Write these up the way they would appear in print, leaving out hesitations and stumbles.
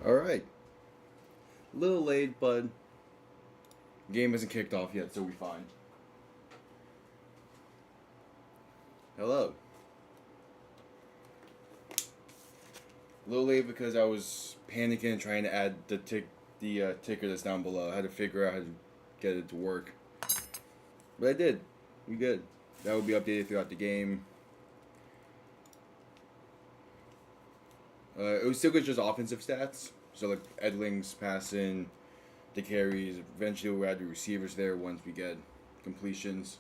All right. A little late, but game hasn't kicked off yet, so we're fine. Hello. A little late because I was panicking trying to add the ticker that's down below. I had to figure out how to get it to work, but I did. We good. That will be updated throughout the game. It was still good, just offensive stats. So like Edling's passing, the carries. Eventually, we'll add the receivers there once we get completions.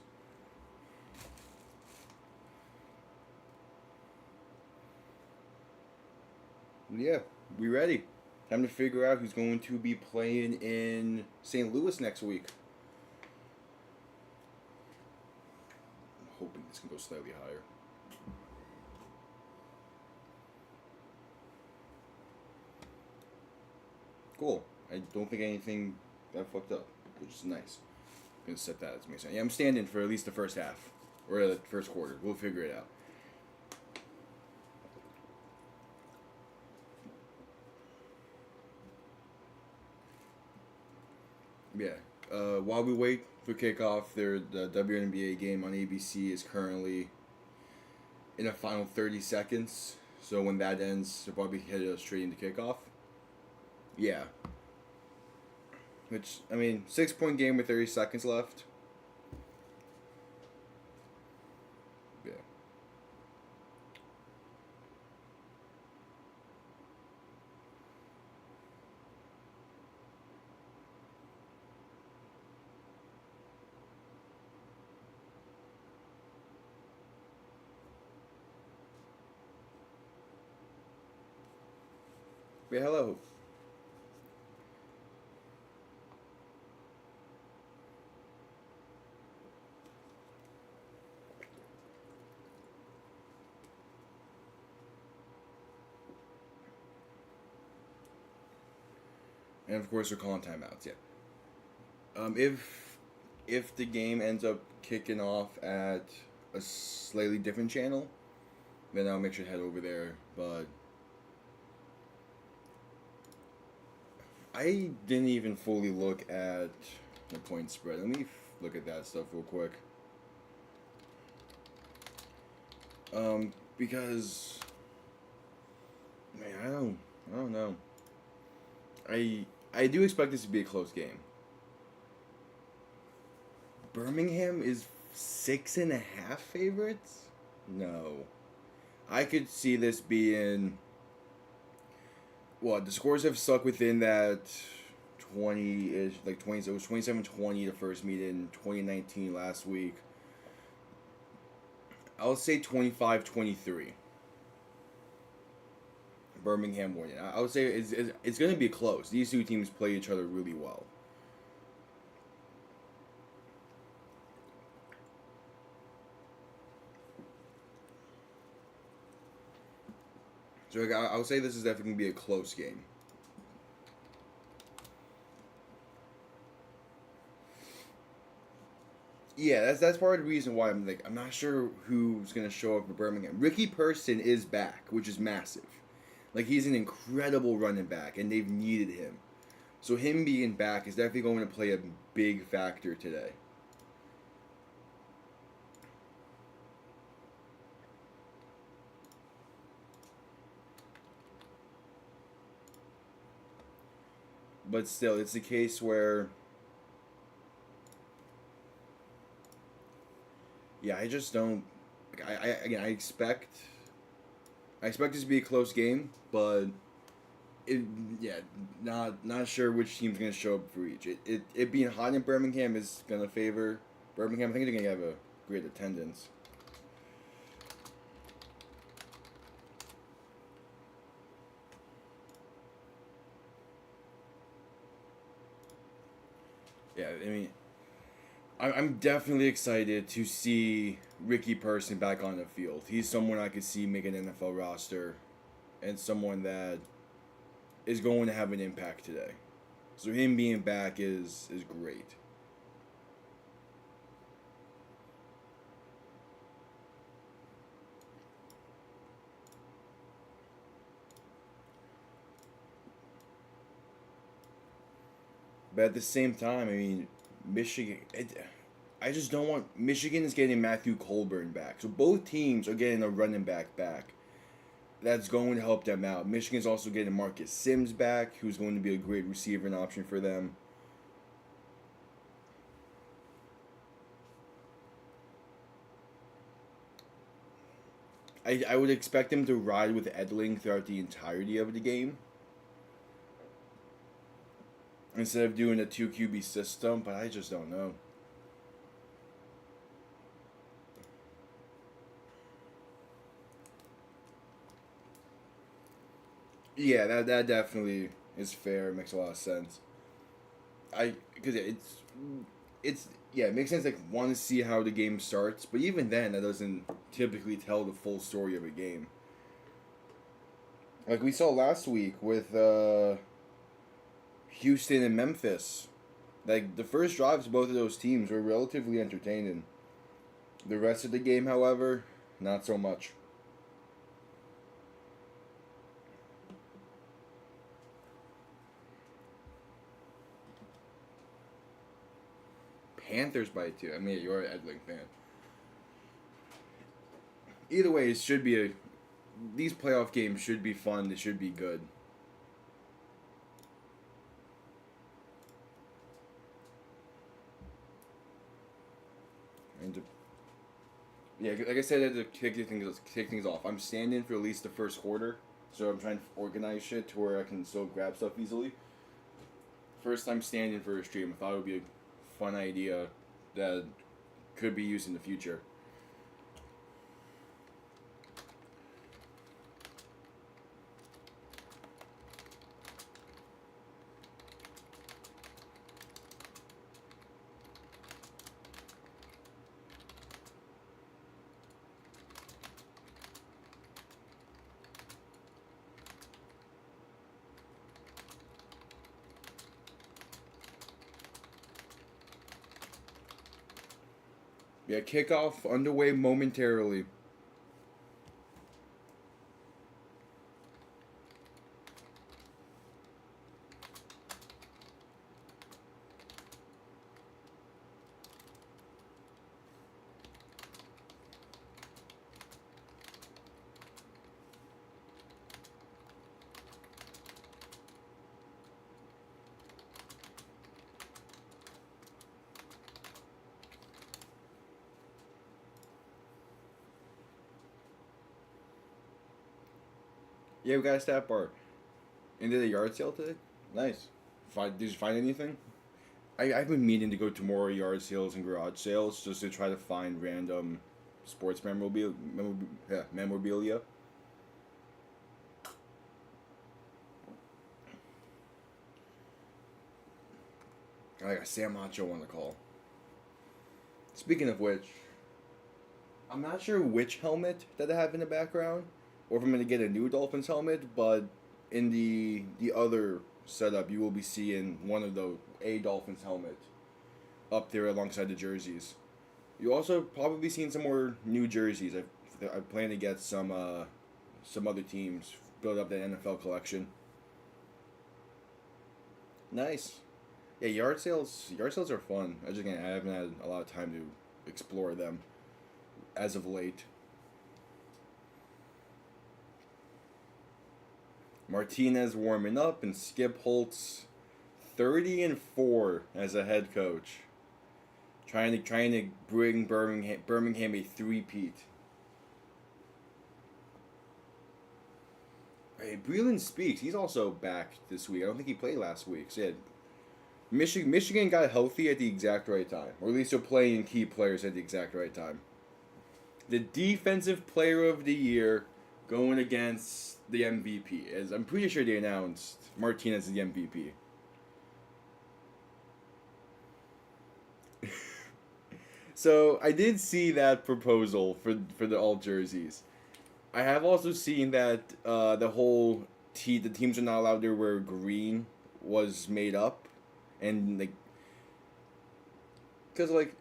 Yeah, we ready. Time to figure out who's going to be playing in St. Louis next week. I'm hoping this can go slightly higher. Cool. I don't think anything got fucked up, which is nice. I'm gonna set that as me saying, yeah, I'm standing for at least the first half or the first quarter. We'll figure it out. Yeah. While we wait for kickoff, the WNBA game on ABC is currently in the final 30 seconds. So when that ends, they'll probably head us straight into kickoff. Yeah. Which, I mean, 6-point game with 30 seconds left. Yeah. Yeah, hello. And of course, we're calling timeouts. Yeah. If the game ends up kicking off at a slightly different channel, then I'll make sure to head over there. But I didn't even fully look at the point spread. Let me look at that stuff real quick. Because man, I don't know. I do expect this to be a close game. Birmingham is 6.5 favorites? No. I could see this being. Well, the scores have stuck within that 20-ish, like 20. It was 27-20 the first meeting, 2019 last week. I'll say 25-23. Birmingham winning. I would say it's going to be close. These two teams play each other really well. So I would say this is definitely going to be a close game. Yeah, that's part of the reason why I'm not sure who's gonna show up for Birmingham. Ricky Person is back, which is massive. Like he's an incredible running back, and they've needed him. So him being back is definitely going to play a big factor today. But still, it's a case where, yeah, I just don't. I expect this to be a close game, but it, yeah, not sure which team's gonna show up for each. It being hot in Birmingham is gonna favor Birmingham. I think they're gonna have a great attendance. Yeah, I mean, I'm definitely excited to see Ricky Person back on the field. He's someone I could see make an NFL roster, and someone that is going to have an impact today. So him being back is great. But at the same time, I mean, Michigan. I just don't want Michigan is getting Matthew Colburn back, so both teams are getting a running back. That's going to help them out. Michigan's also getting Marcus Sims back, who's going to be a great receiver and option for them. I would expect them to ride with Etling throughout the entirety of the game instead of doing a 2 QB system, but I just don't know. Yeah, that definitely is fair. Makes a lot of sense. Because it's yeah, it makes sense. Like want to see how the game starts, but even then, that doesn't typically tell the full story of a game. Like we saw last week with Houston and Memphis. Like the first drives of both of those teams were relatively entertaining. The rest of the game, however, not so much. Panthers by two. I mean, you're an Edling fan. Either way, it should be a. These playoff games should be fun. They should be good. And to, yeah, like I said, I had to kick things off. I'm standing for at least the first quarter, so I'm trying to organize shit to where I can still grab stuff easily. First time standing for a stream. I thought it would be a fun idea that could be used in the future. Yeah, kickoff underway momentarily. Yeah, we got a stat bar. Into the yard sale today? Nice. Did you find anything? I've been meaning to go to more yard sales and garage sales just to try to find random sports memorabilia. I got Sam Macho on the call. Speaking of which, I'm not sure which helmet that I have in the background, or if I'm gonna get a new Dolphins helmet. But in the other setup, you will be seeing one of the a Dolphins helmet up there alongside the jerseys. You also probably seen some more new jerseys. I plan to get some other teams build up the NFL collection. Nice. Yeah, yard sales are fun. I haven't had a lot of time to explore them as of late. Martinez warming up and Skip Holtz 30-4 as a head coach. Trying to bring Birmingham a three-peat. Hey, Breland Speaks, he's also back this week. I don't think he played last week. So yeah, Michigan got healthy at the exact right time. Or at least they're playing key players at the exact right time. The defensive player of the year going against the MVP. As I'm pretty sure they announced Martinez as the MVP. So I did see that proposal for the all jerseys. I have also seen that the teams are not allowed to wear green was made up, and like, cause like,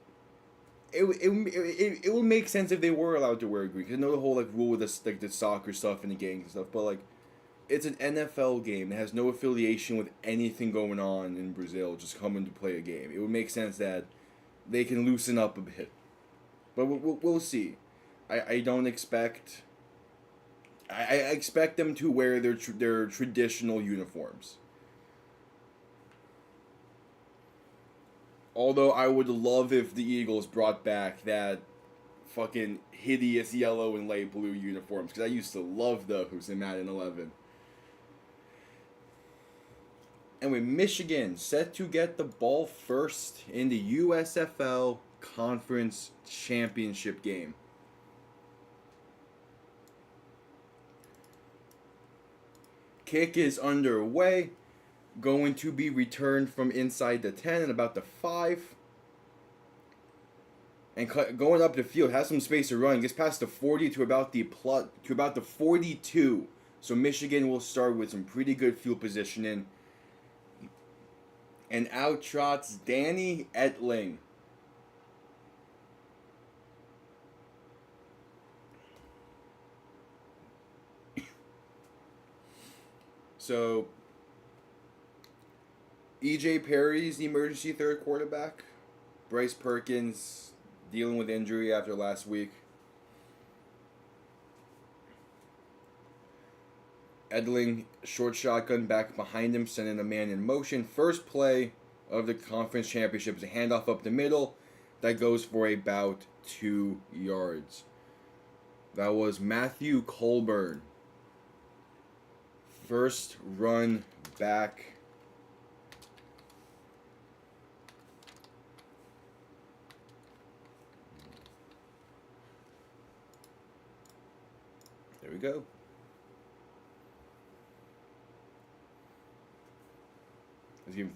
it would make sense if they were allowed to wear green. Cause I know the whole like rule with the soccer stuff and the gangs and stuff, but like, it's an NFL game. It has no affiliation with anything going on in Brazil. Just coming to play a game. It would make sense that they can loosen up a bit, but we'll see. I don't expect. I expect them to wear their traditional uniforms. Although I would love if the Eagles brought back that fucking hideous yellow and light blue uniforms, because I used to love those in Madden 11. Anyway, Michigan set to get the ball first in the USFL Conference Championship game. Kick is underway. Going to be returned from inside the 10 and about the 5. And going up the field, has some space to run. Gets past the 40 to about the 42. So Michigan will start with some pretty good field positioning. And out trots Danny Etling. So E.J. Perry's the emergency third quarterback. Bryce Perkins dealing with injury after last week. Etling, short shotgun back behind him, sending a man in motion. First play of the conference championship is a handoff up the middle that goes for about 2 yards. That was Matthew Colburn. First run back. There we go.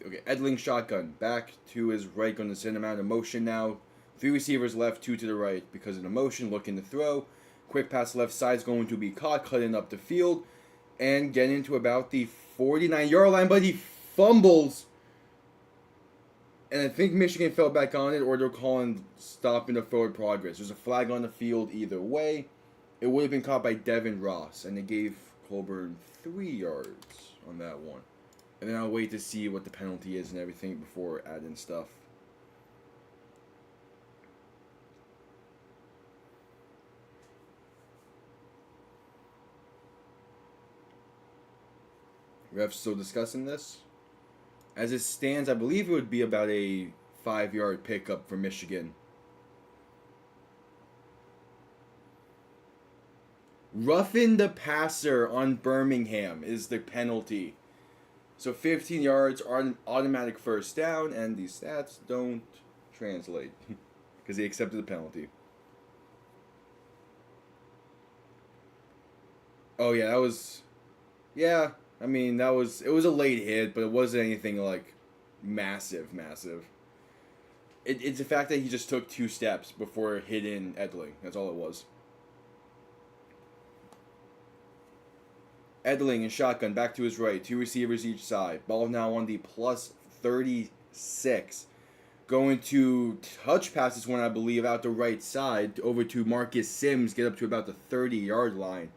Okay, Etling shotgun. Back to his right, going to send him out of motion now. 3 receivers left, 2 to the right because of the motion, looking to throw. Quick pass left side is going to be caught, cutting up the field, and getting to about the 49-yard line, but he fumbles. And I think Michigan fell back on it, or they're calling stopping the forward progress. There's a flag on the field either way. It would have been caught by Devin Ross, and they gave Colburn 3 yards on that one. And then I'll wait to see what the penalty is and everything before adding stuff. Refs still discussing this. As it stands, I believe it would be about a 5-yard pickup for Michigan. Roughing the passer on Birmingham is the penalty. So 15 yards are automatic first down, and the stats don't translate because they accepted the penalty. Oh yeah, that was, yeah. I mean, it was a late hit, but it wasn't anything like massive. It's the fact that he just took 2 steps before hitting Etling. That's all it was. Etling in shotgun, back to his right. 2 receivers each side. Ball now on the plus 36. Going to touch pass this one, I believe, out the right side over to Marcus Sims. Get up to about the 30-yard line.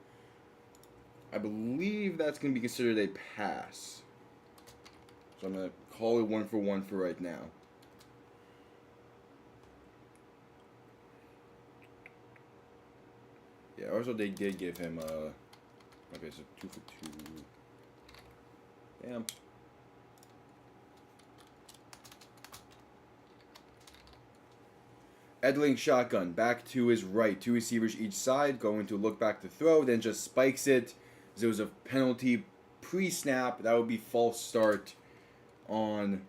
I believe that's going to be considered a pass. So I'm going to call it 1 for 1 for right now. Yeah, also they did give him okay, so 2 for 2. Damn. Etling shotgun, back to his right. 2 receivers each side, going to look back to throw, then just spikes it. There was a penalty pre-snap. That would be false start on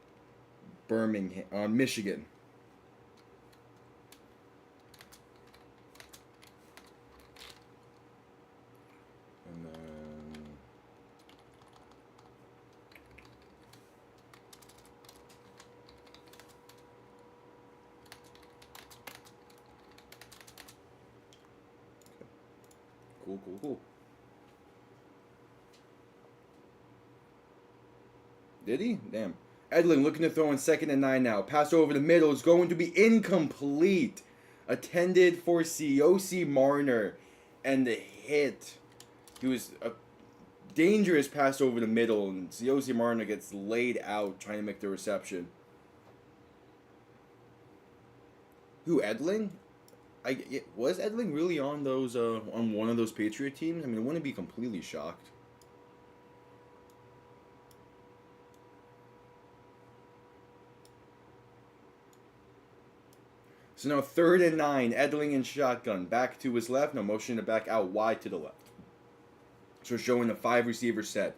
Michigan. And then cool. Did he? Damn. Etling looking to throw in 2nd and 9 now. Pass over the middle is going to be incomplete. Attended for C.O.C. Marner. And the hit. He was dangerous pass over the middle, and Ziosi Marner gets laid out trying to make the reception. Who, Edling? Was Edling really on those on one of those Patriot teams? I mean, I wouldn't be completely shocked. So now 3rd and 9, Edling in shotgun, back to his left, no motion to back out wide to the left. So showing a 5-receiver set.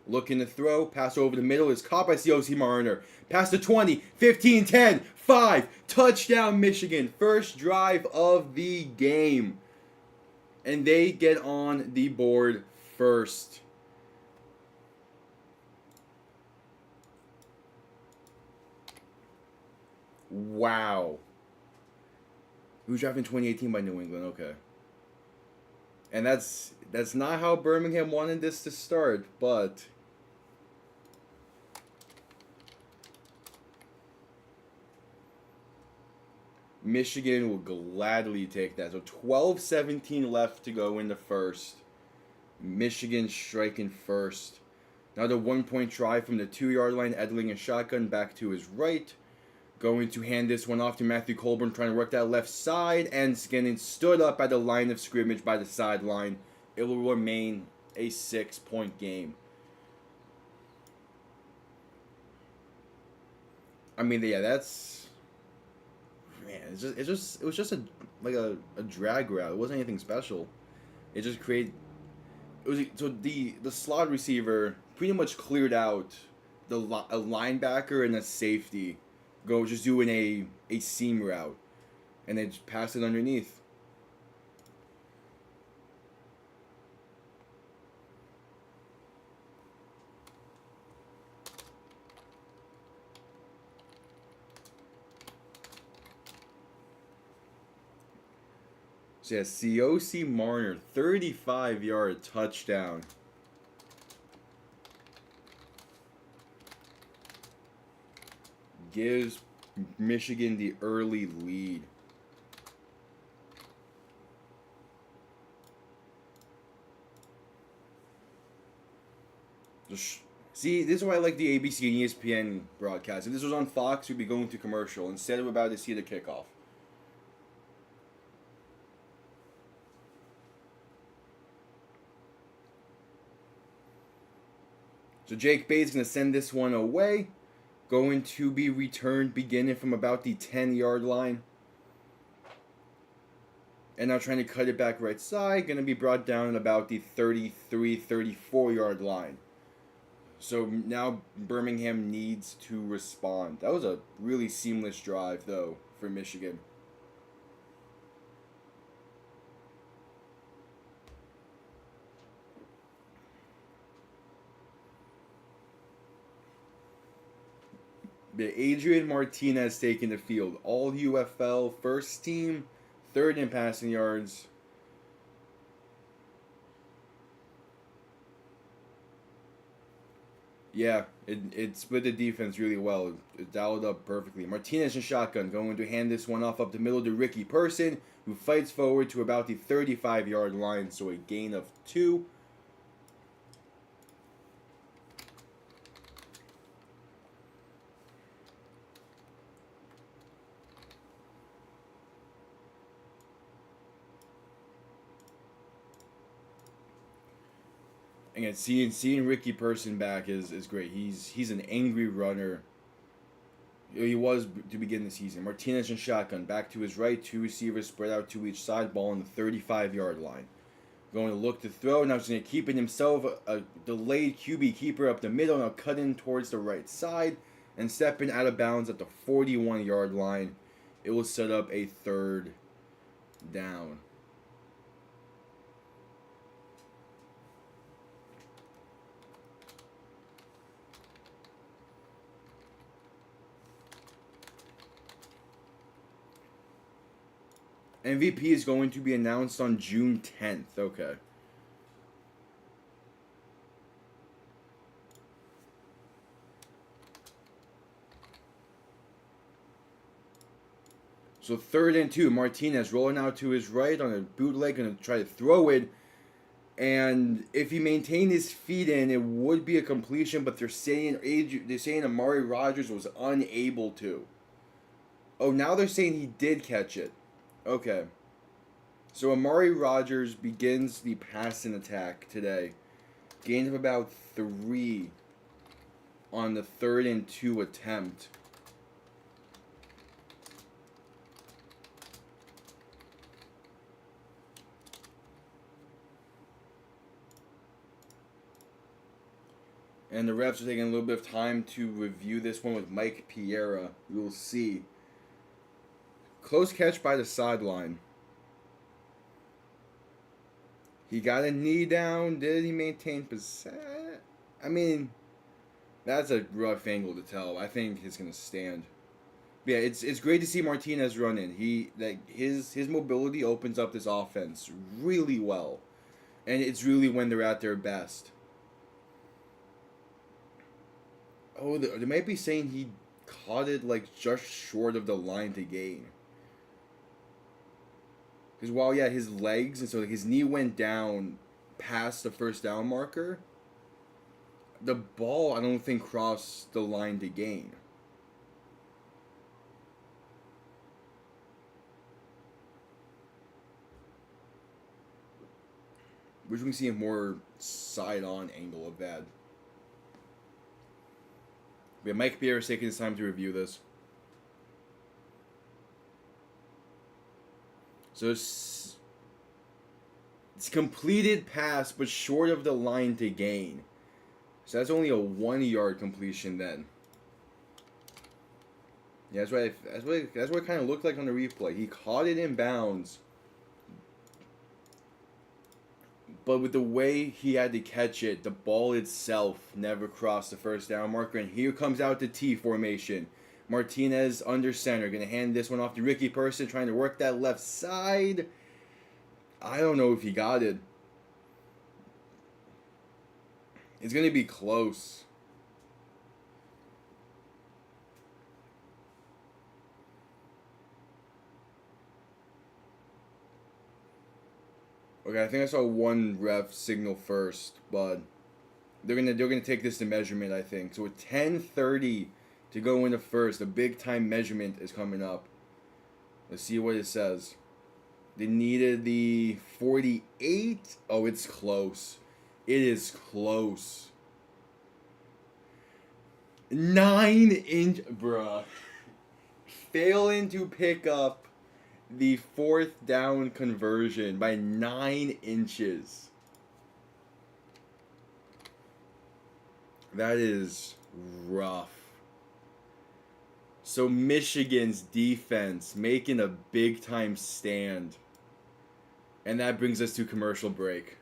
Looking to throw, pass over the middle is caught by COC Marner. Pass to 20, 15, 10, 5, touchdown Michigan. First drive of the game. And they get on the board first. Wow. Who was drafted in 2018 by New England? Okay. And that's not how Birmingham wanted this to start, but Michigan will gladly take that. So 12-17 left to go in the first. Michigan striking first. Another 1-point try from the 2-yard line. Edling and shotgun back to his right. Going to hand this one off to Matthew Colburn, trying to work that left side, and getting stood up at the line of scrimmage by the sideline. It will remain a 6-point game. I mean, yeah, that's, man. It was just a drag route. It wasn't anything special. It just created. It was so the slot receiver pretty much cleared out a linebacker and a safety. Go just doing a seam route, and then just pass it underneath. So yeah, COC Marner, 35-yard touchdown. Gives Michigan the early lead. See, this is why I like the ABC and ESPN broadcast. If this was on Fox, we'd be going to commercial. Instead, we're about to see the kickoff. So Jake Bates going to send this one away. Going to be returned beginning from about the 10-yard line. And now trying to cut it back right side. Going to be brought down at about the 33, 34-yard line. So now Birmingham needs to respond. That was a really seamless drive, though, for Michigan. Adrian Martinez taking the field. All UFL, first team, 3rd in passing yards. Yeah, it split the defense really well. It dialed up perfectly. Martinez in shotgun, going to hand this one off up the middle to Ricky Person, who fights forward to about the 35-yard line, so a gain of 2. Again, seeing Ricky Person back is great. He's an angry runner. He was to begin the season. Martinez in shotgun, back to his right, 2 receivers spread out to each side, ball on the 35-yard line. Going to look to throw, now he's going to keep it himself, a delayed QB keeper up the middle, now cutting towards the right side, and stepping out of bounds at the 41-yard line. It will set up a 3rd down. MVP is going to be announced on June 10th. Okay. So 3rd and 2. Martinez rolling out to his right on a bootleg. Going to try to throw it. And if he maintained his feet in, it would be a completion. But they're saying Amari Rogers was unable to. Oh, now they're saying he did catch it. Okay. So Amari Rogers begins the passing attack today. Gains of about 3 on the 3rd and 2 attempt. And the refs are taking a little bit of time to review this one with Mike Piera. We'll see. Close catch by the sideline. He got a knee down. Did he maintain possession? I mean, that's a rough angle to tell. I think it's gonna stand. But yeah, it's great to see Martinez run in. His mobility opens up this offense really well, and it's really when they're at their best. Oh, they might be saying he caught it like just short of the line to gain. Because while his legs and so like, his knee went down past the first down marker, the ball I don't think crossed the line to gain. Which we can see a more side-on angle of that. We have Mike Pierce taking his time to review this. So it's completed pass, but short of the line to gain. So that's only a 1-yard completion then. Yeah, that's what it kind of looked like on the replay. He caught it in bounds, but with the way he had to catch it, the ball itself never crossed the first down marker. And here comes out the T formation. Martinez under center. Going to hand this one off to Ricky Person, trying to work that left side. I don't know if he got it. It's going to be close. Okay, I think I saw one ref signal first, but they're gonna take this to measurement, I think. So with 10:30 to go into first, a big time measurement is coming up. Let's see what it says. They needed the 48. Oh, it's close. It is close. 9-inch, bruh. Failing to pick up the 4th down conversion by 9 inches. That is rough. So Michigan's defense making a big time stand. And that brings us to commercial break.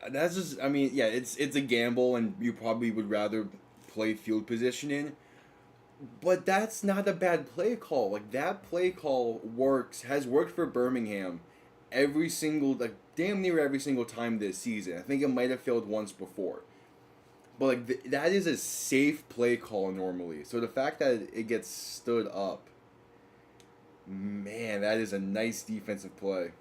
That's just, I mean, yeah, it's a gamble, and you probably would rather play field positioning. But that's not a bad play call. Like, that play call has worked for Birmingham damn near every single time this season. I think it might have failed once before. But, like, that is a safe play call normally. So the fact that it gets stood up, man, that is a nice defensive play.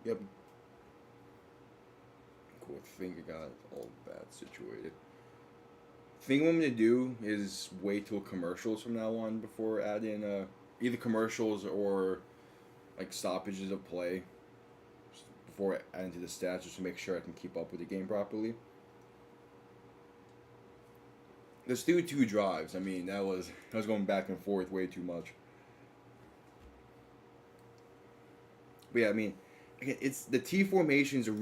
Yep. Cool. I think I got all that situated. The thing I'm going to do is wait till commercials from now on before adding either commercials or like stoppages of play before adding to the stats, just to make sure I can keep up with the game properly. Let's do 2 drives. I mean, I was going back and forth way too much. But yeah, I mean, again, it's the T formation is a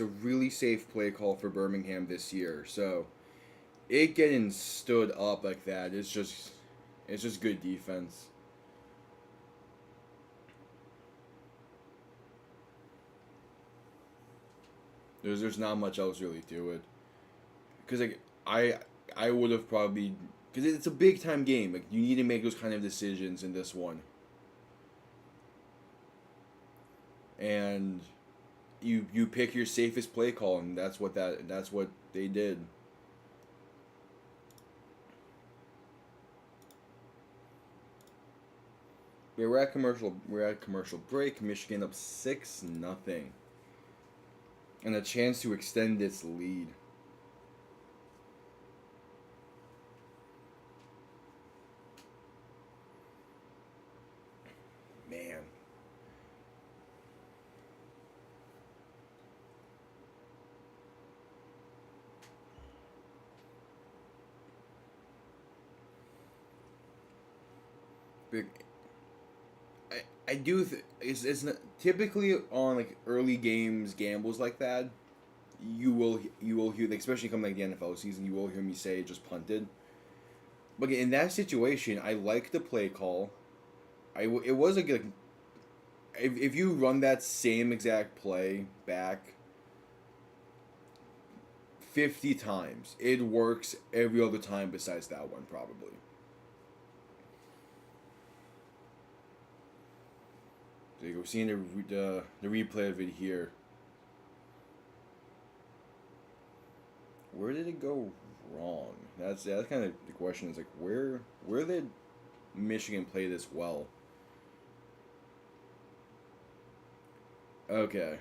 really safe play call for Birmingham this year. So it getting stood up like that is just good defense. There's not much else really to it, because like I would have probably, because it's a big time game. Like, you need to make those kind of decisions in this one. And you pick your safest play call, and that's what they did. Yeah, we're at commercial. We're at commercial break. Michigan up 6-0, and a chance to extend its lead. Man. Big. I do. It's not, typically on like early games gambles like that. You will hear, like, especially come like the NFL season, you will hear me say just punted. But in that situation, I like the play call. It was a good. If you run that same exact play back 50 times, it works every other time besides that one probably. So you go seeing the replay of it here. Where did it go wrong? That's kind of the question. Is like where did Michigan play this well? Okay,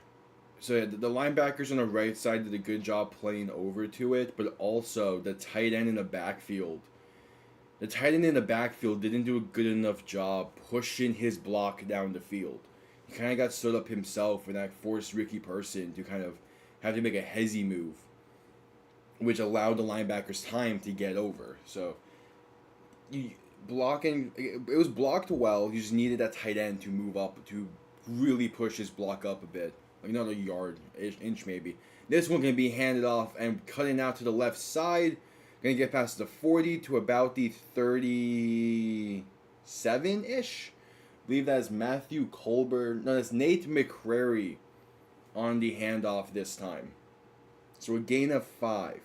so yeah, the linebackers on the right side did a good job playing over to it, but also the tight end in the backfield. The tight end in the backfield didn't do a good enough job pushing his block down the field. He kind of got stood up himself, and that forced Ricky Person to kind of have to make a hezzy move, which allowed the linebackers time to get over. So, it was blocked well. You just needed that tight end to move up to really push his block up a bit, like another yard, inch maybe. This one can be handed off and cutting out to the left side. Gonna get past the 40 to about the 37-ish. I believe that is Matthew Colbert. No, that's Nate McCrary on the handoff this time. So a gain of 5.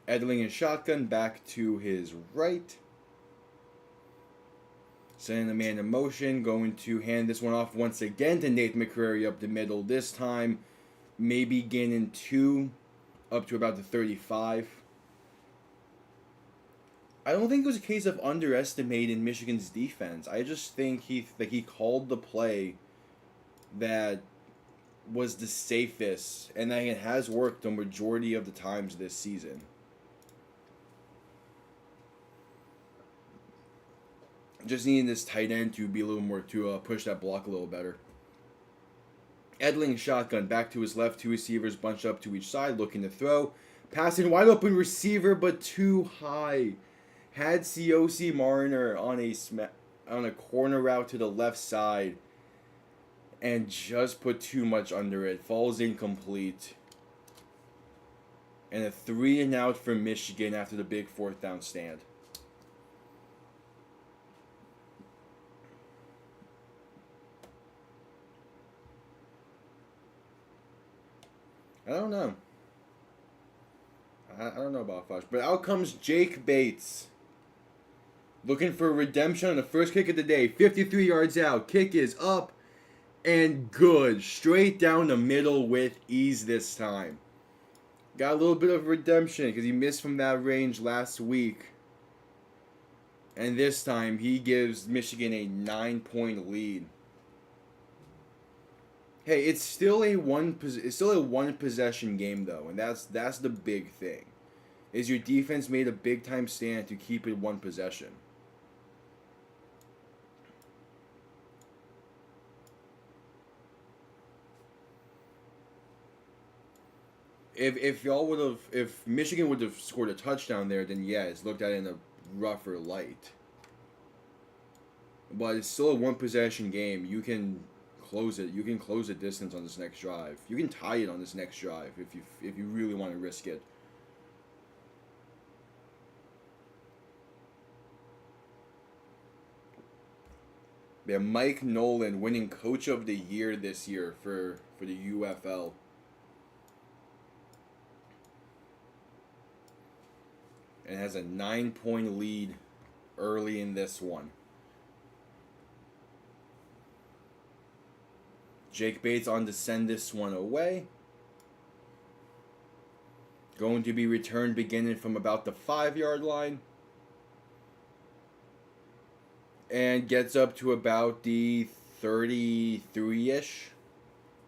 Etling and shotgun back to his right. Sending the man in motion, going to hand this one off once again to Nate McCrary up the middle. This time, maybe gaining 2 up to about the 35. I don't think it was a case of underestimating Michigan's defense. I just think he called the play that was the safest, and that it has worked the majority of the times this season. Just needing this tight end to be a little more to push that block a little better. Etling shotgun back to his left. 2 receivers bunched up to each side, looking to throw. Passing wide open receiver, but too high. Had COC Mariner on a corner route to the left side, and just put too much under it. Falls incomplete. And a 3-and-out for Michigan after the big 4th down stand. I don't know. I don't know about Fosh. But out comes Jake Bates. Looking for redemption on the first kick of the day. 53 yards out. Kick is up and good. Straight down the middle with ease this time. Got a little bit of redemption because he missed from that range last week. And this time he gives Michigan a 9-point lead. Hey, it's still a one possession game though, and that's the big thing. Is your defense made a big time stand to keep it one possession. If Michigan would have scored a touchdown there, then yeah, it's looked at in a rougher light. But it's still a one possession game. You can close it. You can close the distance on this next drive. You can tie it on this next drive if you really want to risk it. Yeah, Mike Nolan winning Coach of the Year this year for the UFL. And has a 9-point lead early in this one. Jake Bates on to send this one away. Going to be returned beginning from about the 5-yard line. And gets up to about the 33-ish.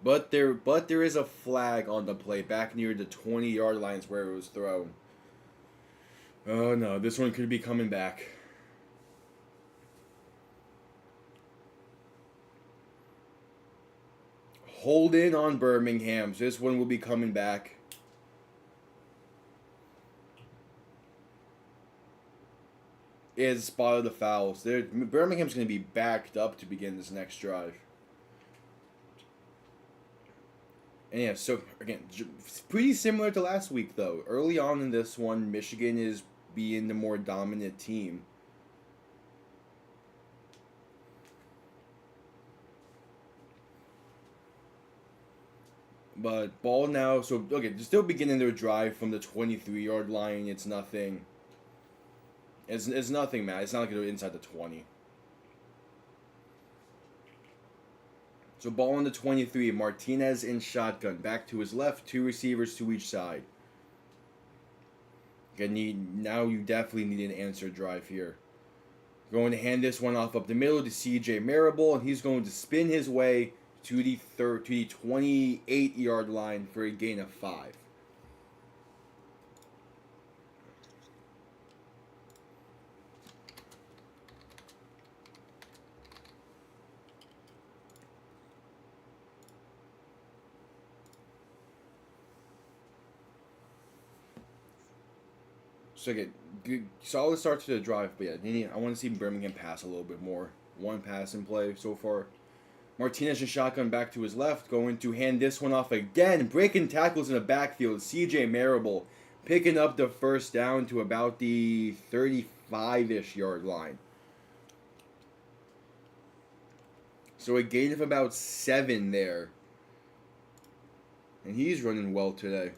But there is a flag on the play back near the 20-yard lines where it was thrown. Oh no, this one could be coming back. Hold in on Birmingham. So this one will be coming back. Is spotted the fouls. Birmingham's going to be backed up to begin this next drive. And yeah, so again, it's pretty similar to last week though. Early on in this one, Michigan is being the more dominant team. But ball now, so okay, they're still beginning their drive from the 23-yard line. It's nothing. It's nothing, man. It's not like they're inside the 20. So ball on the 23. Martinez in shotgun. Back to his left. 2 receivers to each side. Now you definitely need an answer drive here. Going to hand this one off up the middle to CJ Marable, and he's going to spin his way to the 28-yard line for a gain of 5. So again, good, solid start to the drive, but yeah, I want to see Birmingham pass a little bit more. 1 pass in play so far. Martinez in shotgun back to his left, going to hand this one off again. Breaking tackles in the backfield. CJ Marable picking up the first down to about the 35-ish yard line. So a gain of about 7 there. And he's running well today.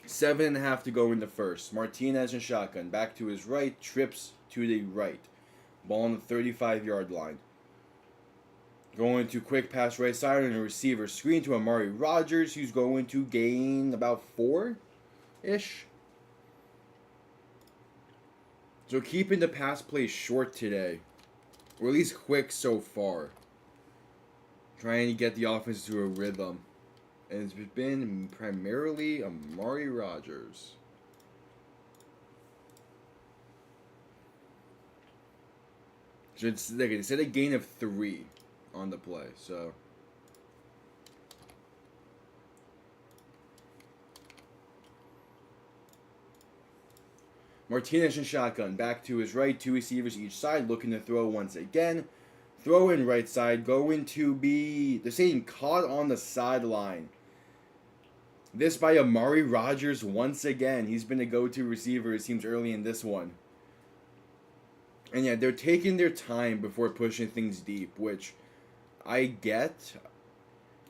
Seven and a half to go in the first. Martinez in shotgun. Back to his right. Trips to the right. Ball on the 35-yard line. Going to quick pass right side and a receiver screen to Amari Rogers, who's going to gain about 4-ish. So keeping the pass play short today. Or at least quick so far. Trying to get the offense to a rhythm. And it's been primarily Amari Rogers. So it's like it said a gain of 3 on the play. So Martinez in shotgun. Back to his right. 2 receivers each side. Looking to throw once again. Throw in right side. Going to be, they're saying, caught on the sideline. This by Amari Rogers once again. He's been a go-to receiver, it seems, early in this one. And yeah, they're taking their time before pushing things deep, which I get.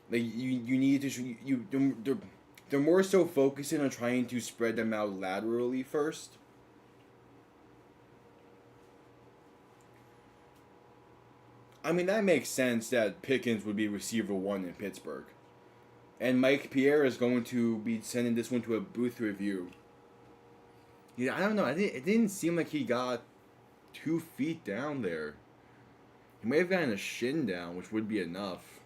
Like you need to they're more so focusing on trying to spread them out laterally first. I mean, that makes sense that Pickens would be receiver 1 in Pittsburgh. And Mike Pierre is going to be sending this one to a booth review. Yeah, I don't know. It didn't seem like he got 2 feet down there. He may have gotten a shin down, which would be enough.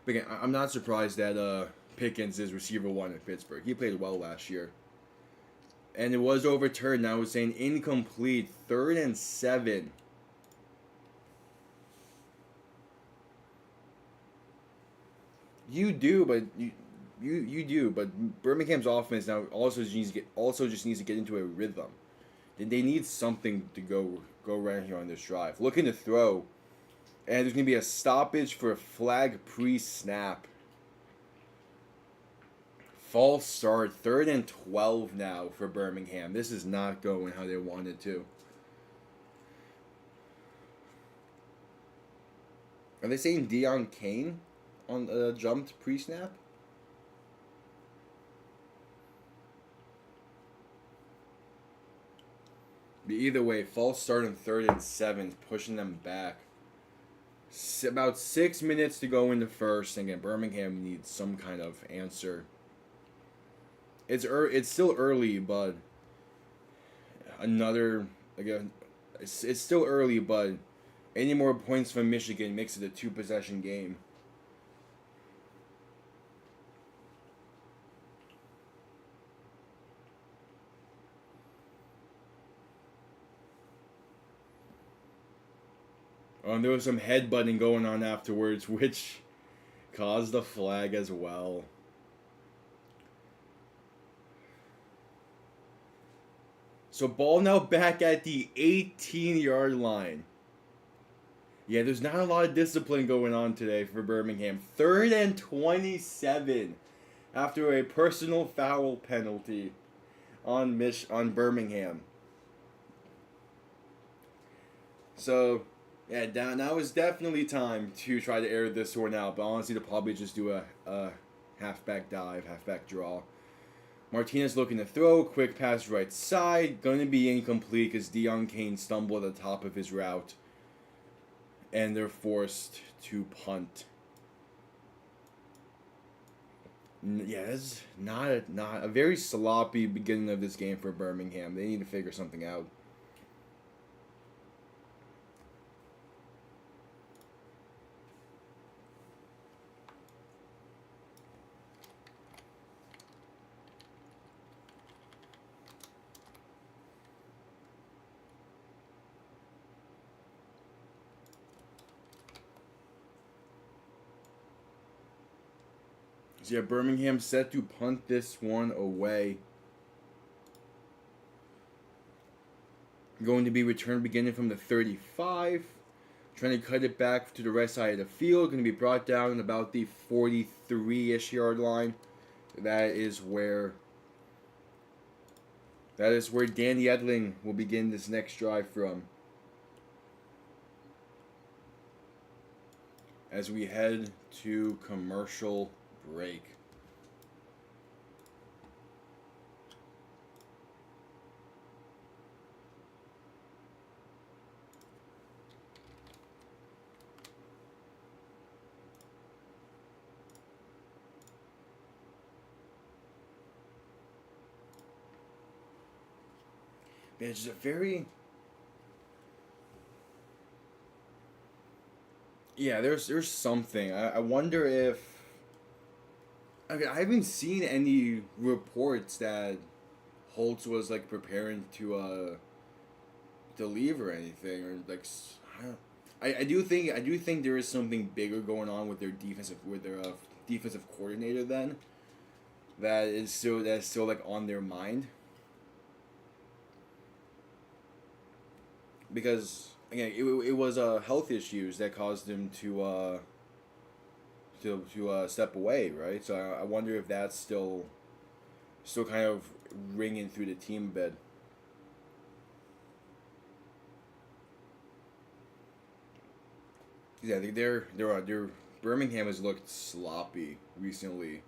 But again, I'm not surprised that Pickens is receiver 1 in Pittsburgh. He played well last year. And it was overturned. Now it's saying incomplete. 3rd and 7. You do, but Birmingham's offense now also just needs to get into a rhythm. They need something to go around here on this drive. Looking to throw, and there's gonna be a stoppage for a flag pre-snap. False start. 3rd and 12 now for Birmingham. This is not going how they wanted to. Are they saying Deion Kane on jumped pre-snap? But either way, false start on 3rd and 7th, pushing them back. About 6 minutes to go in the first, and again, Birmingham needs some kind of answer. It's still early, but it's still early, but any more points from Michigan makes it a 2-possession game. And there was some headbutting going on afterwards, which caused a flag as well. So ball now back at the 18-yard line. Yeah, there's not a lot of discipline going on today for Birmingham. 3rd and 27 after a personal foul penalty on Birmingham. So, yeah, now is definitely time to try to air this one out. But honestly, they'll probably just do a halfback dive, halfback draw. Martinez looking to throw, quick pass right side. Going to be incomplete because Deion Kane stumbled at the top of his route. And they're forced to punt. Yeah, that's not a very sloppy beginning of this game for Birmingham. They need to figure something out. So yeah, Birmingham set to punt this one away. Going to be returned beginning from the 35. Trying to cut it back to the right side of the field. Going to be brought down about the 43-ish yard line. That is where Danny Etling will begin this next drive from. As we head to commercial break. Man, it's just a very... Yeah, there's something. I wonder if... Okay, I haven't seen any reports that Holtz was like preparing to leave or anything, or like I do think there is something bigger going on with their defensive coordinator then that's still like on their mind, because again it was health issues that caused him to step away, right? So I wonder if that's still kind of ringing through the team a bit. Yeah, they're Birmingham has looked sloppy recently.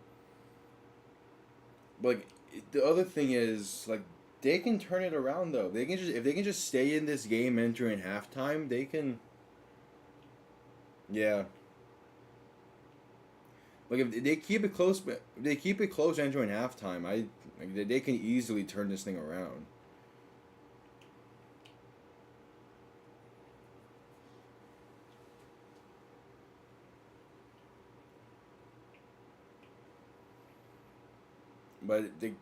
But like, the other thing is, like, they can turn it around though. If they can just stay in this game entering halftime, they can. Yeah. Like if they keep it close, entering halftime, they can easily turn this thing around. But there's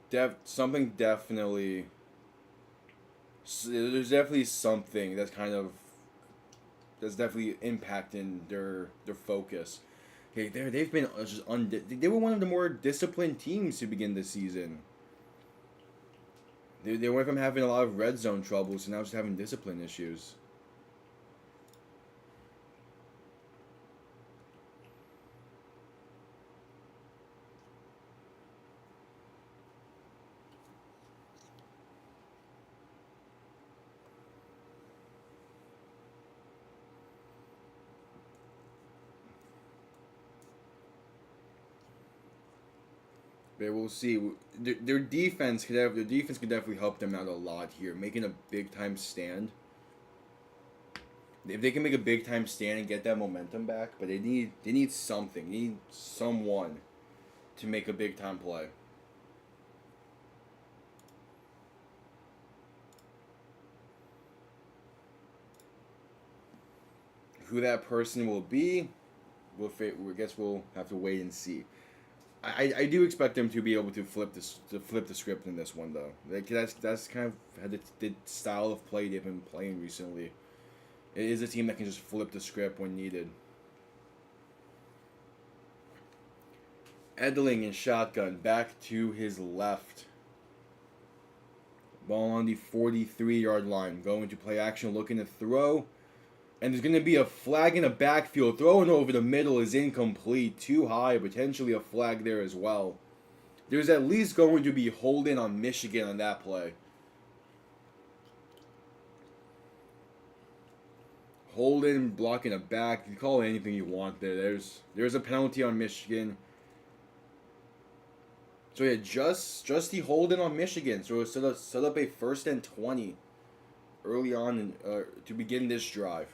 definitely something that's definitely impacting their focus. Okay, they've been just they were one of the more disciplined teams to begin the season. They went from having a lot of red zone troubles to now just having discipline issues. But we'll see. Their defense could definitely help them out a lot here, making a big time stand. If they can make a big time stand and get that momentum back, but they need something. They need someone to make a big time play. Who that person will be, I guess we'll have to wait and see. I do expect them to be able to flip the script in this one though. Like that's kind of the style of play they've been playing recently. It is a team that can just flip the script when needed. Etling in shotgun, back to his left. Ball on the 43-yard line, going to play action, looking to throw. And there's going to be a flag in the backfield. Throwing over the middle is incomplete. Too high. Potentially a flag there as well. There's at least going to be holding on Michigan on that play. Holding, blocking a back. You call it anything you want there. There's a penalty on Michigan. So yeah, just the holding on Michigan. So set up a 1st and 20 early on to begin this drive.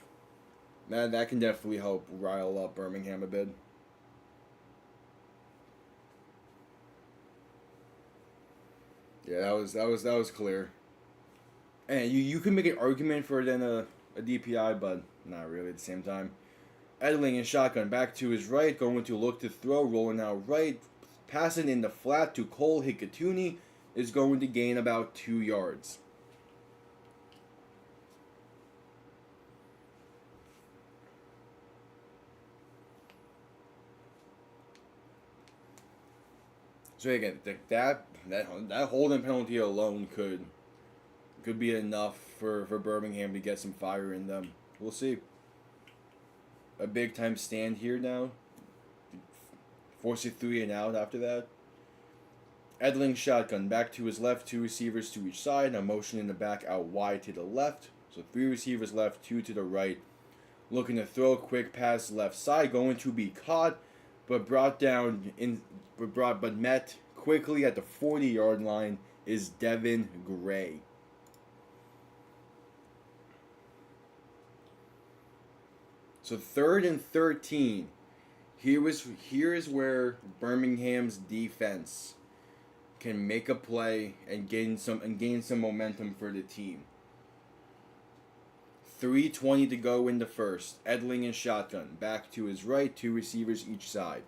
That can definitely help rile up Birmingham a bit. Yeah, that was clear. And you can make an argument for then a DPI, but not really at the same time. Etling in shotgun, back to his right, going to look to throw, rolling out right, passing in the flat to Cole Hikatuni, is going to gain about 2 yards. So again, that holding penalty alone could be enough for Birmingham to get some fire in them. We'll see. A big time stand here now. Force it 3 and out after that. Etling shotgun, back to his left, 2 receivers to each side. Now motion in the back out wide to the left. So 3 receivers left, 2 to the right. Looking to throw, quick pass left side, going to be caught, but met quickly at the 40-yard line is Devin Gray. So 3rd and 13. Here is where Birmingham's defense can make a play and gain some momentum for the team. 3:20 to go in the first. Etling in shotgun, back to his right, 2 receivers each side.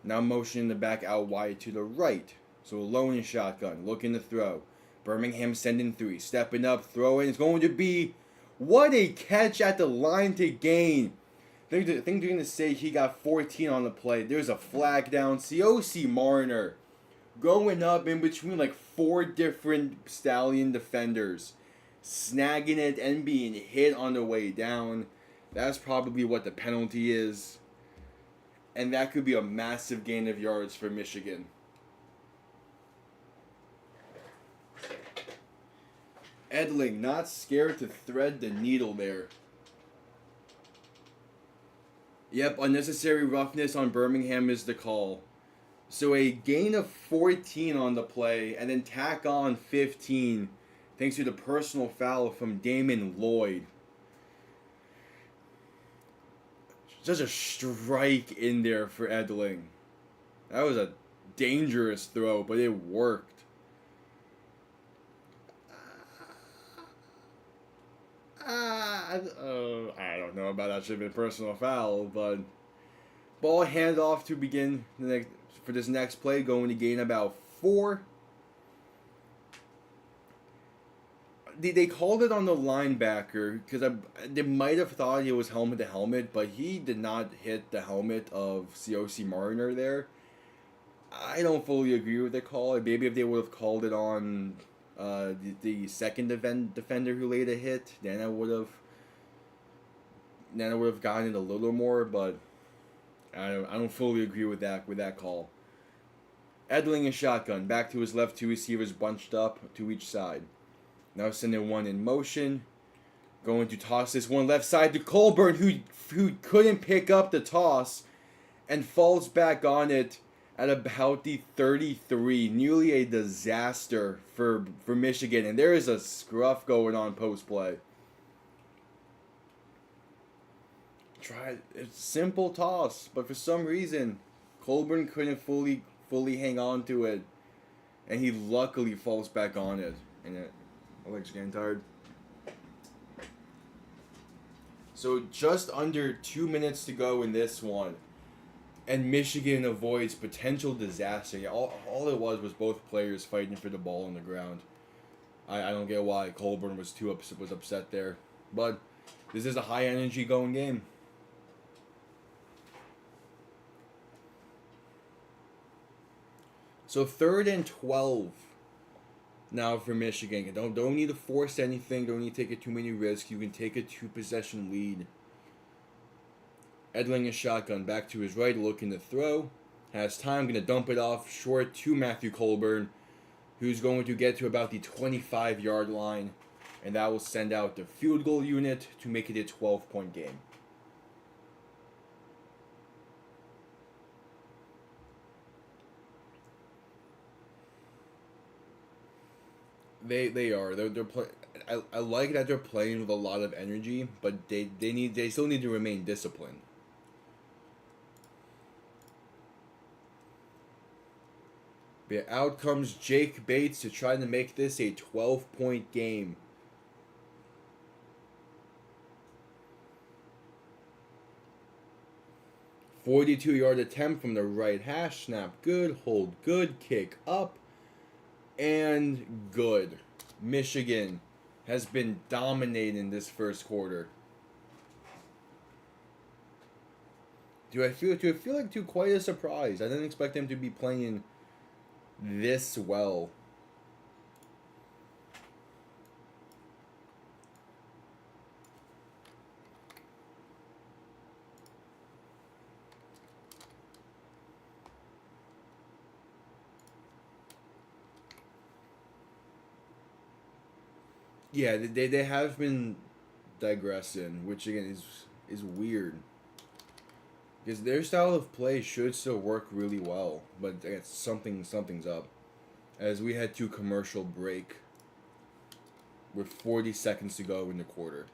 Now motioning the back out wide to the right. So alone in shotgun, looking to throw. Birmingham sending 3, stepping up, throwing. It's going to be, what a catch at the line to gain. I think they're going to say he got 14 on the play. There's a flag down. COC Marner going up in between like 4 different Stallion defenders, snagging it and being hit on the way down. That's probably what the penalty is. And that could be a massive gain of yards for Michigan. Etling not scared to thread the needle there. Yep, unnecessary roughness on Birmingham is the call. So a gain of 14 on the play and then tack on 15 thanks to the personal foul from Damon Lloyd. Just a strike in there for Etling. That was a dangerous throw, but it worked. I don't know about that should have been personal foul, but ball handoff to begin for this next play, going to gain about 4. They called it on the linebacker because they might have thought it was helmet to helmet, but he did not hit the helmet of COC Marner there. I don't fully agree with the call. Maybe if they would have called it on the second defender who laid a hit, then I would have gotten it a little more, but I don't fully agree with that call. Etling in shotgun, back to his left, 2 receivers bunched up to each side. Now sending 1 in motion, going to toss this one left side to Colburn, who couldn't pick up the toss and falls back on it. at about the 33. Nearly a disaster for Michigan. And there is a scruff going on post play. It's simple toss, but for some reason, Colburn couldn't fully hang on to it, and he luckily falls back on it. And my leg's getting tired. So just under 2 minutes to go in this one, and Michigan avoids potential disaster. Yeah, all it was both players fighting for the ball on the ground. I don't get why Colburn was upset there, but this is a high energy going game. So 3rd and 12 now for Michigan. Don't need to force anything. Don't need to take too many risks. You can take a 2-possession lead. Etling is shotgun back to his right, looking to throw. Has time, going to dump it off short to Matthew Colburn, who's going to get to about the 25-yard line, and that will send out the field goal unit to make it a 12-point game. They are. They're play. I like that they're playing with a lot of energy, but they still need to remain disciplined. But out comes Jake Bates to try to make this a 12-point game. .42-yard attempt from the right hash. Snap good. Hold good. Kick up. And good. Michigan has been dominating this first quarter. Do I feel like quite a surprise? I didn't expect them to be playing this well. Yeah, they have been digressing, which again is weird. Because their style of play should still work really well, but it's something's up. As we head to commercial break with 40 seconds to go in the quarter.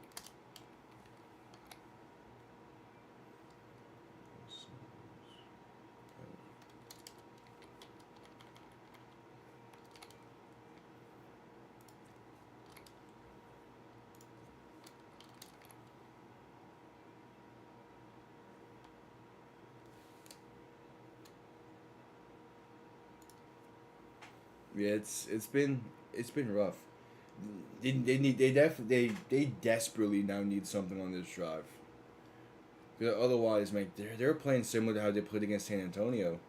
Yeah, it's been rough. They desperately now need something on this drive. Otherwise, man, they're playing similar to how they played against San Antonio.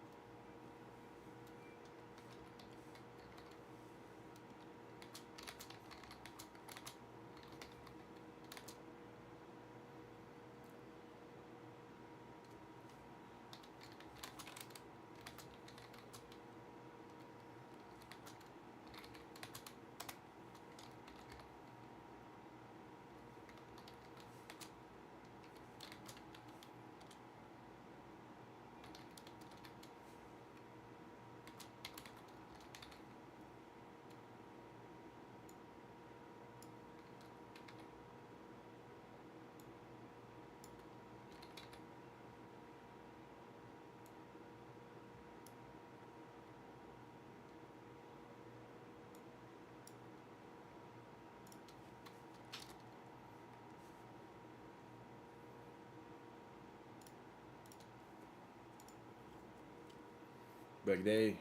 Like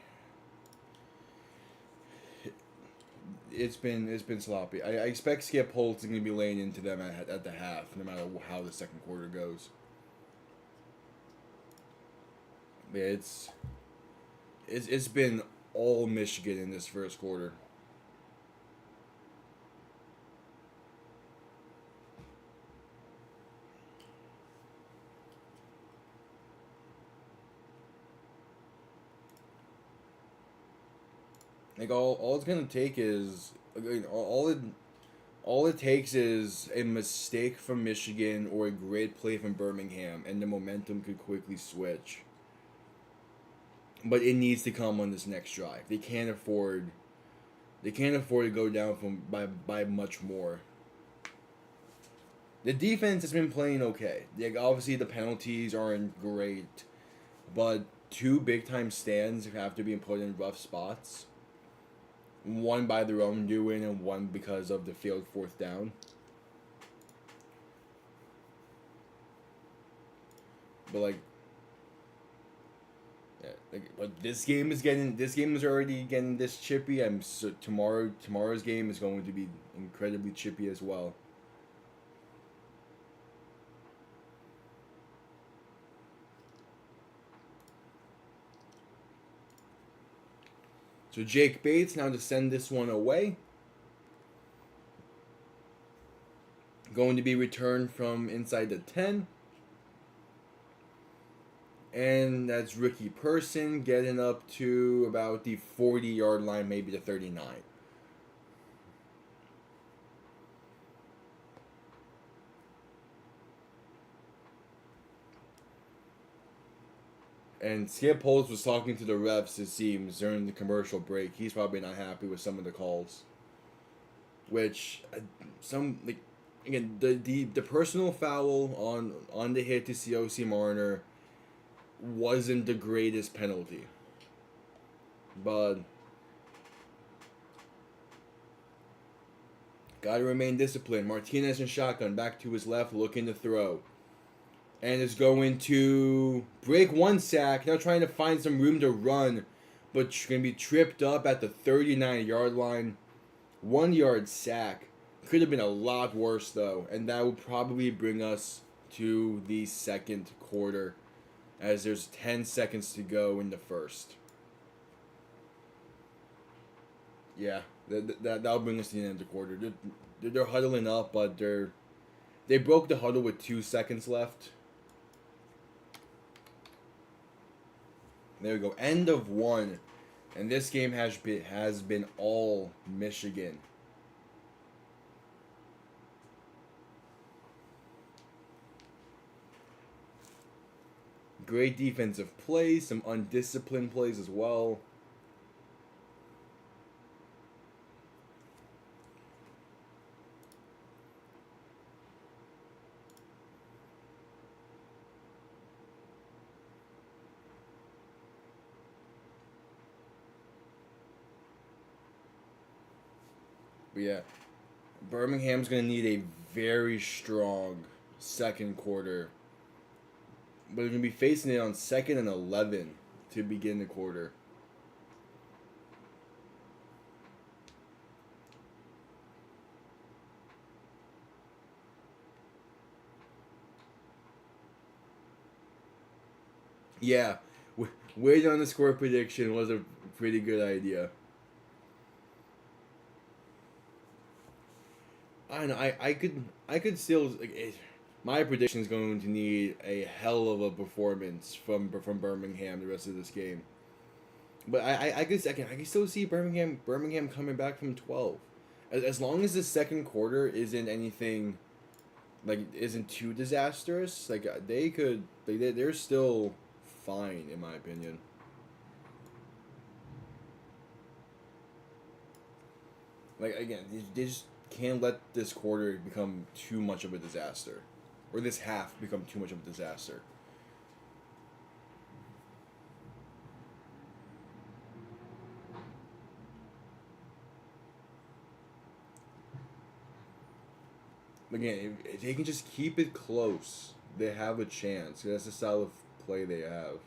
it's been sloppy. I expect Skip Holtz is going to be laying into them at the half, no matter how the second quarter goes. Yeah, it's been all Michigan in this first quarter. Like all it's gonna take is all it takes is a mistake from Michigan or a great play from Birmingham, and the momentum could quickly switch. but it needs to come on this next drive. They can't afford. They can't afford to go down from by much more. The defense has been playing okay. Like obviously the penalties aren't great, but two big time stands have to be put in rough spots. One by their own doing and one because of the field fourth down. But but this game is already getting this chippy. I'm so tomorrow's game is going to be incredibly chippy as well. So Jake Bates now to send this one away. Going to be returned from inside the 10. And that's Ricky Person getting up to about the 40-yard line, maybe the 39. And Skip Holtz was talking to the refs, it seems, during the commercial break. He's probably not happy with some of the calls. Which, again, the personal foul on the hit to COC Marner wasn't the greatest penalty. But gotta remain disciplined. Martinez in shotgun, back to his left, looking to throw. And is going to break one sack, now trying to find some room to run, but going to be tripped up at the 39-yard line. 1 yard sack. Could have been a lot worse, though, and that would probably bring us to the second quarter, as there's 10 seconds to go in the first. Yeah, that'll bring us to the end of the quarter. They're huddling up, but they broke the huddle with 2 seconds left. There we go. End of one. And this game has been all Michigan. Great defensive plays, some undisciplined plays as well. But yeah, Birmingham's going to need a very strong second quarter. But they're going to be facing it on 2nd and 11 to begin the quarter. Yeah, waiting on the score prediction was a pretty good idea. I don't know. I could still my prediction is going to need a hell of a performance from Birmingham the rest of this game. But I can still see Birmingham coming back from 12. As long as the second quarter isn't anything isn't too disastrous, they're still fine in my opinion. Again, they just can't let this quarter become too much of a disaster, or this half become too much of a disaster. Again, if they can just keep it close, they have a chance. That's the style of play they have.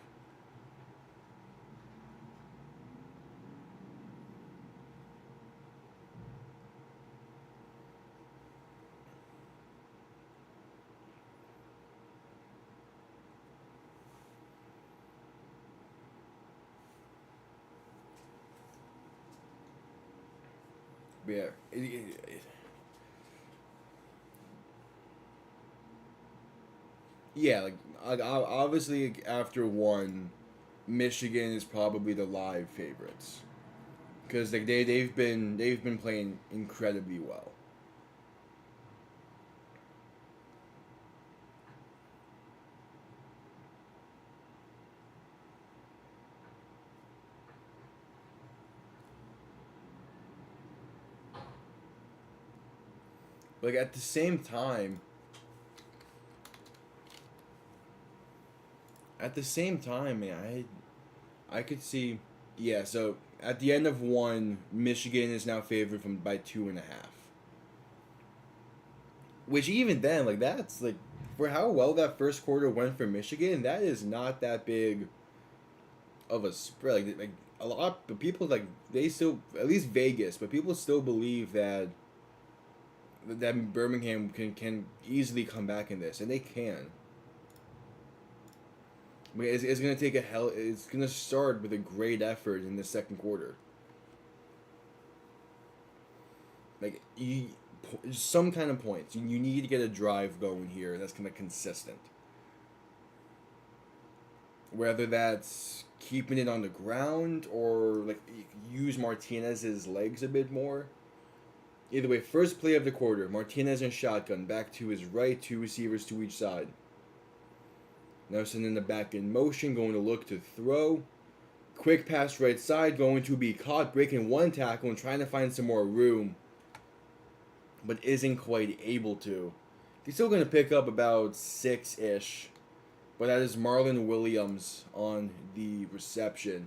But yeah, obviously after one, Michigan is probably the live favorites because they've been playing incredibly well. Like at the same time, man, I could see, yeah. So at the end of one, Michigan is now favored from by 2.5. Which even then, like that's like for how well that first quarter went for Michigan, that is not that big of a spread. Like a lot of people like they still at least Vegas, but people still believe that Birmingham can easily come back in this, and they can. I mean, it's gonna take a hell. It's gonna start with a great effort in the second quarter. Like some kind of points. You need to get a drive going here that's kind of consistent. Whether that's keeping it on the ground or like use Martinez's legs a bit more. Either way, first play of the quarter, Martinez in shotgun, back to his right, two receivers to each side. Nelson in the back in motion, going to look to throw. Quick pass right side, going to be caught, breaking one tackle and trying to find some more room, but isn't quite able to. He's still going to pick up about 6-ish, but that is Marlon Williams on the reception.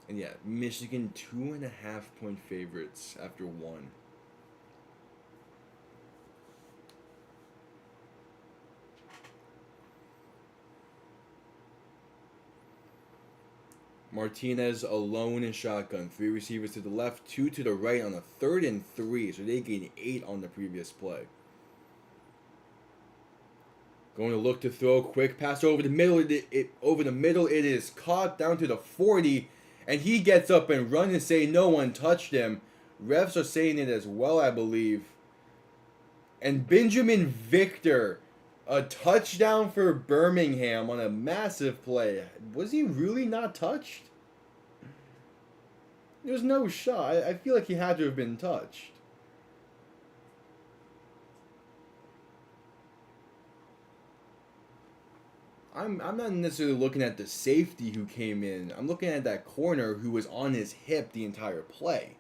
And yeah, Michigan 2.5-point favorites after one. Martinez alone in shotgun. Three receivers to the left, two to the right on a 3rd and 3. So they gained 8 on the previous play. Going to look to throw. Quick pass over the middle. Over the middle. It is caught down to the 40. And he gets up and runs and say no one touched him. Refs are saying it as well, I believe. And Benjamin Victor, a touchdown for Birmingham on a massive play. Was he really not touched? There's no shot. I feel like he had to have been touched. I'm not necessarily looking at the safety who came in. I'm looking at that corner who was on his hip the entire play.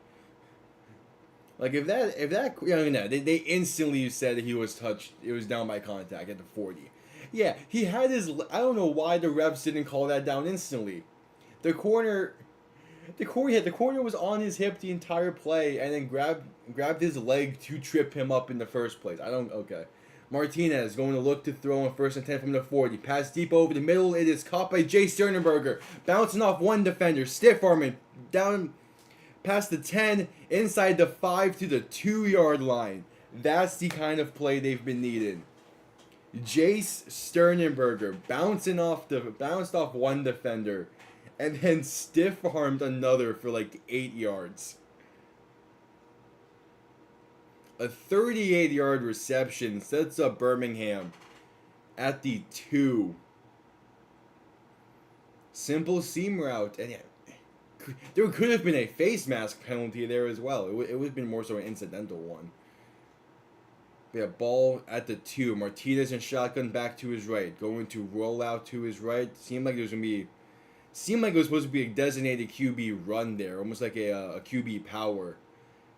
Like if that you know, they instantly said that he was touched. It was down by contact at the 40. Yeah, he had his. I don't know why the refs didn't call that down instantly. The corner was on his hip the entire play and then grabbed his leg to trip him up in the first place. Okay. Martinez going to look to throw on 1st and 10 from the 40. Pass deep over the middle. It is caught by Jay Sternenberger. Bouncing off one defender. Stiff arming down past the 10, inside the 5 to the 2-yard line. That's the kind of play they've been needing. Jace Sternenberger bounced off one defender and then stiff armed another for like 8 yards. A 38-yard reception sets up Birmingham at the 2. Simple seam route, and yeah, there could have been a face mask penalty there as well. It would have been more so an incidental one. Yeah, ball at the 2. Martinez in shotgun back to his right. Going to roll out to his right. Seemed like it was supposed to be a designated QB run there. Almost like a QB power.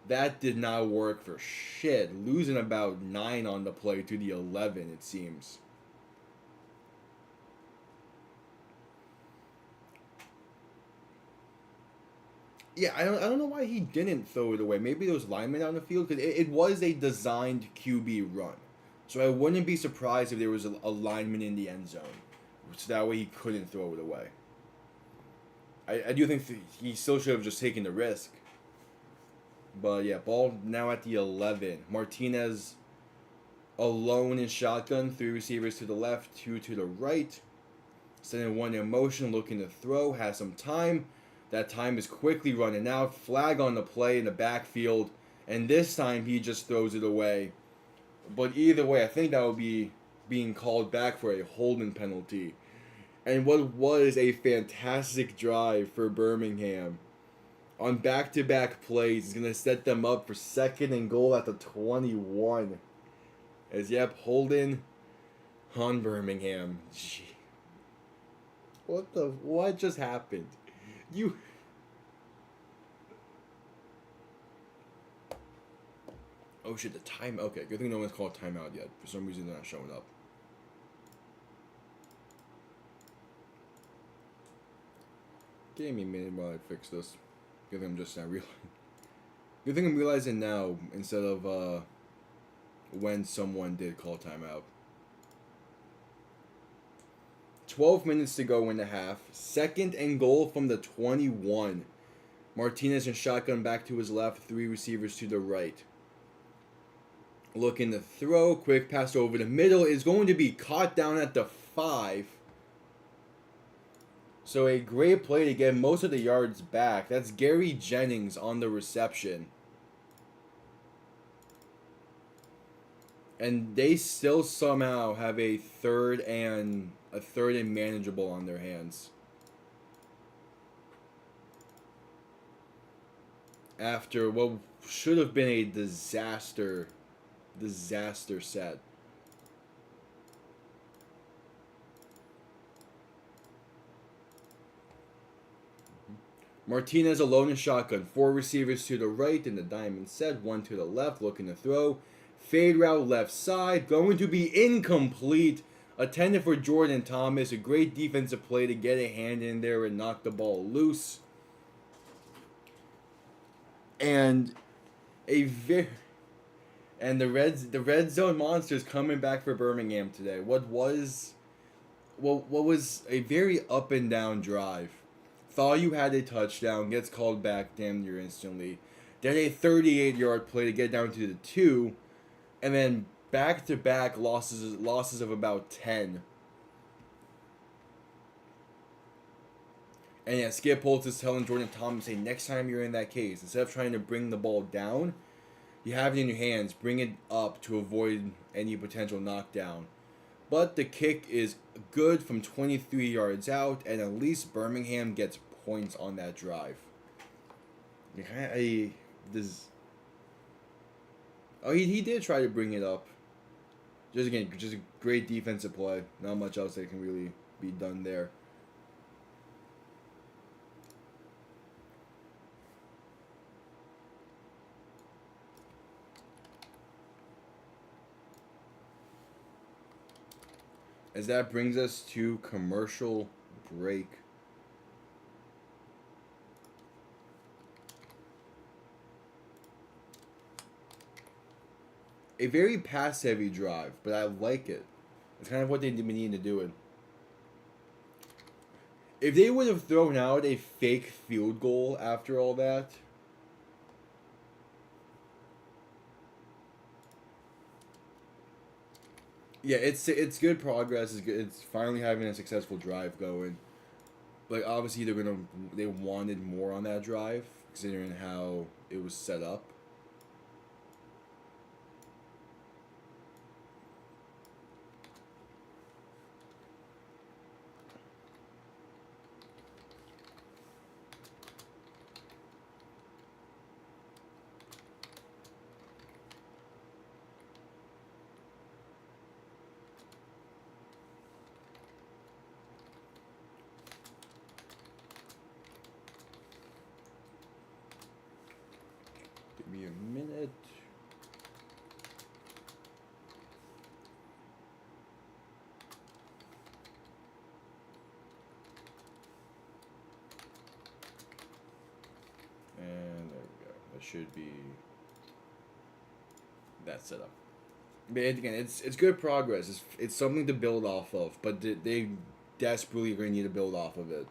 That did not work for shit. Losing about 9 on the play to the 11, it seems. Yeah, I don't know why he didn't throw it away. Maybe there was linemen on the field because it was a designed QB run, so I wouldn't be surprised if there was a lineman in the end zone, so that way he couldn't throw it away. I do think he still should have just taken the risk. But yeah, ball now at the 11. Martinez alone in shotgun. 3 receivers to the left, 2 to the right. Sending one in motion, looking to throw. Has some time. That time is quickly running out. Flag on the play in the backfield. And this time he just throws it away. But either way, I think that would be being called back for a holding penalty. And what was a fantastic drive for Birmingham. On back-to-back plays, is going to set them up for 2nd and goal at the 21. As, holding on Birmingham. Gee. What just happened? Oh shit, the time. Okay, good thing no one's called timeout yet. For some reason, they're not showing up. Give me a minute while I fix this. Good thing I'm just now realizing. Good thing I'm realizing now instead of when someone did call timeout. 12 minutes to go in the half. 2nd and goal from the 21. Martinez and shotgun back to his left. 3 receivers to the right. Looking to throw. Quick pass over the middle is going to be caught down at the 5. So a great play to get most of the yards back. That's Gary Jennings on the reception. And they still somehow have a third and manageable on their hands. After what should have been a disaster set. Martinez alone in shotgun. 4 receivers to the right in the diamond set. 1 to the left looking to throw. Fade route left side. Going to be incomplete. Attended for Jordan Thomas. A great defensive play to get a hand in there and knock the ball loose. And the red zone monsters coming back for Birmingham today. What was a very up and down drive. Thought you had a touchdown, gets called back damn near instantly. Then a 38-yard play to get down to the 2, and then back-to-back losses of about 10. And yeah, Skip Holtz is telling Jordan Thomas, hey, next time you're in that case, instead of trying to bring the ball down, you have it in your hands, bring it up to avoid any potential knockdown. But the kick is good from 23 yards out, and at least Birmingham gets points on that drive. He did try to bring it up. Just a great defensive play. Not much else that can really be done there. As that brings us to commercial break. A very pass-heavy drive, but I like it. It's kind of what they need to do it. If they would have thrown out a fake field goal after all that, yeah, it's good progress. It's finally having a successful drive going. Like obviously they wanted more on that drive considering how it was set up. Give me a minute. And there we go. That should be that setup. But again, it's good progress. It's something to build off of, but they desperately are going to need to build off of it.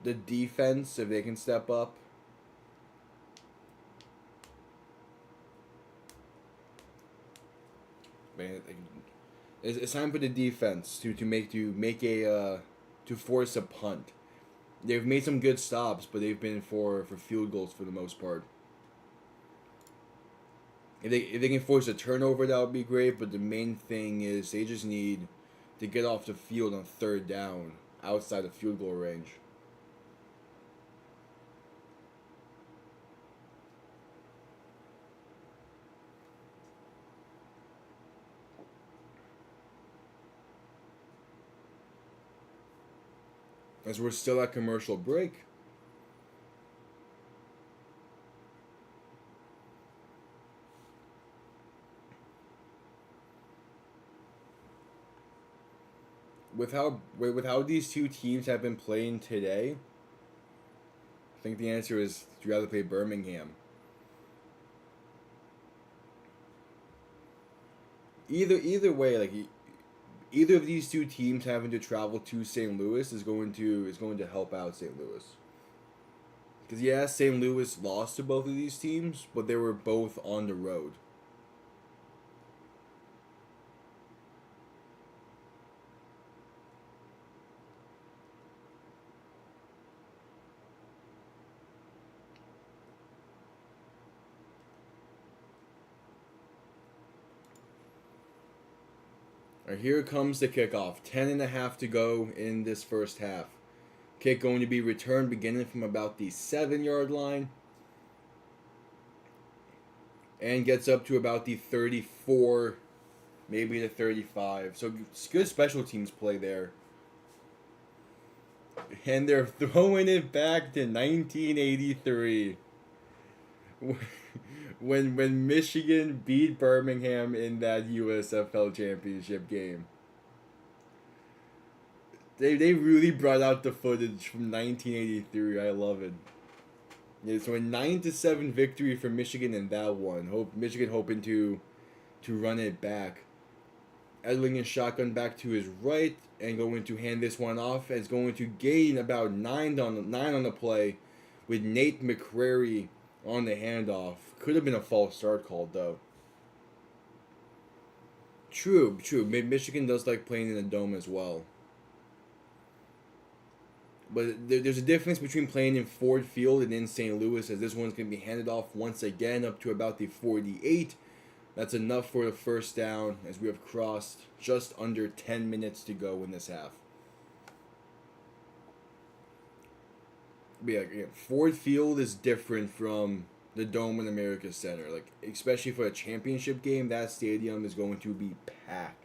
The defense, if they can step up. It's time for the defense to force a punt. They've made some good stops, but they've been for field goals for the most part. If they can force a turnover, that would be great. But the main thing is they just need to get off the field on 3rd down outside of field goal range. As we're still at commercial break. with how these two teams have been playing today, I think the answer is you'd rather play Birmingham. Either way, like either of these two teams having to travel to St. Louis is going to help out St. Louis. Because yeah, St. Louis lost to both of these teams, but they were both on the road. All right, here comes the kickoff. 10.5 to go in this first half. Kick going to be returned beginning from about the 7-yard line. And gets up to about the 34, maybe the 35. So it's good special teams play there. And they're throwing it back to 1983. When Michigan beat Birmingham in that USFL Championship game. They really brought out the footage from 1983. I love it. Yeah, so a 9-7 victory for Michigan in that one. Michigan hoping to run it back. Etling and shotgun back to his right and going to hand this one off. It's going to gain about 9 on the play with Nate McCrary on the handoff. Could have been a false start called though. True. Michigan does like playing in the dome as well. But there's a difference between playing in Ford Field and in St. Louis, as this one's going to be handed off once again up to about the 48. That's enough for the first down as we have crossed just under 10 minutes to go in this half. But yeah, Ford Field is different from the Dome in America Center. Like, especially for a championship game, that stadium is going to be packed.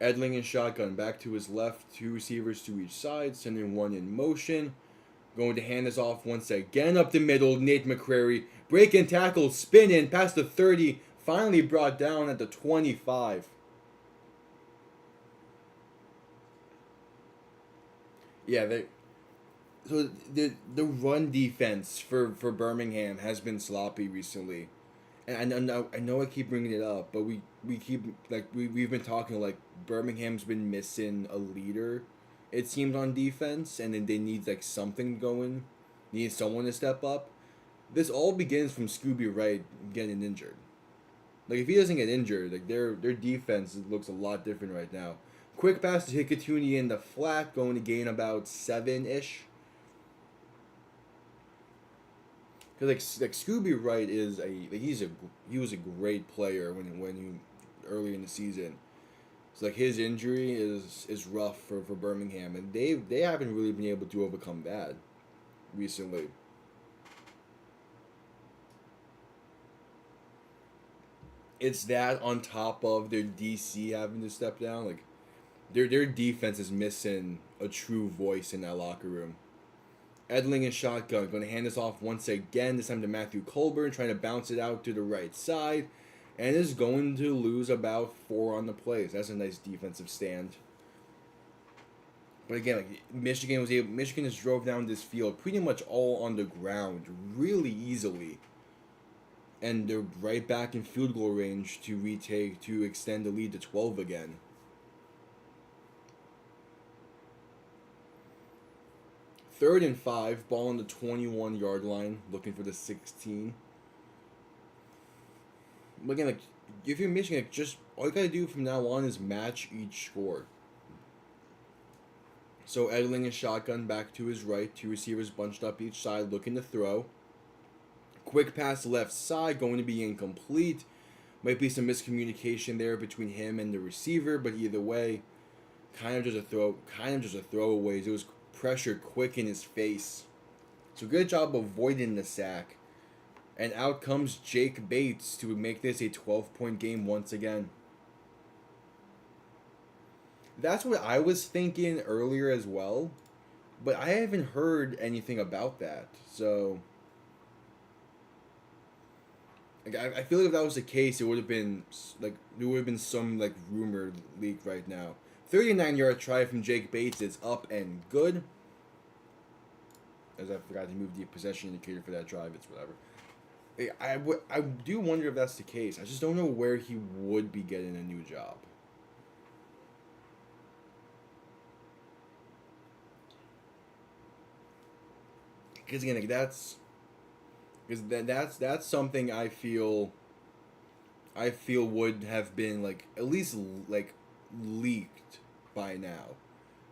Etling and shotgun back to his left, 2 receivers to each side, sending one in motion. Going to hand this off once again up the middle. Nate McCrary, break and tackle, spin in past the 30, finally brought down at the 25. Yeah, the run defense for Birmingham has been sloppy recently. And I know I keep bringing it up, but we keep we've been talking like Birmingham's been missing a leader, it seems, on defense, and then they need like something going, need someone to step up. This all begins from Scooby Wright getting injured. Like if he doesn't get injured, like their defense looks a lot different right now. Quick pass to Hikatuni in the flat, going to gain about 7-ish. Because like Scooby Wright is he was a great player when he early in the season. So like his injury is rough for Birmingham, and they haven't really been able to overcome that recently. It's that on top of their DC having to step down. Like their defense is missing a true voice in that locker room. Edling and shotgun, going to hand this off once again, this time to Matthew Colburn, trying to bounce it out to the right side, and is going to lose about 4 on the play. So that's a nice defensive stand. But again, like Michigan just drove down this field pretty much all on the ground really easily. And they're right back in field goal range to extend the lead to 12 again. Third and 5, ball on the 21-yard line, looking for the 16. But again, like if you're Michigan, just all you gotta do from now on is match each score. So Edling and shotgun back to his right, 2 receivers bunched up each side, looking to throw. Quick pass left side, going to be incomplete. Might be some miscommunication there between him and the receiver, but either way, kind of just a throwaway. It was pressure quick in his face. So good job avoiding the sack. And out comes Jake Bates to make this a 12-point game once again. That's what I was thinking earlier as well. but I haven't heard anything about that. So like, I feel like if that was the case, it would have been like there would have been some like rumor leak right now. 39-yard try from Jake Bates is up and good. As I forgot to move the possession indicator for that drive, it's whatever. I do wonder if that's the case. I just don't know where he would be getting a new job. Because again, like, that's something I feel would have been like at least like leaked by now,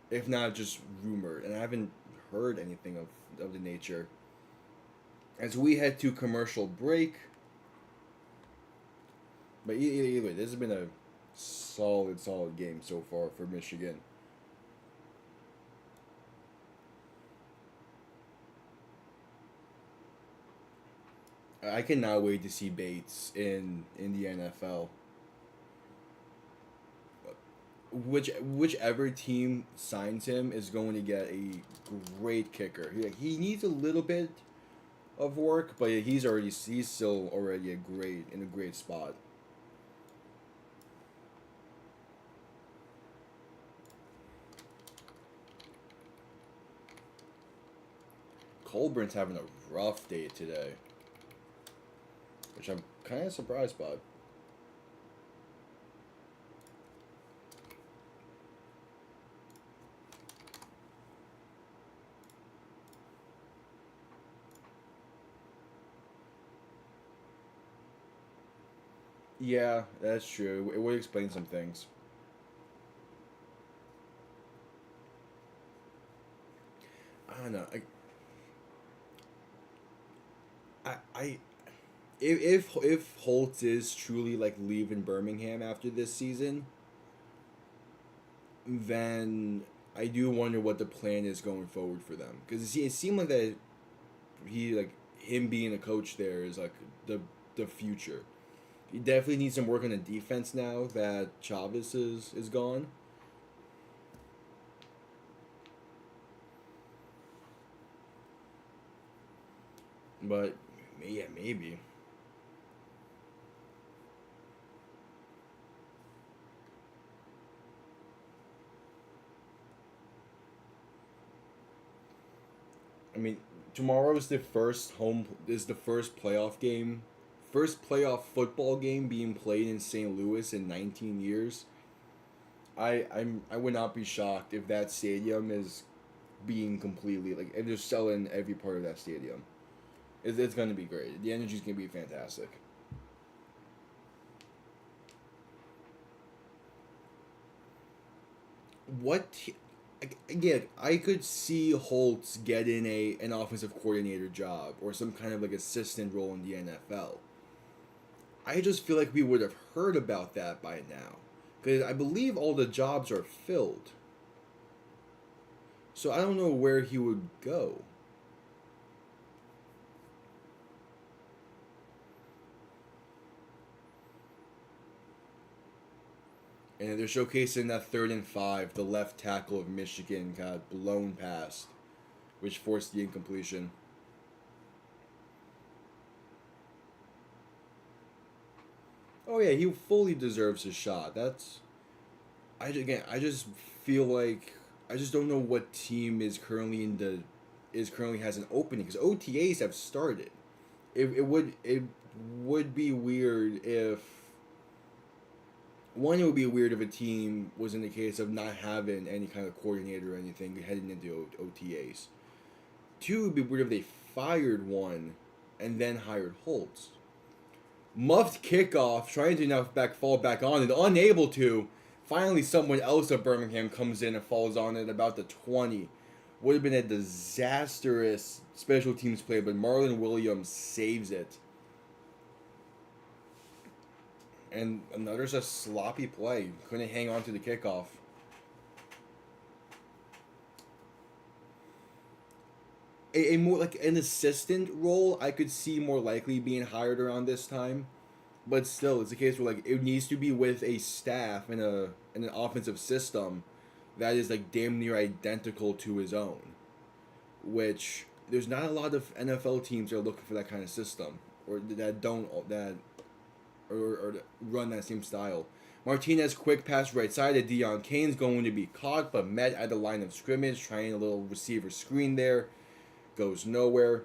if not just rumored, and I haven't heard anything of the nature. As we head to commercial break, but either way, this has been a solid game so far for Michigan. I cannot wait to see Bates in the NFL. Whichever team signs him is going to get a great kicker. He needs a little bit of work, but he's still already in a great spot. Colburn's having a rough day today, which I'm kind of surprised by. Yeah, that's true. It would explain some things. I don't know. I if Holtz is truly like leaving Birmingham after this season, then I do wonder what the plan is going forward for them. Because it seemed like that he like him being a coach there is like the future. He definitely needs some work on the defense now that Chavez is gone. But yeah, maybe. I mean, tomorrow is the first playoff game, first playoff football game being played in St. Louis in 19 years. I would not be shocked if that stadium is being completely like if they're selling every part of that stadium. It's gonna be great. The energy's gonna be fantastic. What again? I could see Holtz getting an offensive coordinator job or some kind of like assistant role in the NFL. I just feel like we would have heard about that by now, because I believe all the jobs are filled. So I don't know where he would go. And they're showcasing that 3rd and 5. The left tackle of Michigan got blown past, which forced the incompletion. Oh yeah, he fully deserves his shot. I just feel like I just don't know what team is currently has an opening because OTAs have started. It would be weird if one, it would be weird if a team was in the case of not having any kind of coordinator or anything heading into OTAs. Two, it would be weird if they fired one and then hired Holtz. Muffed kickoff, trying to now fall back on it, unable to. Finally, someone else of Birmingham comes in and falls on it about the 20. Would have been a disastrous special teams play, but Marlon Williams saves it. And another just sloppy play. Couldn't hang on to the kickoff. A more like an assistant role I could see more likely being hired around this time. But still, it's a case where like it needs to be with a staff and an offensive system that is like damn near identical to his own. which there's not a lot of NFL teams that are looking for that kind of system or that don't that or run that same style. Martinez quick pass right side to Deion Kane's going to be caught but met at the line of scrimmage, trying a little receiver screen there, goes nowhere.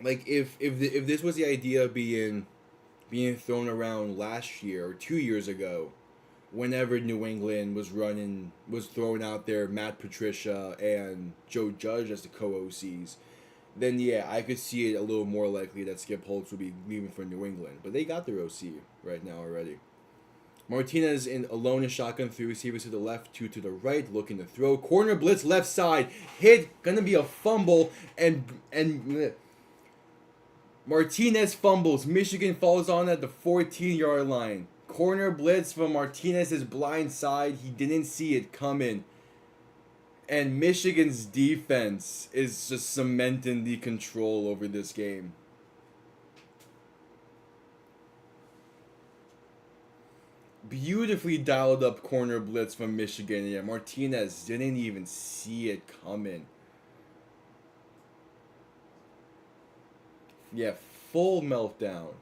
Like if this was the idea being thrown around last year or 2 years ago, whenever New England was throwing out there Matt Patricia and Joe Judge as the co-OCs, then yeah, I could see it a little more likely that Skip Holtz would be leaving for New England. But they got their OC right now already. Martinez in alone in shotgun, three receivers to the left, two to the right, looking to throw. Corner blitz left side, hit, gonna be a fumble, and Martinez fumbles. Michigan falls on at the 14-yard line. Corner blitz from Martinez's blind side. He didn't see it coming. And Michigan's defense is just cementing the control over this game. Beautifully dialed up corner blitz from Michigan. Yeah, Martinez didn't even see it coming. Yeah, full meltdown.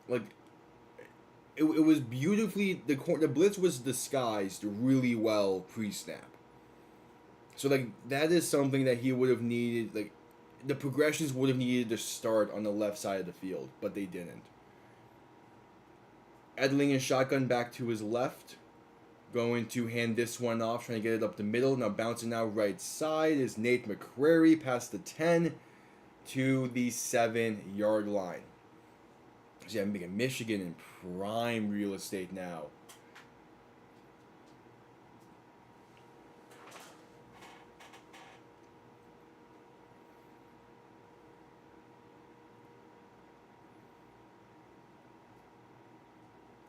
Like, it was beautifully the blitz was disguised really well pre-snap. So like that is something that he would have needed. Like the progressions would have needed to start on the left side of the field, but they didn't. Etling in shotgun back to his left. Going to hand this one off, trying to get it up the middle. Now bouncing out right side is Nate McCrary past the 10 to the 7-yard line. So yeah, I'm making Michigan in prime real estate now.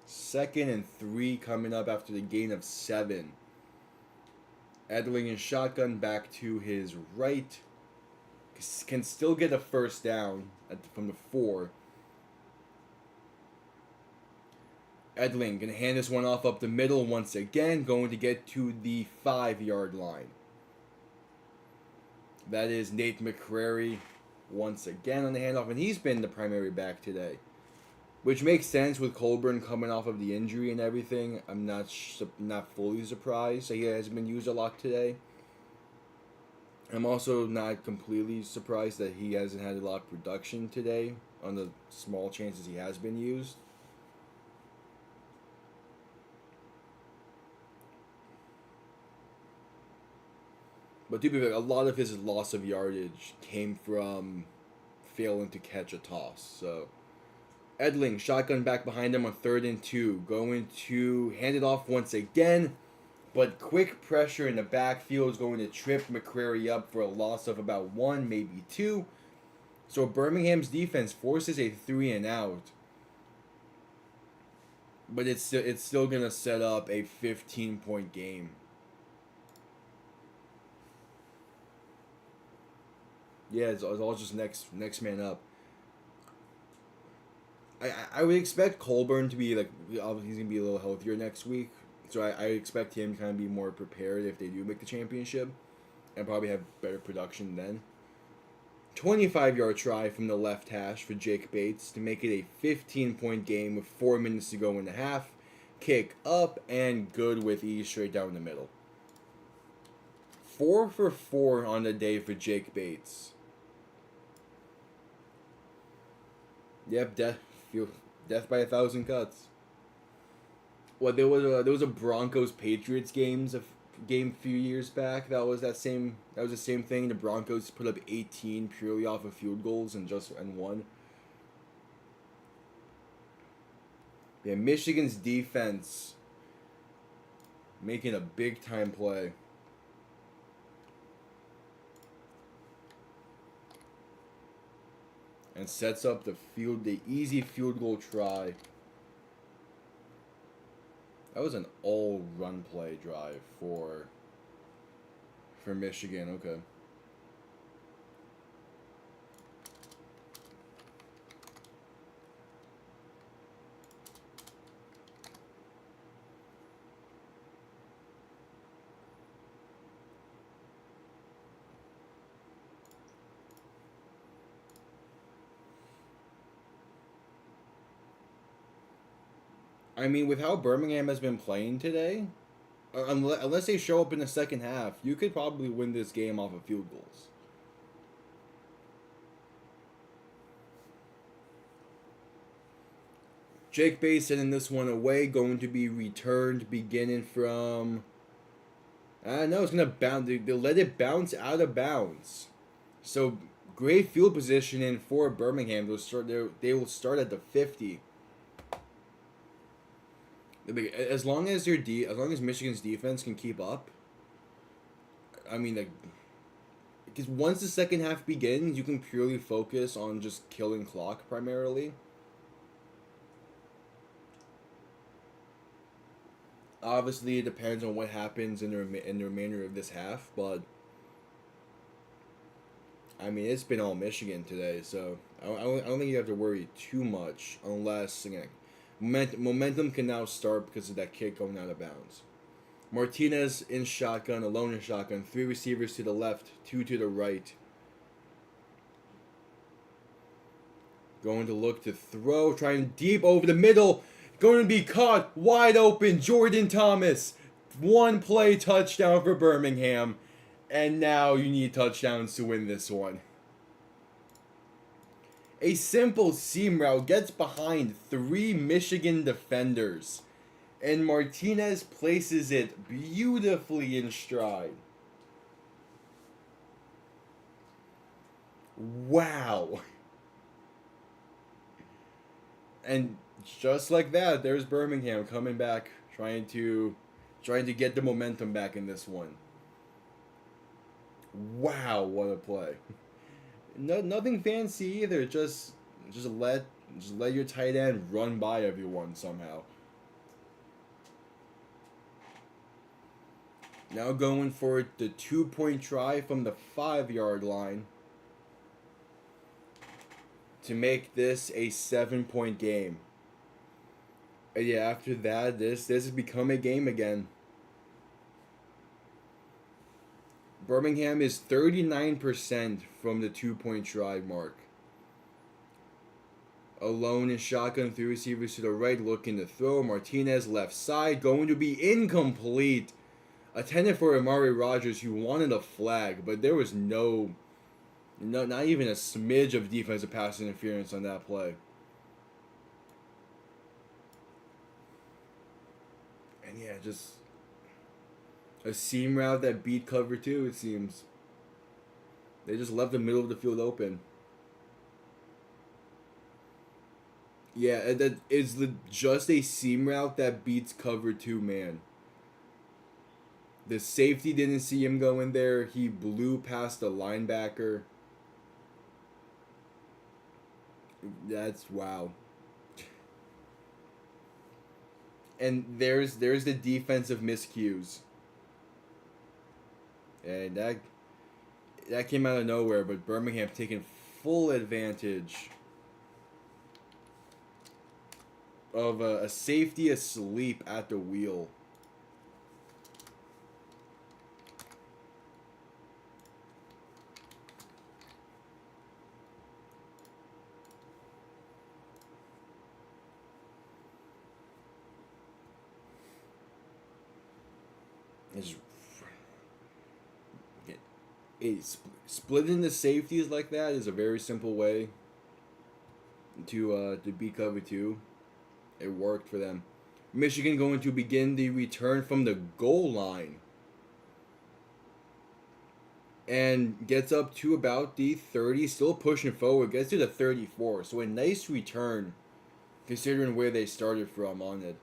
Second and 3 coming up after the gain of 7. Etling in shotgun back to his right. Can still get a first down from the 4. Etling gonna hand this one off up the middle once again, going to get to the 5-yard line. That is Nate McCrary once again on the handoff, and he's been the primary back today, which makes sense with Colburn coming off of the injury and everything. I'm not fully surprised that he hasn't been used a lot today. I'm also not completely surprised that he hasn't had a lot of production today on the small chances he has been used. But to be fair, a lot of his loss of yardage came from failing to catch a toss. So Etling, shotgun back behind him on 3rd and 2. Going to hand it off once again. But quick pressure in the backfield is going to trip McCrary up for a loss of about 1, maybe 2. So Birmingham's defense forces a 3 and out. But it's still going to set up a 15-point game. Yeah, it's all just next man up. I would expect Colburn to be obviously he's gonna be a little healthier next week, so I expect him to kind of be more prepared if they do make the championship, and probably have better production then. 25-yard try from the left hash for Jake Bates to make it a 15-point game with 4 minutes to go in the half. Kick up and good with ease straight down the middle. 4 for 4 on the day for Jake Bates. Yep, death by 1,000 cuts. Well, there was a Broncos Patriots game a few years back. That was the same thing. The Broncos put up 18 purely off of field goals and won. Yeah, Michigan's defense making a big time play. And sets up the easy field goal try. That was an all run play drive for Michigan. Okay. I mean, with how Birmingham has been playing today, unless they show up in the second half, you could probably win this game off of field goals. Jake Bay sending this one away, going to be returned beginning from. I don't know, it's going to bounce. They let it bounce out of bounds. So, great field positioning for Birmingham. They will start at the 50. As long as as long as Michigan's defense can keep up, I mean, because once the second half begins, you can purely focus on just killing clock primarily. Obviously, it depends on what happens in the remainder of this half, but I mean, it's been all Michigan today, so I don't think you have to worry too much unless, again, momentum can now start because of that kick going out of bounds. Martinez in shotgun, alone in shotgun, 3 receivers to the left, 2 to the right. Going to look to throw, trying deep over the middle. Going to be caught wide open. Jordan Thomas. 1 play touchdown for Birmingham. And now you need touchdowns to win this one. A simple seam route gets behind 3 Michigan defenders. And Martinez places it beautifully in stride. Wow. And just like that, there's Birmingham coming back, trying to get the momentum back in this one. Wow, what a play! No, nothing fancy either. Just let your tight end run by everyone somehow. Now going for the 2-point try from the 5-yard line to make this a 7-point game. And yeah, after that, this has become a game again. Birmingham is 39% from the 2-point try mark. Alone in shotgun, 3 receivers to the right, looking to throw. Martinez left side, going to be incomplete. Attended for Amari Rogers, who wanted a flag, but there was not even a smidge of defensive pass interference on that play. And yeah, just a seam route that beat cover 2, it seems. They just left the middle of the field open. Yeah, that is just a seam route that beats cover 2 man. The safety didn't see him go in there. He blew past the linebacker. That's wow. And there's the defensive miscues. And that came out of nowhere, but Birmingham taking full advantage of a safety asleep at the wheel. Splitting the safeties like that is a very simple way to beat cover 2. It worked for them. Michigan going to begin the return from the goal line. And gets up to about the 30, still pushing forward, gets to the 34. So a nice return considering where they started from on it.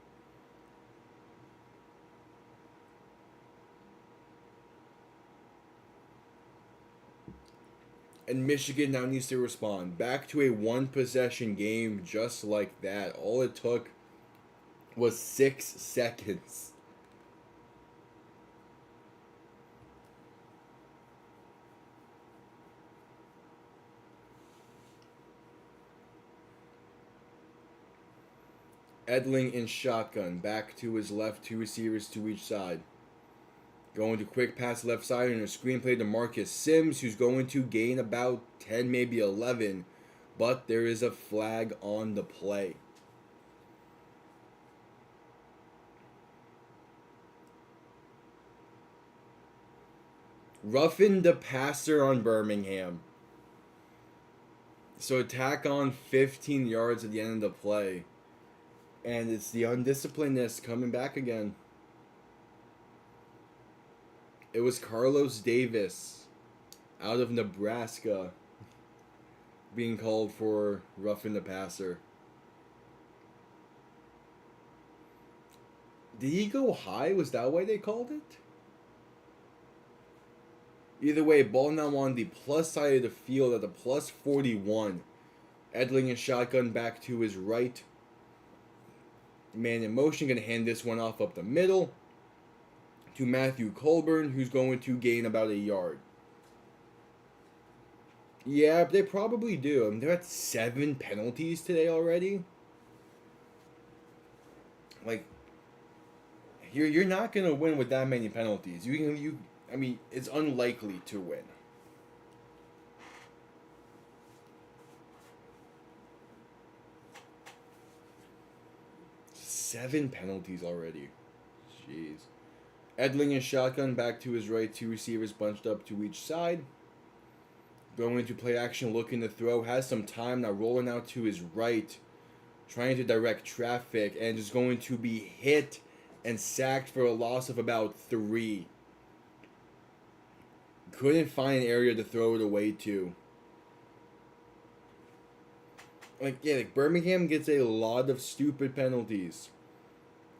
And Michigan now needs to respond. Back to a 1-possession game just like that. All it took was 6 seconds. Etling in shotgun. Back to his left, 2 receivers to each side. Going to quick pass left side and a screenplay to Marcus Sims, who's going to gain about 10, maybe 11. But there is a flag on the play. Roughen the passer on Birmingham. So attack on 15 yards at the end of the play. And it's the undisciplinedness coming back again. It was Carlos Davis out of Nebraska being called for roughing the passer. Did he go high? Was that why they called it? Either way, ball now on the plus side of the field at the plus 41. Etling is shotgun back to his right. Man in motion, going to hand this one off up the middle to Matthew Colburn, who's going to gain about a yard. Yeah, they probably do. I mean, they're at 7 penalties today already. Like, you're not gonna win with that many penalties. I mean, it's unlikely to win. Seven penalties already. Jeez. Etling is shotgun back to his right. 2 receivers bunched up to each side. Going to play action, looking to throw. Has some time now, rolling out to his right. Trying to direct traffic and just going to be hit and sacked for a loss of about 3. Couldn't find an area to throw it away to. Like Birmingham gets a lot of stupid penalties.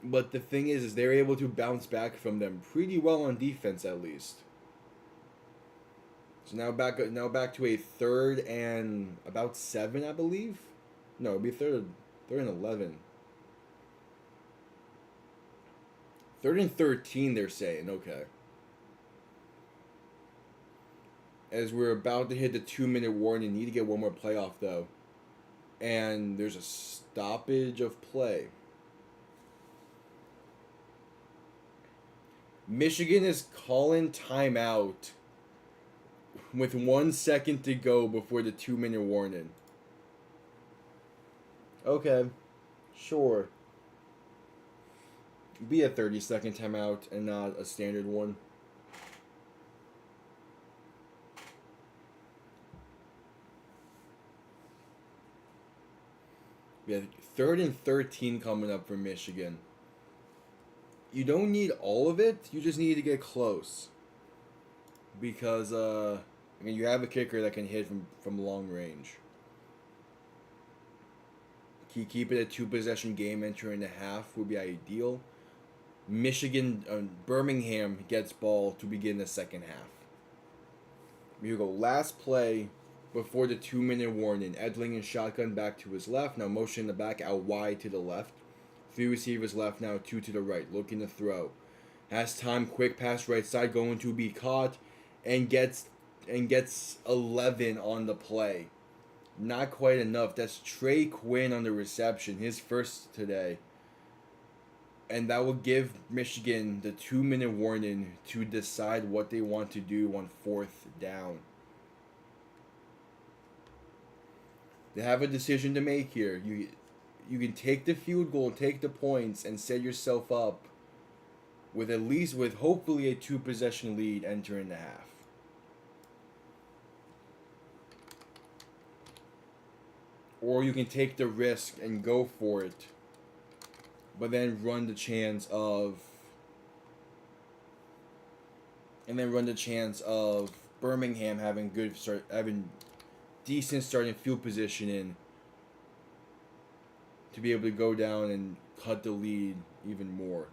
But the thing is they're able to bounce back from them pretty well on defense at least. So now back to a 3rd and about 7, I believe. No, it'd be third and 11. 3rd and 13, they're saying. Okay. As we're about to hit the 2-minute warning, need to get one more play off though. And there's a stoppage of play. Michigan is calling timeout with 1 second to go before the 2-minute warning. Okay, sure. Be a 30-second timeout and not a standard one. Yeah, 3rd and 13 coming up for Michigan. You don't need all of it. You just need to get close. Because, you have a kicker that can hit from long range. Keep it a 2-possession game entering the half would be ideal. Birmingham gets ball to begin the second half. Here we go. Last play before the 2-minute warning. Etling and shotgun back to his left. Now motion in the back out wide to the left. 3 receivers left now, 2 to the right. Looking to throw. Has time. Quick pass right side. Going to be caught. And gets 11 on the play. Not quite enough. That's Trey Quinn on the reception. His first today. And that will give Michigan the 2-minute warning to decide what they want to do on 4th down. They have a decision to make here. You can take the field goal, take the points, and set yourself up with hopefully a 2-possession lead entering the half. Or you can take the risk and go for it, but then run the chance of Birmingham having decent starting field position to be able to go down and cut the lead even more.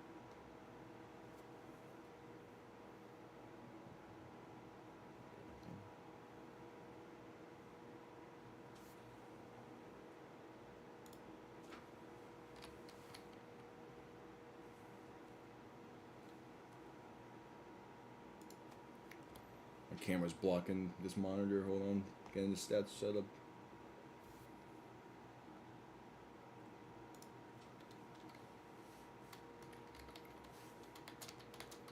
My camera's blocking this monitor. Hold on. Getting the stats set up.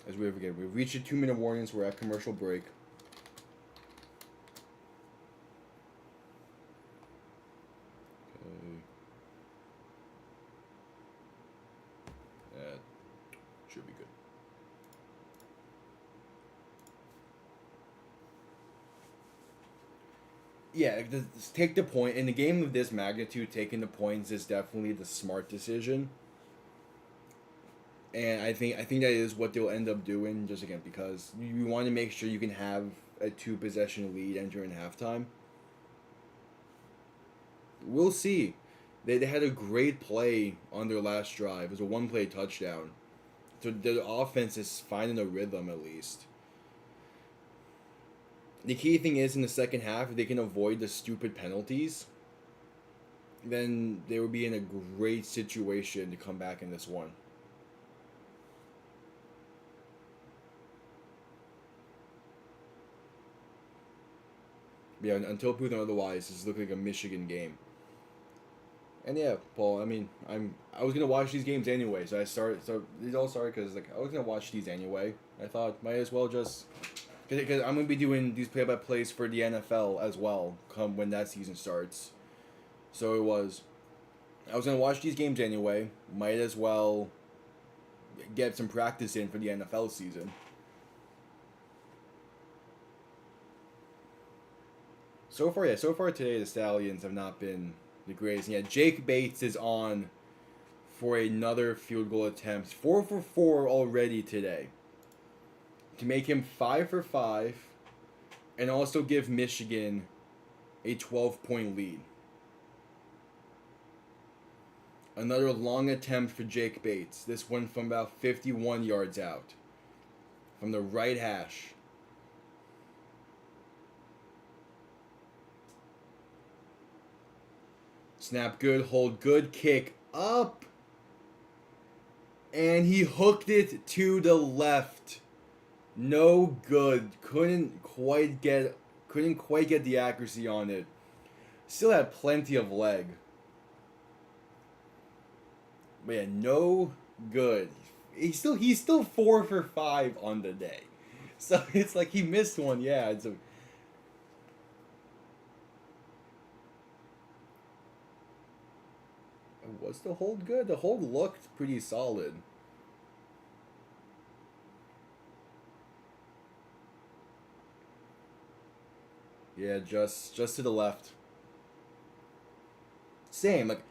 As we've reached the 2-minute warnings. We're at commercial break. Okay. That should be good. Yeah, take the point. In a game of this magnitude, taking the points is definitely the smart decision. And I think that is what they'll end up doing, just again because you want to make sure you can have a 2 possession lead entering halftime. We'll see. They had a great play on their last drive. It was a 1 play touchdown. So their offense is finding a rhythm at least. The key thing is in the second half, if they can avoid the stupid penalties, then they would be in a great situation to come back in this one. But yeah, until proven otherwise, it's looking like a Michigan game. And yeah, Paul. I mean, I was gonna watch these games anyway, so I started. So these all started because like I was gonna watch these anyway. I thought might as well just because I'm gonna be doing these play-by-plays for the NFL as well. Come when that season starts. So it was. I was gonna watch these games anyway. Might as well get some practice in for the NFL season. So far, yeah. So far today, the Stallions have not been the greatest. Yeah, Jake Bates is on for another field goal attempt. 4 for 4 already today. To make him 5 for 5, and also give Michigan a 12-point lead. Another long attempt for Jake Bates. This one from about 51 yards out. From the right hash. Snap good, hold good, kick up. And he hooked it to the left. No good. Couldn't quite get the accuracy on it. Still had plenty of leg. But yeah, no good. He's still 4 for 5 on the day. So it's like he missed one, yeah. Was the hold good? The hold looked pretty solid. Yeah, just to the left. Same. Like,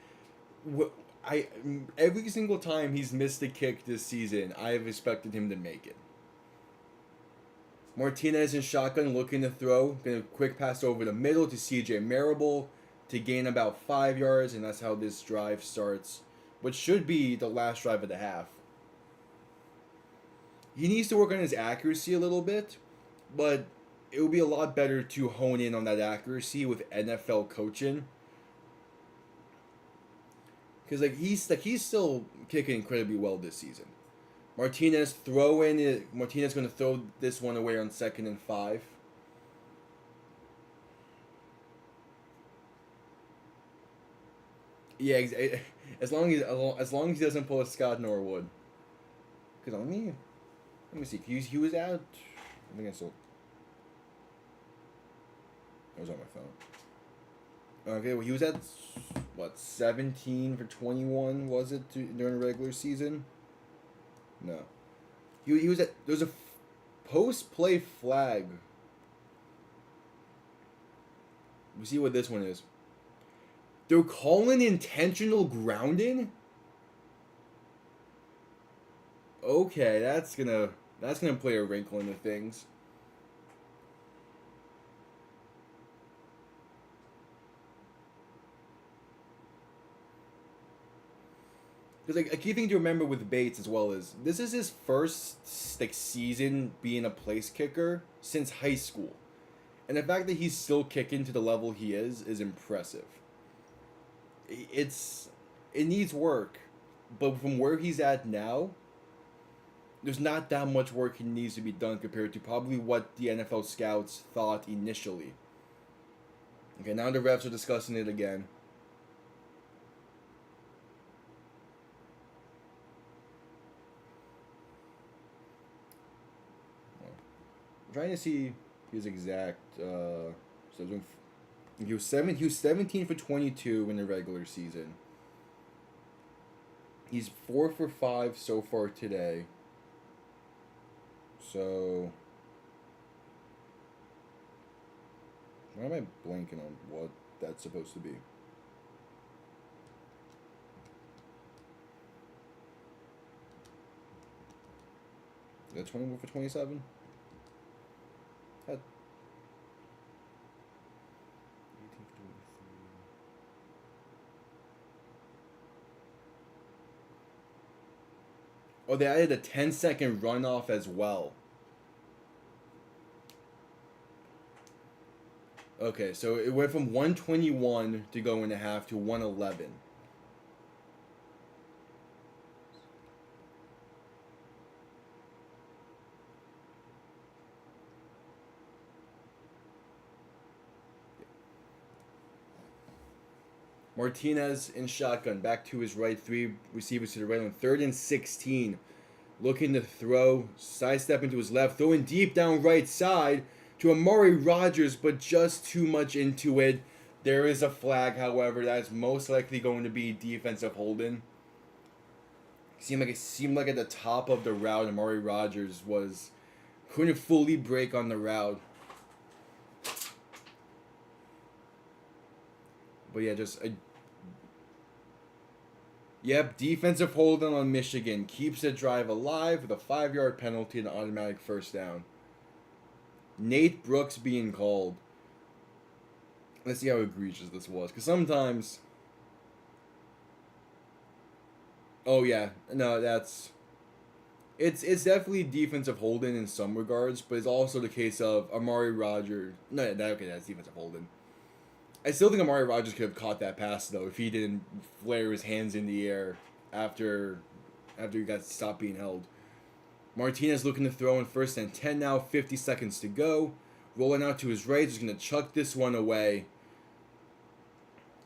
I every single time he's missed a kick this season, I have expected him to make it. Martinez in shotgun looking to throw. Gonna quick pass over the middle to CJ Marable to gain about 5 yards, and that's how this drive starts. What should be the last drive of the half. He needs to work on his accuracy a little bit, but it would be a lot better to hone in on that accuracy with NFL coaching. Because he's still kicking incredibly well this season. Martinez going to throw this one away on 2nd and 5. Yeah, as long as he doesn't pull a Scott Norwood. Because let me see. He was out. I think I saw. I was on my phone. Okay, well he was at what 17 for 21 was it during the regular season? No, he was at there's a post play flag. We see what this one is. They're calling intentional grounding. Okay, that's gonna play a wrinkle into things. Because like, a key thing to remember with Bates as well is this is his first season being a place kicker since high school, and the fact that he's still kicking to the level he is impressive. It's it needs work, but from where he's at now, there's not that much work he needs to be done compared to probably what the NFL scouts thought initially. Okay, now the refs are discussing it again. I'm trying to see his exact. So he was 17 for 22 in the regular season. He's 4 for 5 so far today. So Why am I blanking on what that's supposed to be? Is that 21 for 27? That 18 for 23. Oh, they added a 10-second runoff as well. Okay, so it went from 121 to go in a half to 111. Martinez in shotgun, back to his right, 3 receivers to the right on 3rd and 16. Looking to throw, sidestep into his left, throwing deep down right side to Amari Rogers, but just too much into it. There is a flag, however, that is most likely going to be defensive holding. It seemed like at the top of the route, Amari Rogers couldn't fully break on the route. But yeah, yep, defensive holding on Michigan keeps the drive alive with a 5-yard penalty and an automatic first down. Nate Brooks being called. Let's see how egregious this was, because sometimes. Oh yeah, no, it's definitely defensive holding in some regards, but it's also the case of Amari Rogers. No, okay, that's defensive holding. I still think Amari Rogers could have caught that pass though if he didn't flare his hands in the air after he got stopped being held. Martinez looking to throw in 1st and 10 now, 50 seconds to go. Rolling out to his right, he's going to chuck this one away.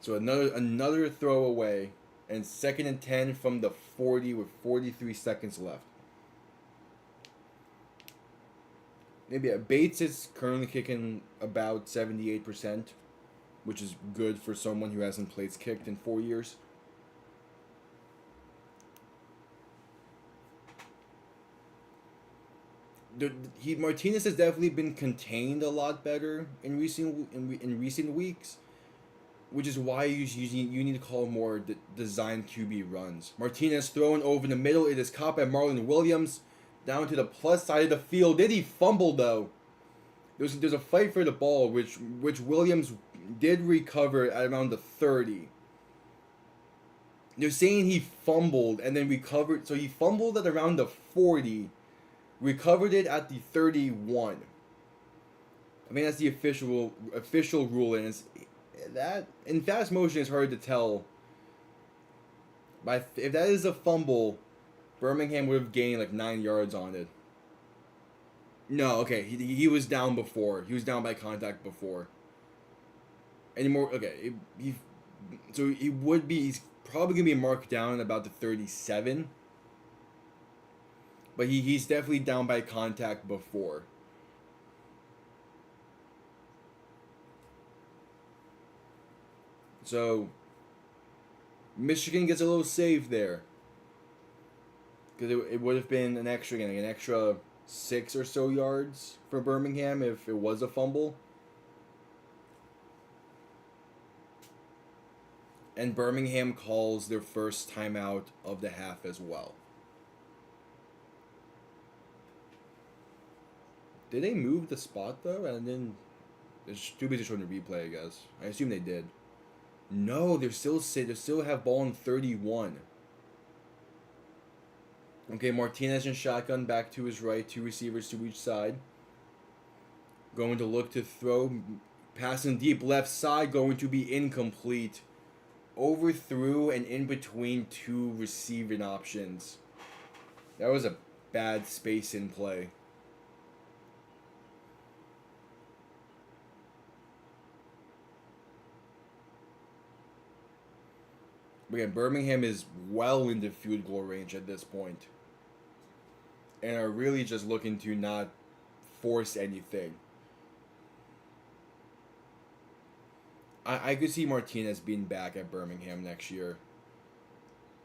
So another throw away, and 2nd and 10 from the 40 with 43 seconds left. Maybe Bates is currently kicking about 78%. Which is good for someone who hasn't plates kicked in 4 years. Martinez has definitely been contained a lot better in recent weeks, which is why you need to call more design QB runs. Martinez throwing over the middle. It is caught by Marlon Williams down to the plus side of the field. Did he fumble though? There's a fight for the ball, which Williams did recover at around the 30. They're saying he fumbled and then recovered. So he fumbled at around the 40, recovered it at the 31. I mean, that's the official ruling. That in fast motion is hard to tell. But if that is a fumble, Birmingham would have gained like 9 yards on it. No, okay, he was down before. He was down by contact before. Anymore, okay, he's probably gonna be marked down at about the 37. But he's definitely down by contact before. So Michigan gets a little save there. Because it would have been an extra 6 or so yards for Birmingham if it was a fumble. And Birmingham calls their first timeout of the half as well. Did they move the spot though? And then it's too busy showing the replay, I guess. I assume they did. No, they still have ball in 31. Okay, Martinez in shotgun, back to his right, 2 receivers to each side. Going to look to throw, passing deep left side, going to be incomplete. Overthrew and in between 2 receiving options. That was a bad space in play. But again, Birmingham is well into field goal range at this point. And are really just looking to not force anything. I could see Martinez being back at Birmingham next year.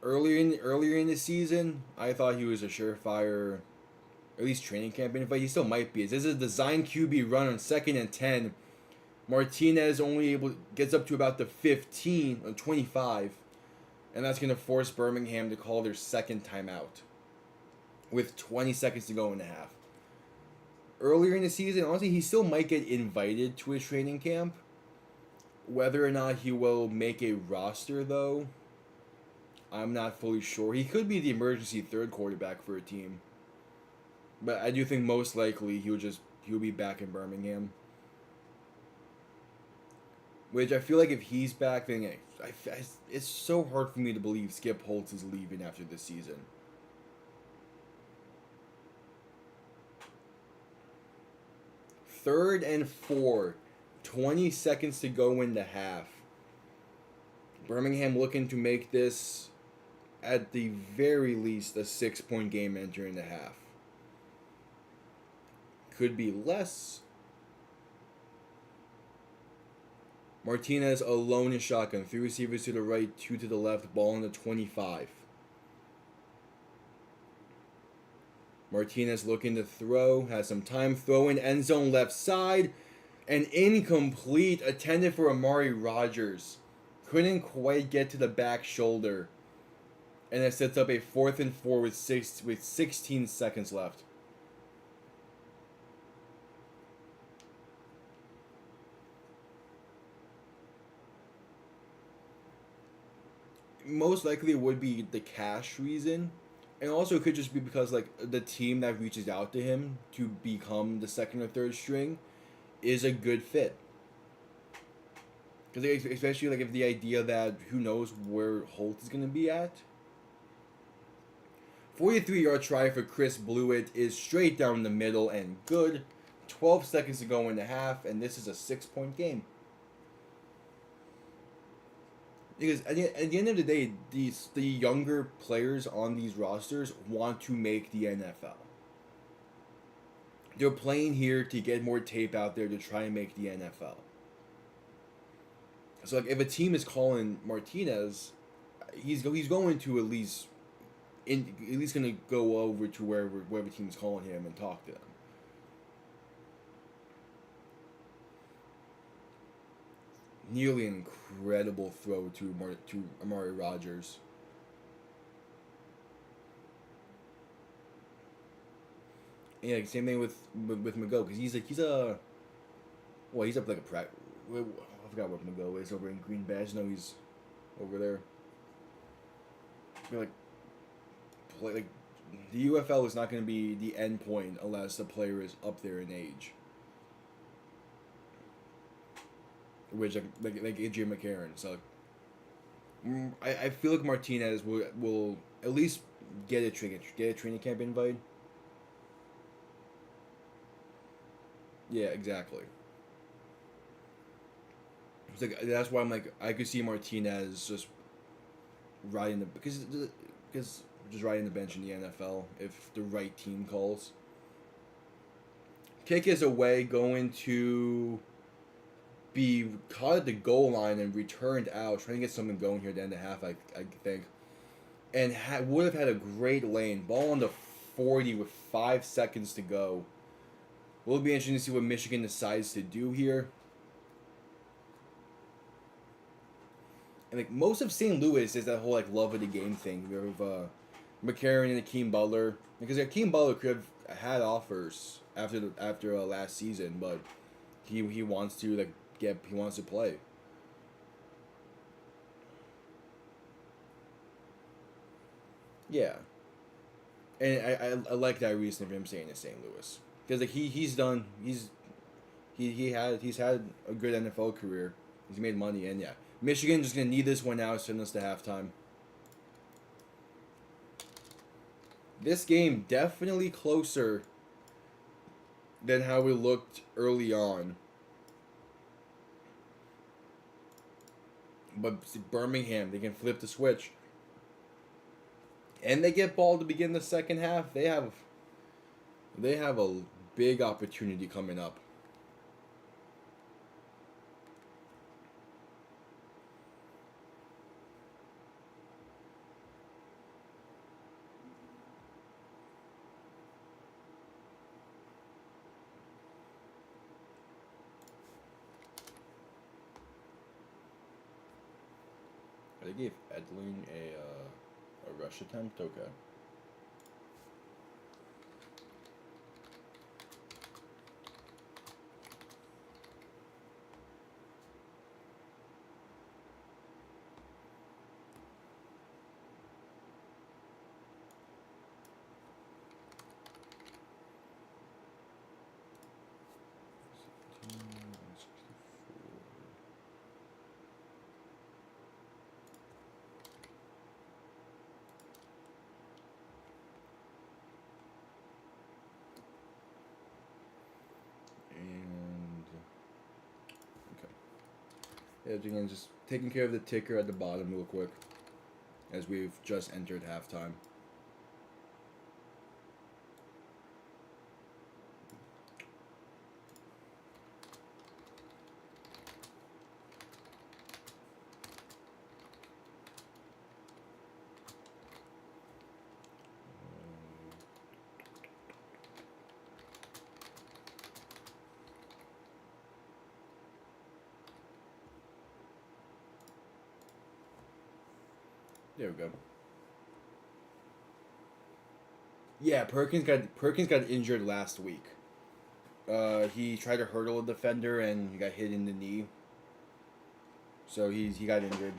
Earlier in the season, I thought he was a surefire, at least training camp, but he still might be. This is a design QB run on 2nd and 10. Martinez only gets up to about the 15 or 25, and that's going to force Birmingham to call their second timeout with 20 seconds to go in the half. Earlier in the season, honestly, he still might get invited to his training camp. Whether or not he will make a roster, though, I'm not fully sure. He could be the emergency third quarterback for a team. But I do think most likely he'll be back in Birmingham. Which I feel like if he's back, then it's so hard for me to believe Skip Holtz is leaving after this season. Third and 4. 20 seconds to go in the half. Birmingham looking to make this, at the very least, a 6-point game entering the half. Could be less. Martinez alone in shotgun. 3 receivers to the right, 2 to the left. Ball on the 25. Martinez looking to throw. Has some time throwing. End zone left side. An incomplete, intended for Amari Rogers. Couldn't quite get to the back shoulder. And it sets up a 4th and 4 with 16 seconds left. Most likely it would be the cash reason. And also it could just be because like the team that reaches out to him to become the second or third string is a good fit. Because especially like if the idea that who knows where Holt is going to be at. 43-yard try for Chris Blewett is straight down the middle and good. 12 seconds to go in the half, and this is a 6-point game. Because at the end of the day, the younger players on these rosters want to make the NFL. They're playing here to get more tape out there to try and make the NFL. So like if a team is calling Martinez, he's going to at least going to go over to wherever team's calling him and talk to them. Nearly an incredible throw to Amari Rogers. Yeah, same thing with McGo, because he's up like a practice. I forgot what McGo is over in Green Bay. I just know he's over there. Like the UFL is not going to be the end point unless the player is up there in age. Which like AJ McCarron. So I feel like Martinez will at least get a training camp invite. Yeah, exactly. It's like that's why I'm like I could see Martinez just riding the just riding the bench in the NFL if the right team calls. Kick is away, going to be caught at the goal line and returned out, trying to get something going here at the end of the half, I think. And would have had a great lane. Ball on the 40 with 5 seconds to go. Will be interesting to see what Michigan decides to do here. And like most of St. Louis is that whole like love of the game thing. We have McCarron and Akeem Butler, because Akeem Butler could have had offers after last season, but he wants to he wants to play. Yeah, and I like that reason for him staying in St. Louis, because like he's had a good NFL career. He's made money, and yeah, Michigan just gonna need this one out, send us to halftime. This game definitely closer than how it looked early on. But Birmingham, they can flip the switch. And they get ball to begin the second half. They have a big opportunity coming up. they gave Etling a rush attempt? Okay. Yeah, again, just taking care of the ticker at the bottom real quick, as we've just entered halftime. There we go. Yeah, Perkins got injured last week. He tried to hurdle a defender and he got hit in the knee. So he got injured.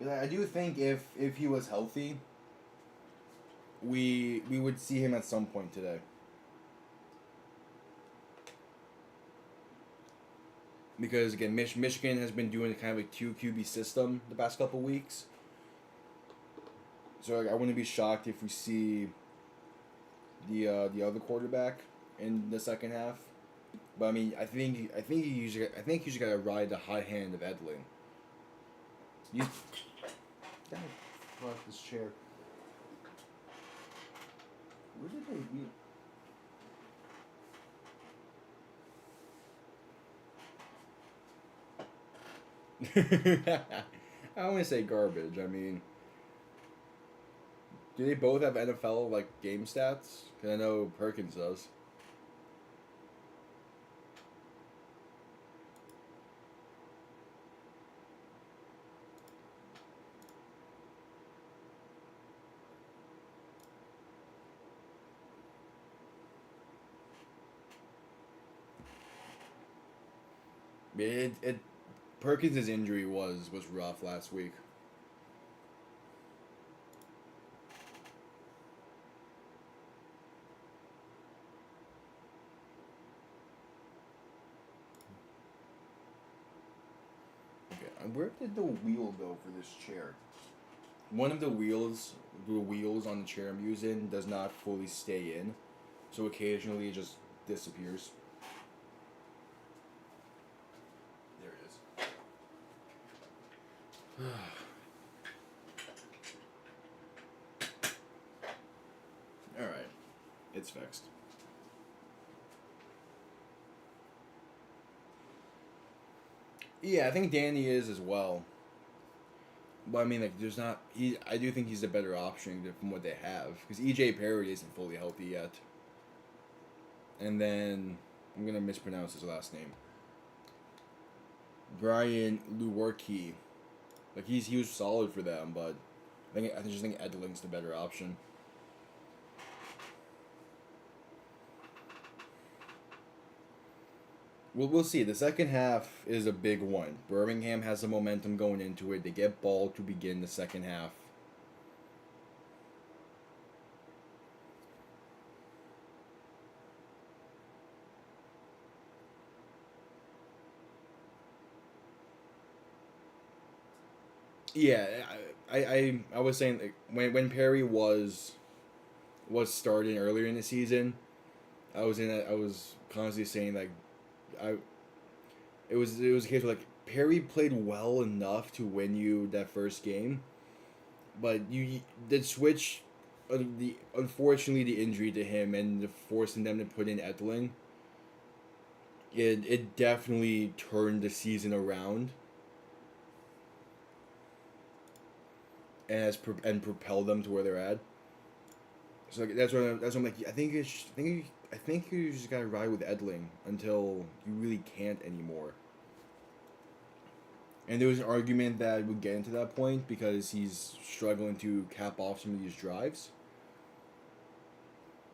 I do think if he was healthy, we would see him at some point today. Because again, Michigan has been doing kind of a 2 QB system the past couple weeks. So I wouldn't be shocked if we see the other quarterback in the second half. But I mean, I think you usually gotta ride the hot hand of Edling. You gotta fuck this chair. Where did they be? I don't want to say garbage. I mean, do they both have NFL like game stats? Cause I know Perkins does. It Perkins' injury was rough last week. Okay, where did the wheel go for this chair? One of the wheels on the chair I'm using does not fully stay in, so occasionally it just disappears. There it is. All right, it's fixed. Yeah, I think Danny is as well. But I mean, like, there's not. I do think he's a better option from what they have because EJ Perry isn't fully healthy yet. And then I'm gonna mispronounce his last name. Brian Lewerke. Like he was solid for them, but I just think Edling's the better option. We'll see. The second half is a big one. Birmingham has the momentum going into it. They get ball to begin the second half. Yeah, I was saying like, when Perry was starting earlier in the season, I was constantly saying like I it was a case where like Perry played well enough to win you that first game, but you did switch. Unfortunately the injury to him and forcing them to put in Etling. It definitely turned the season around and propelled them to where they're at. So like, that's what I'm like. I think I think you just gotta ride with Edling until you really can't anymore. And there was an argument that would get into that point because he's struggling to cap off some of these drives.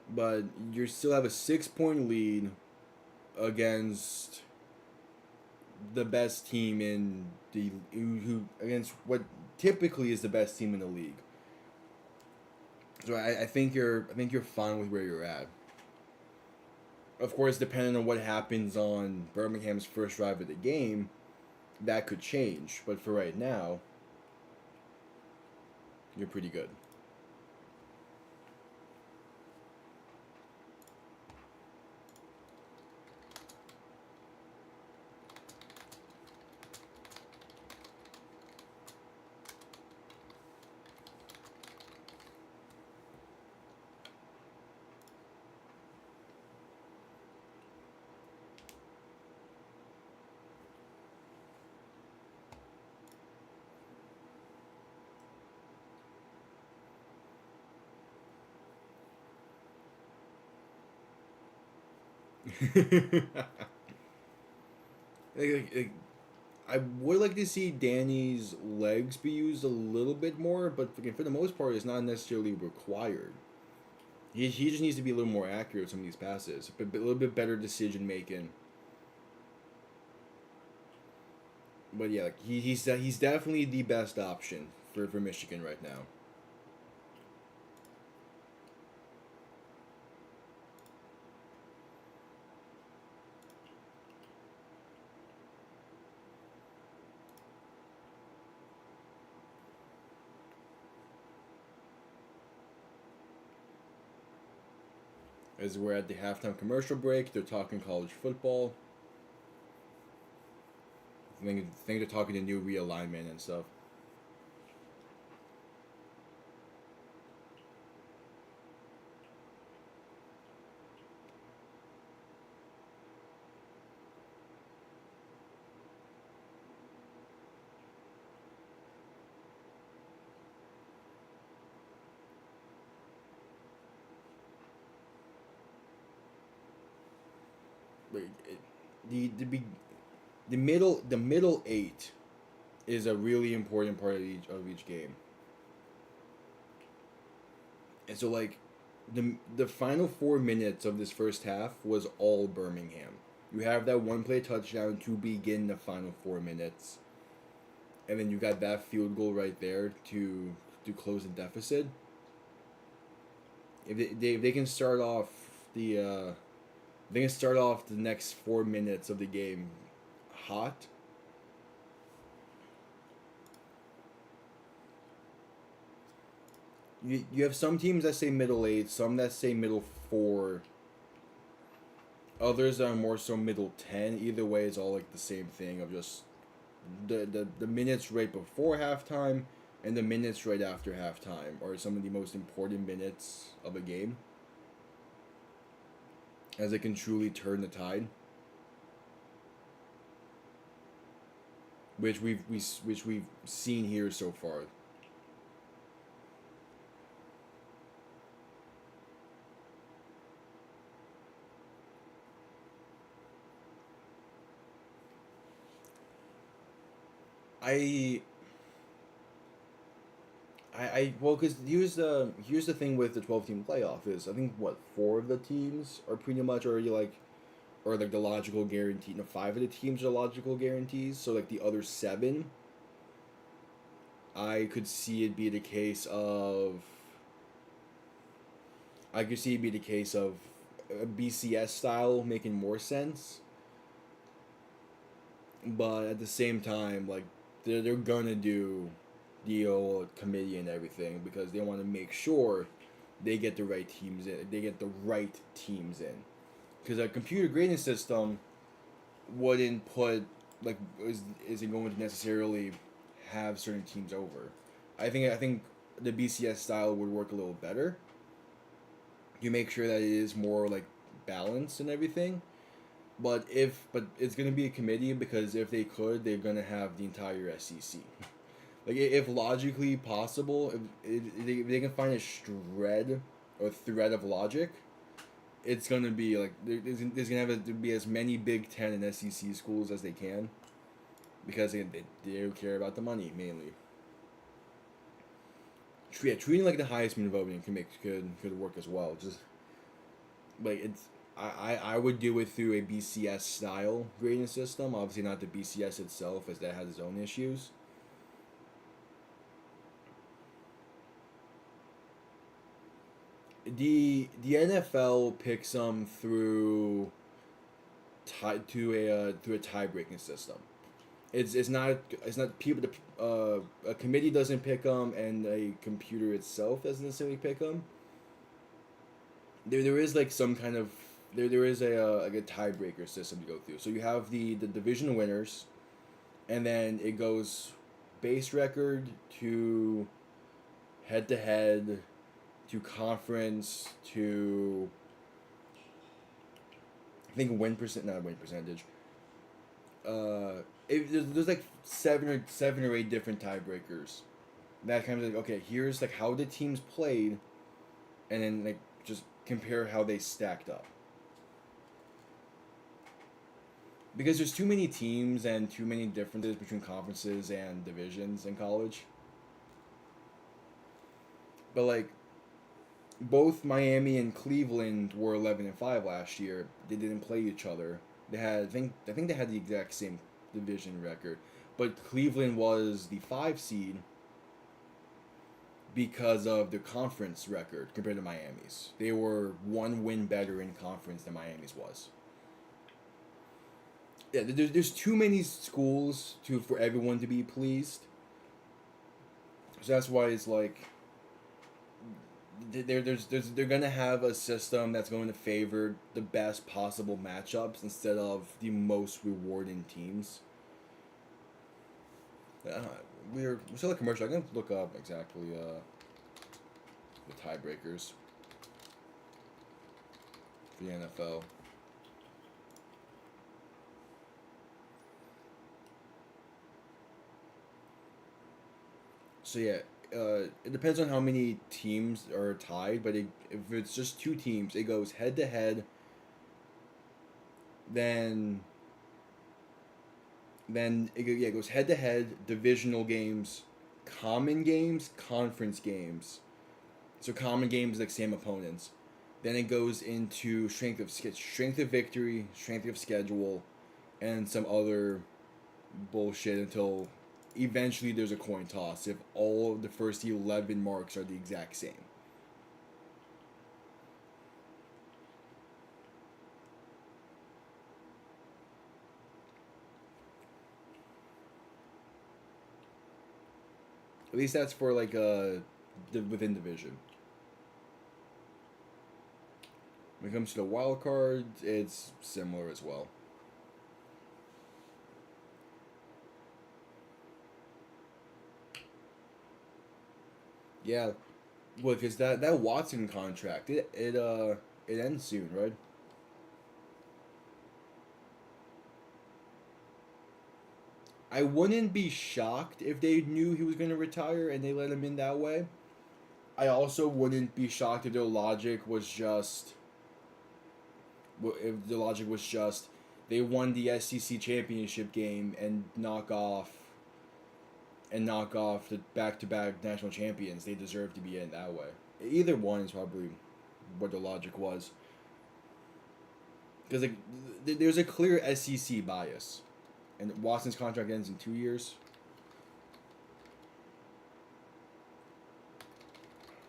But you still have a 6 point lead against the best team in the who against what typically is the best team in the league. So I think you're fine with where you're at. Of course, depending on what happens on Birmingham's first drive of the game, that could change. But for right now, you're pretty good. Like, I would like to see Danny's legs be used a little bit more, but again, for the most part, it's not necessarily required. He just needs to be a little more accurate with some of these passes, a little bit better decision making. But yeah, like he's definitely the best option for Michigan right now. As we're at the halftime commercial break, they're talking college football. I think they're talking the new realignment and stuff. But the middle eight is a really important part of each game. And so like the final 4 minutes of this first half was all Birmingham. You have that one play touchdown to begin the final 4 minutes, and then you got that field goal right there to close the deficit. If they can start off the they can start off the next 4 minutes of the game hot. You have some teams that say middle eight, some that say middle four, others that are more so middle 10. Either way, it's all like the same thing of just the minutes right before halftime and the minutes right after halftime are some of the most important minutes of a game, as it can truly turn the tide. Which we've seen here so far. I well, because here's the thing with the 12 team playoff is I think what four of the teams are pretty much already like or like the logical guarantee. No, five of the teams are logical guarantees. So like the other seven, I could see it be the case of I could see it be the case of a BCS style making more sense. But at the same time, like they're gonna do the old committee and everything because they want to make sure they get the right teams in. They get the right teams in because a computer grading system wouldn't put like isn't going to necessarily have certain teams over. I think the BCS style would work a little better. You make sure that it is more like balanced and everything. But it's gonna be a committee because if they could, they're gonna have the entire SEC. Like if logically possible, if they can find a shred or thread of logic, it's gonna be like there's gonna have to be as many Big Ten and SEC schools as they can, because they care about the money mainly. Yeah, treating like the Heisman voting could work as well. Just like it's I would do it through a BCS style grading system. Obviously not the BCS itself, as that has its own issues. The NFL picks them through a tie breaking system. It's not people. A committee doesn't pick them, and a computer itself doesn't necessarily pick them. There is like some kind of there is like a tiebreaker system to go through. So you have the division winners, and then it goes base record to head to head to conference to I think not win percentage. There's like seven or eight different tiebreakers. That kind of like, okay, here's like how the teams played, and then like just compare how they stacked up. Because there's too many teams and too many differences between conferences and divisions in college. But like both Miami and Cleveland were 11-5 last year. They didn't play each other. I think they had the exact same division record, but Cleveland was the 5 seed because of the conference record compared to Miami's. They were 1 win better in conference than Miami's was. Yeah, there's too many schools for everyone to be pleased. So that's why it's like they're gonna have a system that's going to favor the best possible matchups instead of the most rewarding teams. We're still a commercial. I can look up exactly the tiebreakers for the NFL. So yeah, it depends on how many teams are tied, but if it's just 2 teams, it goes head to head. Then it goes head to head, divisional games, common games, conference games. So common games like same opponents. Then it goes into strength of victory, strength of schedule, and some other bullshit until eventually there's a coin toss if all of the first 11 marks are the exact same. At least that's for like within division. When it comes to the wild cards, it's similar as well. Yeah, well, because that Watson contract, it ends soon, right? I wouldn't be shocked if they knew he was going to retire and they let him in that way. I also wouldn't be shocked if the logic was just they won the SEC championship game and knock off the back-to-back national champions. They deserve to be in that way. Either one is probably what the logic was. Because like, there's a clear SEC bias, and Watson's contract ends in 2 years.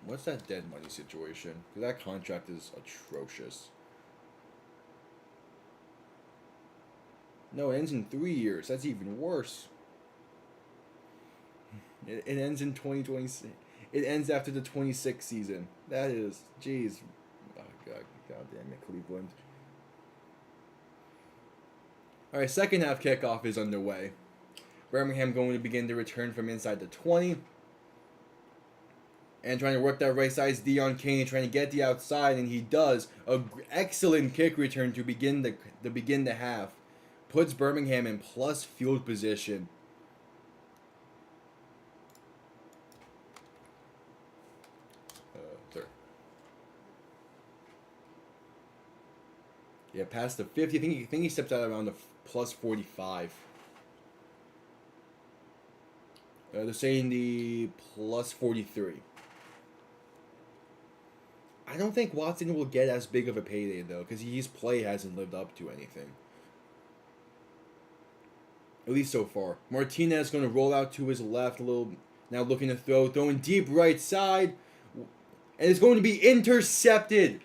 What's that dead money situation? Because that contract is atrocious. No, it ends in 3 years. That's even worse. It ends in 2026. It ends after the 26th season. That is, jeez. Oh, God damn it, Cleveland. All right, second half kickoff is underway. Birmingham going to begin to return from inside the 20. And trying to work that right side, Dion Kane trying to get the outside, and he does. Excellent kick return to begin the half. Puts Birmingham in plus field position. Sorry. Yeah, past the 50. I think he stepped out around the plus 45. They're saying the plus 43. I don't think Watson will get as big of a payday though, because his play hasn't lived up to anything. At least so far. Martinez going to roll out to his left a little. Now looking to throw, throwing deep right side, and it's going to be intercepted.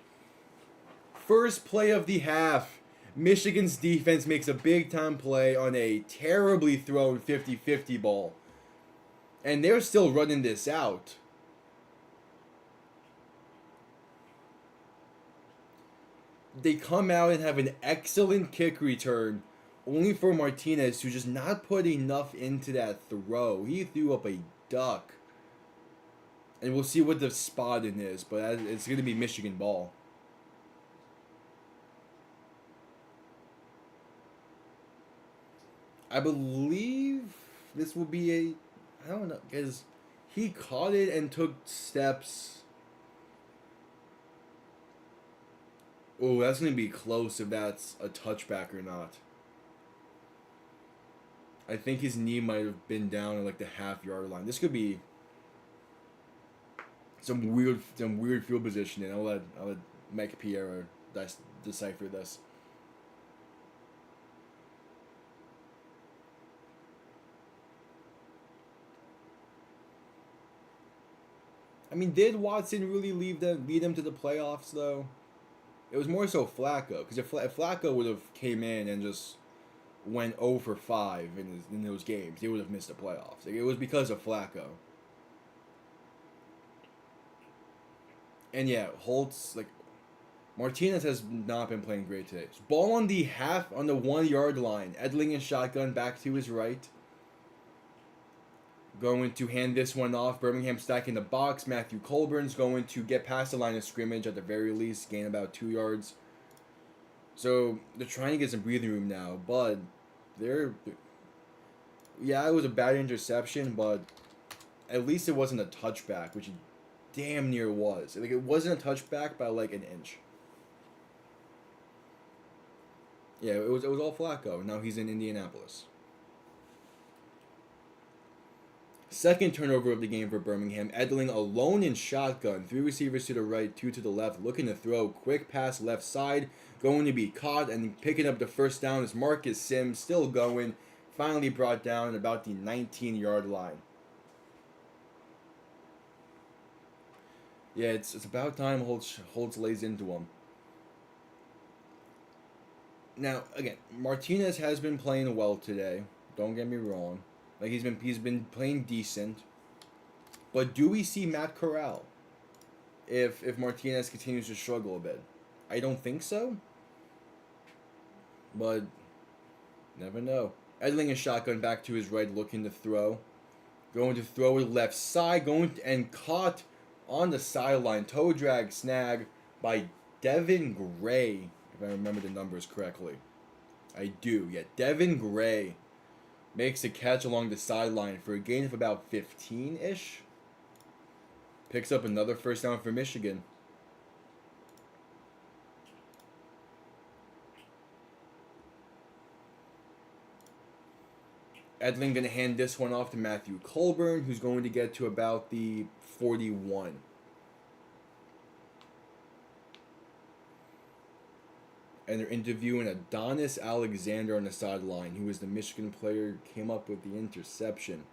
First play of the half. Michigan's defense makes a big time play on a terribly thrown 50-50 ball. And they're still running this out. They come out and have an excellent kick return, only for Martinez to just not put enough into that throw. He threw up a duck. And we'll see what the spotting is, but it's going to be Michigan ball. I believe this will be a... I don't know, because he caught it and took steps. Oh, that's going to be close if that's a touchback or not. I think his knee might have been down at like the half-yard line. This could be some weird field positioning. I'll let Mike Pierre decipher this. I mean, did Watson really lead them to the playoffs though? It was more so Flacco, because if Flacco would have came in and just went 0 for 5 in those games, they would have missed the playoffs. Like, it was because of Flacco. And yeah, Holtz, like, Martinez has not been playing great today. Ball on the 1 yard line. Etling and shotgun back to his right. Going to hand this one off. Birmingham stacking the box. Matthew Colburn's going to get past the line of scrimmage at the very least. Gain about 2 yards. So they're trying to get some breathing room now. But yeah, it was a bad interception. But at least it wasn't a touchback, which it damn near was. Like, it wasn't a touchback by like an inch. Yeah, it was all Flacco. Now he's in Indianapolis. Second turnover of the game for Birmingham. Etling alone in shotgun. 3 receivers to the right, 2 to the left. Looking to throw. Quick pass left side. Going to be caught and picking up the first down is Marcus Sims. Still going. Finally brought down at about the 19-yard line. Yeah, it's about time Holtz lays into him. Now, again, Martinez has been playing well today. Don't get me wrong. Like, he's been playing decent. But do we see Matt Corral if Martinez continues to struggle a bit? I don't think so. But never know. Etling a shotgun back to his right, looking to throw. Going to throw it left side, and caught on the sideline. Toe drag snag by Devin Gray, if I remember the numbers correctly. I do. Yeah, Devin Gray makes a catch along the sideline for a gain of about 15-ish. Picks up another first down for Michigan. Etling going to hand this one off to Matthew Colburn, who's going to get to about the 41. And they're interviewing Adonis Alexander on the sideline, who was the Michigan player who came up with the interception.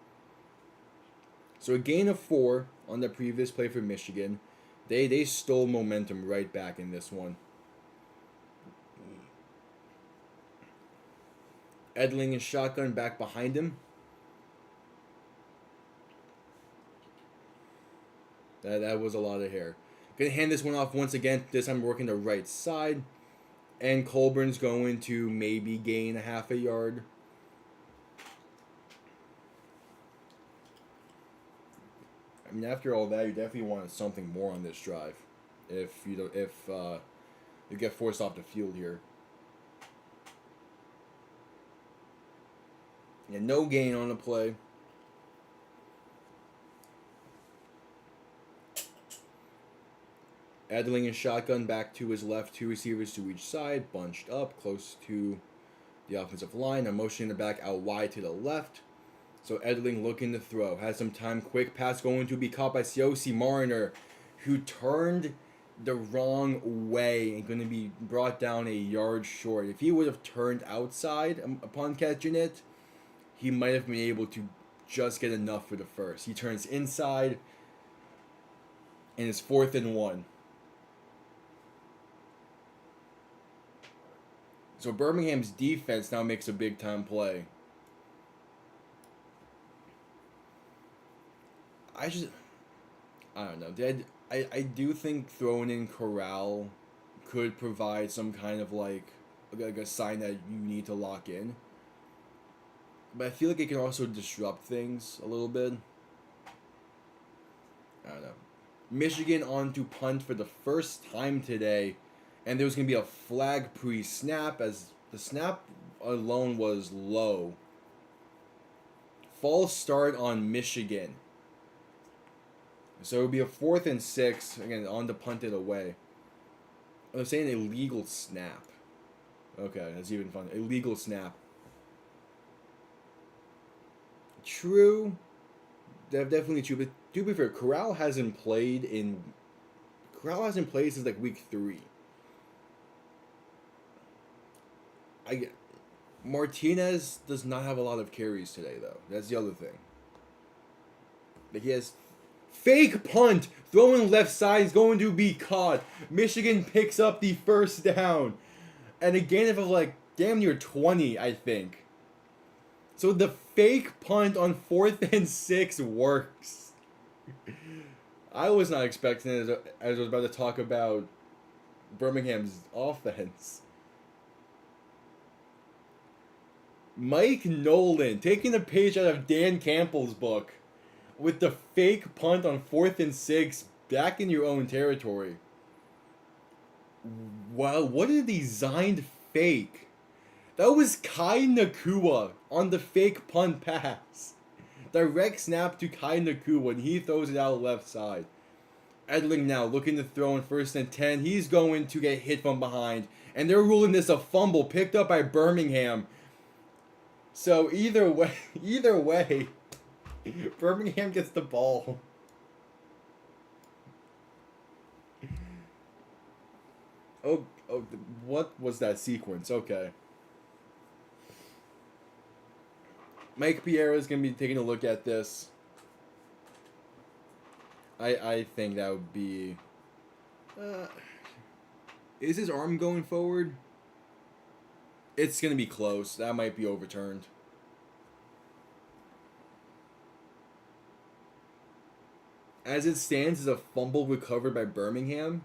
So a gain of 4 on the previous play for Michigan. They stole momentum right back in this one. Etling and shotgun back behind him. That was a lot of hair. Gonna hand this one off once again. This time working the right side. And Colburn's going to maybe gain a half a yard. I mean, after all that, you definitely want something more on this drive. If you get forced off the field here. Yeah, no gain on the play. Edling and shotgun back to his left, 2 receivers to each side, bunched up, close to the offensive line. A motion in the back out wide to the left. So Edling looking to throw. Has some time. Quick pass going to be caught by Siosi Marner, who turned the wrong way and going to be brought down a yard short. If he would have turned outside upon catching it, he might have been able to just get enough for the first. He turns inside, and it's 4th and 1. So Birmingham's defense now makes a big time play. I don't know. I do think throwing in Corral could provide some kind of like a sign that you need to lock in. But I feel like it can also disrupt things a little bit. I don't know. Michigan on to punt for the first time today. And there was going to be a flag pre-snap as the snap alone was low. False start on Michigan. So it would be a 4th and 6. Again, on to punt it away. I'm saying illegal snap. Okay, that's even fun. Illegal snap. True. Definitely true. But to be fair, Corral hasn't played since like week 3. Martinez does not have a lot of carries today, though. That's the other thing. Like, he has fake punt, throwing left side is going to be caught. Michigan picks up the first down, and a gain of like damn near 20, I think. So the fake punt on 4th and 6 works. I was not expecting it as I was about to talk about Birmingham's offense. Mike Nolan taking a page out of Dan Campbell's book with the fake punt on 4th and 6 back in your own territory. Wow, what a designed fake. That was Kai Nakua on the fake punt pass. Direct snap to Kai Nakua, and he throws it out left side. Etling now looking to throw in 1st and 10. He's going to get hit from behind, and they're ruling this a fumble picked up by Birmingham. So either way, Birmingham gets the ball. Oh, what was that sequence? Okay. Mike Piera is going to be taking a look at this. I think that would be... is his arm going forward? It's going to be close. That might be overturned. As it stands, is a fumble recovered by Birmingham.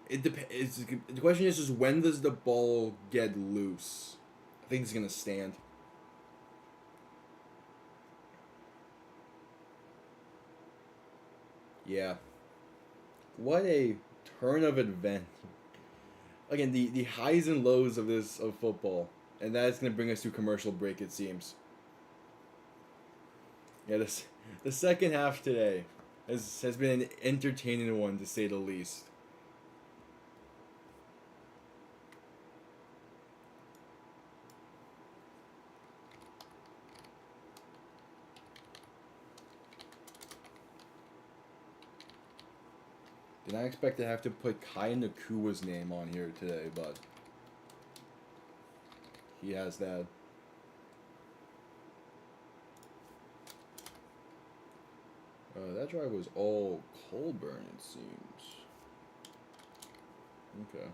The question is just when does the ball get loose? I think it's going to stand. Yeah. What a turn of event. Again, the highs and lows of football. And that's going to bring us to commercial break, it seems. Yeah, the second half today has been an entertaining one, to say the least. Did not expect to have to put Kai Nakua's name on here today, but he has that. That drive was all Colburn, it seems. Okay.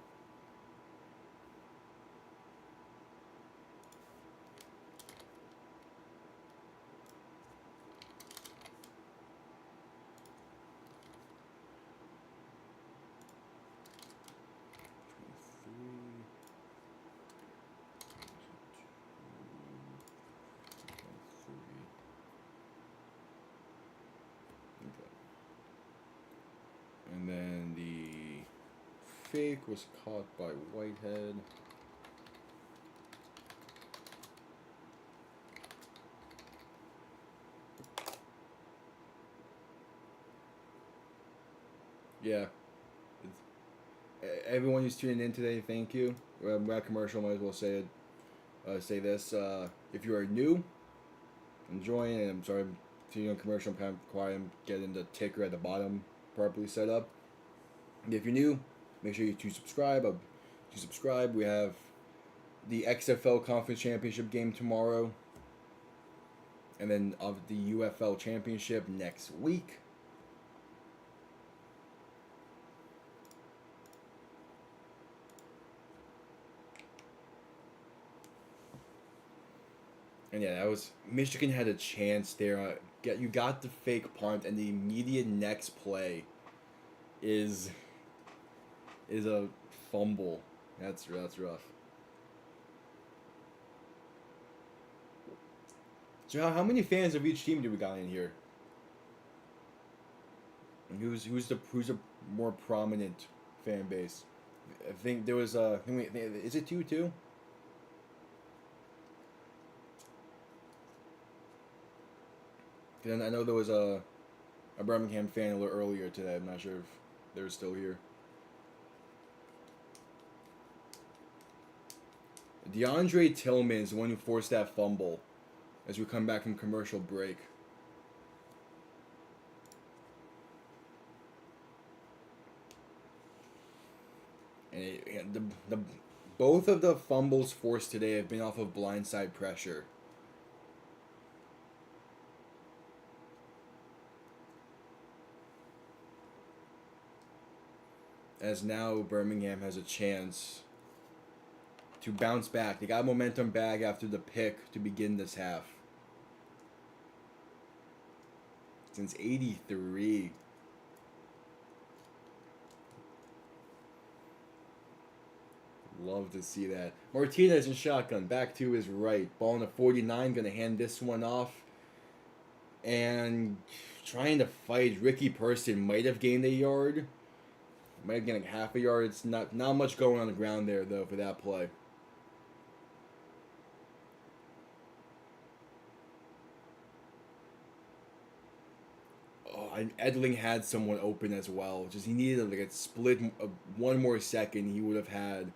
And then the fake was caught by Whitehead. Yeah. Everyone who's tuning in today, thank you. We're at commercial, might as well say it. Say this. If you are new, enjoying, and I'm sorry, I'm tuning on commercial. I'm kind of quiet. I'm getting the ticker at the bottom properly set up. If you're new, make sure you subscribe. We have the XFL Conference Championship game tomorrow, and then of the UFL Championship next week. And yeah, that was Michigan had a chance there. You got the fake punt, and the immediate next play is a fumble. That's rough. So how many fans of each team do we got in here? And who's the more prominent fan base? I think there was is it 2-2? Then I know there was a Birmingham fan a little earlier today. I'm not sure if they're still here. DeAndre Tillman is the one who forced that fumble as we come back from commercial break. And the both of the fumbles forced today have been off of blindside pressure. As now Birmingham has a chance to bounce back. They got momentum back after the pick to begin this half. Since '83. Love to see that. Martinez in shotgun, back to his right. Ball in the 49, gonna hand this one off. And trying to fight. Ricky Person might have gained a yard. Might have gained like half a yard. It's not much going on the ground there though for that play. Etling had someone open as well. Just he needed like a split, one more second. He would have had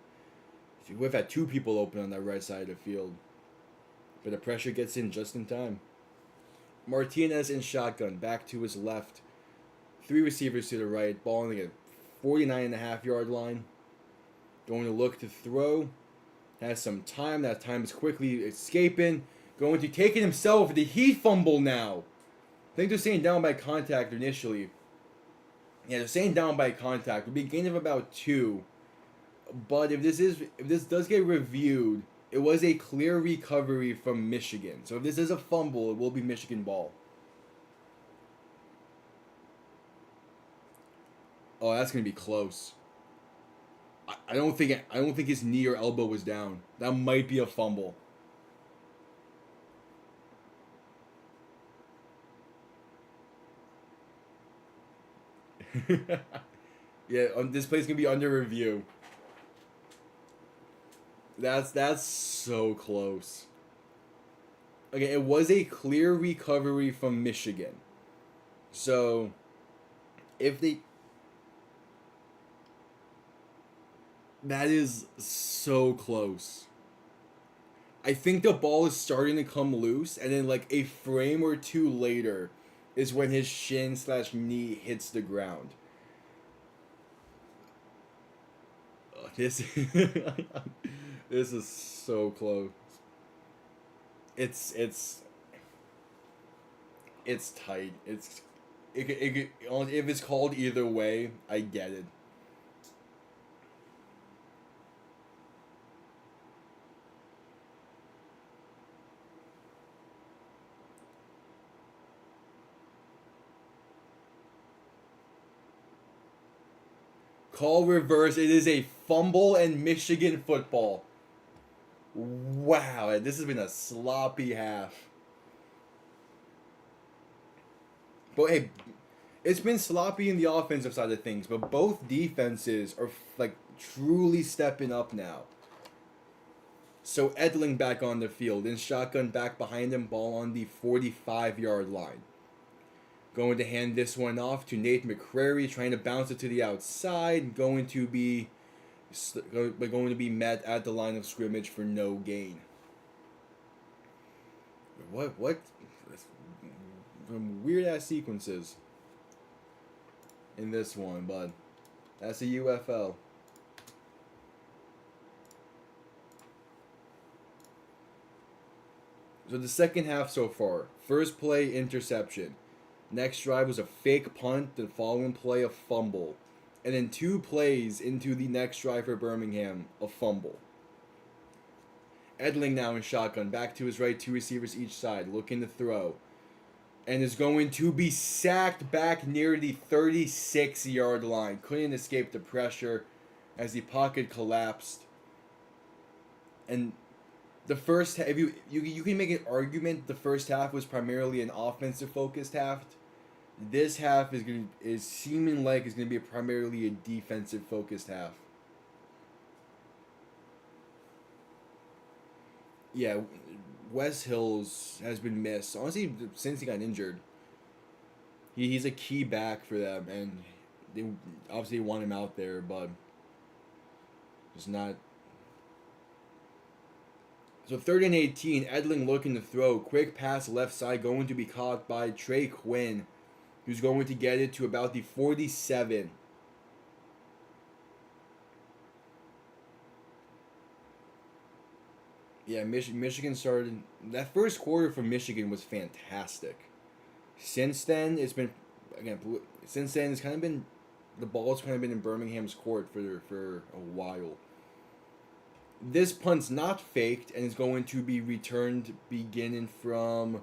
two people open on that right side of the field. But the pressure gets in just in time. Martinez in shotgun, back to his left. Three receivers to the right. Ball on the 49.5 yard line. Going to look to throw. Has some time. That time is quickly escaping. Going to take it himself. Did he fumble now? I think they're saying down by contact initially. Yeah, they're saying down by contact. It'll be a gain of about 2. But if this does get reviewed, it was a clear recovery from Michigan. So if this is a fumble, it will be Michigan ball. Oh, that's gonna be close. I don't think his knee or elbow was down. That might be a fumble. Yeah, this play's gonna be under review. That's so close. Okay, it was a clear recovery from Michigan. So, if they... That is so close. I think the ball is starting to come loose, and then like a frame or two later is when his shin/knee hits the ground. This this is so close. It's tight. If it's called either way, I get it. Call reverse. It is a fumble and Michigan football. Wow, this has been a sloppy half. But hey, it's been sloppy in the offensive side of things, but both defenses are like truly stepping up now. So Etling back on the field, in shotgun back behind him, ball on the 45-yard line. Going to hand this one off to Nate McCrary, trying to bounce it to the outside. Going to be met at the line of scrimmage for no gain. What? Some weird ass sequences in this one, but that's a UFL. So the second half so far, first play interception, next drive was a fake punt, the following play a fumble, and then 2 plays into the next drive for Birmingham, a fumble. Etling now in shotgun, back to his right, 2 receivers each side, looking to throw, and is going to be sacked back near the 36-yard line. Couldn't escape the pressure as the pocket collapsed. And the first half, if you can make an argument the first half was primarily an offensive focused half. This half is seeming like it's gonna be primarily a defensive focused half. Yeah, Wes Hills has been missed honestly since he got injured. He's a key back for them, and they obviously want him out there, but it's not. So 3rd and 18, Etling looking to throw. Quick pass left side going to be caught by Trey Quinn, who's going to get it to about the 47. Yeah, Michigan started. That first quarter for Michigan was fantastic. Since then, it's kind of been, the ball's kind of been in Birmingham's court for a while. This punt's not faked and is going to be returned beginning from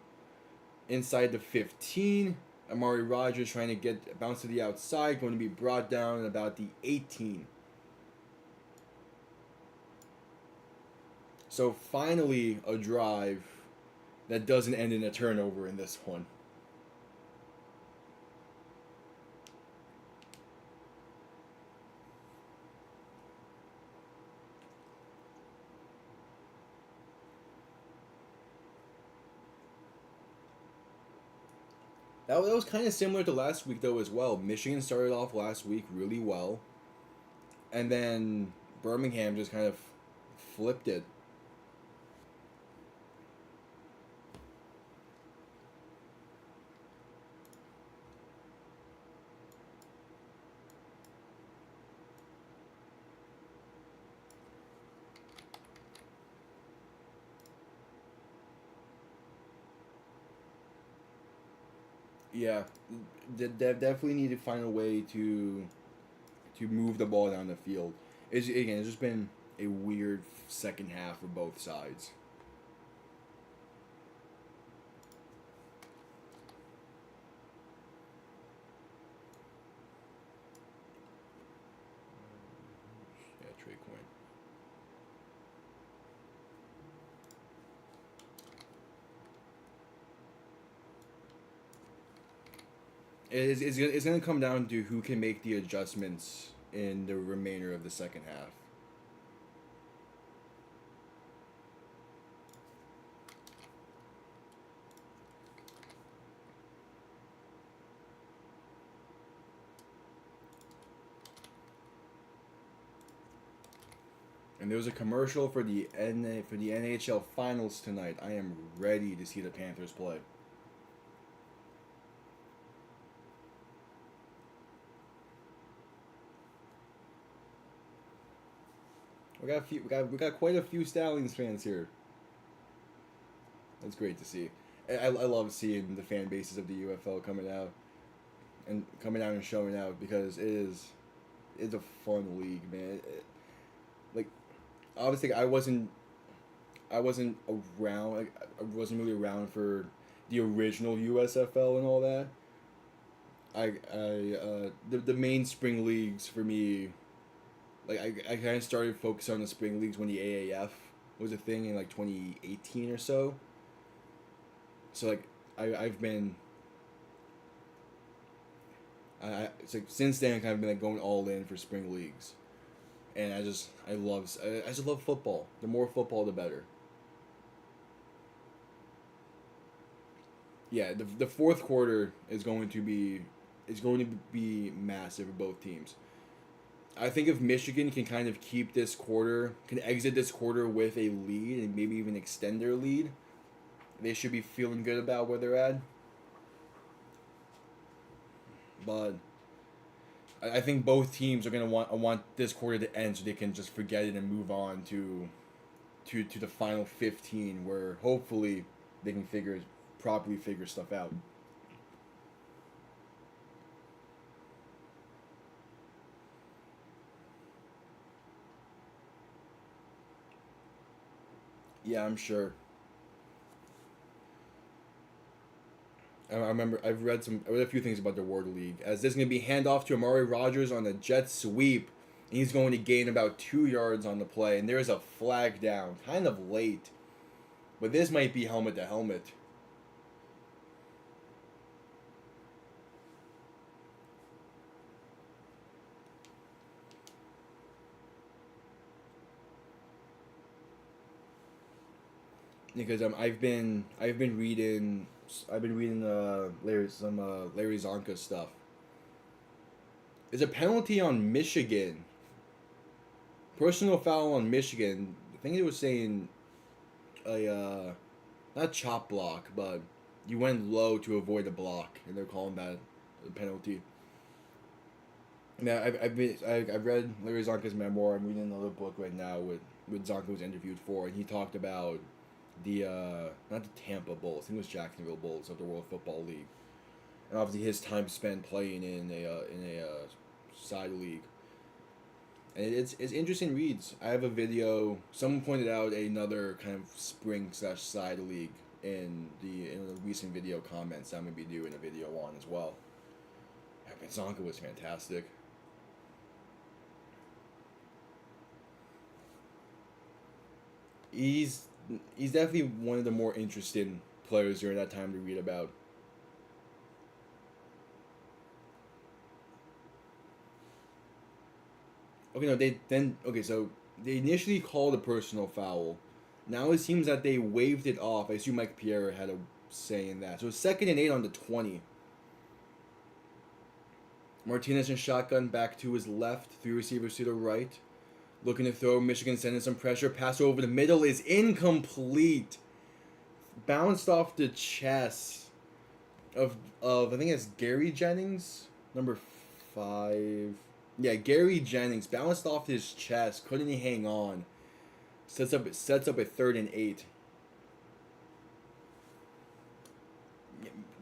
inside the 15. Amari Rogers trying to get bounce to the outside, going to be brought down at about the 18. So finally a drive that doesn't end in a turnover in this one. That was kind of similar to last week, though, as well. Michigan started off last week really well, and then Birmingham just kind of flipped it. Yeah, they definitely need to find a way to move the ball down the field. It's just been a weird second half for both sides. Yeah, Trey Quinn. It's going to come down to who can make the adjustments in the remainder of the second half. And there was a commercial for the NHL Finals tonight. I am ready to see the Panthers play. We got quite a few Stallions fans here. That's great to see. I love seeing the fan bases of the UFL coming out and showing out because it's a fun league, man. Like obviously I wasn't around. Like, I wasn't really around for the original USFL and all that. The main spring leagues for me, like I kind of started focusing on the spring leagues when the AAF was a thing in like 2018 or so. So like I've been it's like since then I've kind of been like going all in for spring leagues, and I just love football. The more football, the better. Yeah, the fourth quarter is going to be massive for both teams. I think if Michigan can kind of keep this quarter, can exit this quarter with a lead and maybe even extend their lead, they should be feeling good about where they're at. But I think both teams are gonna want this quarter to end so they can just forget it and move on to the final 15, where hopefully they can properly figure stuff out. Yeah, I'm sure. I remember I read a few things about the World League, as this is going to be handoff to Amari Rogers on a jet sweep. And he's going to gain about 2 yards on the play, and there's a flag down, kind of late, but this might be helmet to helmet. Because I've been reading Larry Zonka stuff. There's a penalty on Michigan, personal foul on Michigan. I think it was saying a not chop block, but you went low to avoid a block, and they're calling that a penalty. Now I've read Larry Zonka's memoir. I'm reading another book right now with Zonka was interviewed for, and he talked about the not the Tampa Bulls, I think it was Jacksonville Bulls of the World Football League, and obviously his time spent playing in a side league. And it's interesting reads. I have a video. Someone pointed out another kind of spring slash side league in the recent video comments. I'm gonna be doing a video on as well. Yeah, but Zonka was fantastic. He's he's definitely one of the more interesting players during that time to read about. Okay, no, so they initially called a personal foul. Now it seems that they waved it off. I assume Mike Pierre had a say in that. So it's 2nd and 8 on the 20. Martinez and shotgun back to his left, three receivers to the right. Looking to throw. Michigan sending some pressure. Pass over the middle is incomplete. Bounced off the chest of I think it's Gary Jennings, number 5. Yeah, Gary Jennings bounced off his chest. Couldn't he hang on? Sets up a 3rd and 8.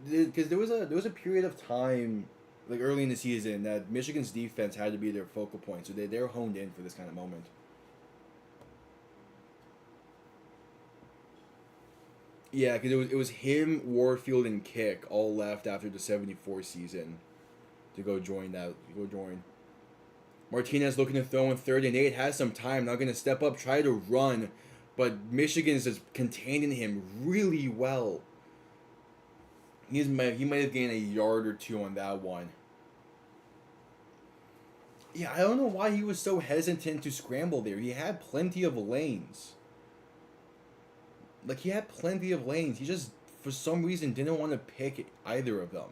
Because there was a period of time, like early in the season, that Michigan's defense had to be their focal point. So they're honed in for this kind of moment. Yeah, because it was him, Warfield, and Kick all left after the '74 season to go join. Martinez looking to throw in 3rd and 8, has some time, not going to step up, try to run, but Michigan's just containing him really well. He might have gained a yard or two on that one. Yeah, I don't know why he was so hesitant to scramble there. He had plenty of lanes. Like, he had plenty of lanes. He just, for some reason, didn't want to pick either of them.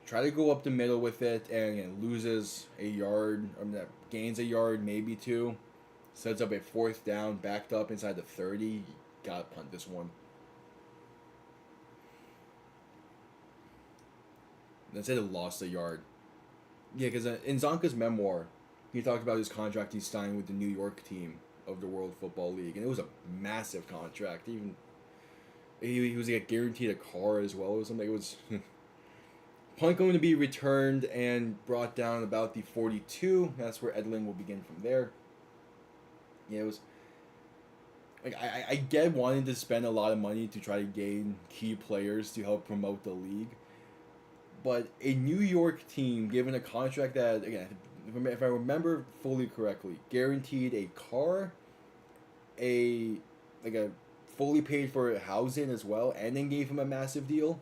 Try to go up the middle with it, and again, loses a yard, gains a yard, maybe two. Sets up a 4th down, backed up inside the 30. Gotta punt this one. Instead, it lost a yard. Yeah, because in Zonka's memoir, he talked about his contract he signed with the New York team of the World Football League, and it was a massive contract. Even he was like guaranteed a car as well or something. It was punt going to be returned and brought down about the 42. That's where Etling will begin from there. Yeah, it was like I get wanting to spend a lot of money to try to gain key players to help promote the league, but a New York team given a contract that, again, if I remember fully correctly, guaranteed a car, a fully paid for housing as well, and then gave him a massive deal.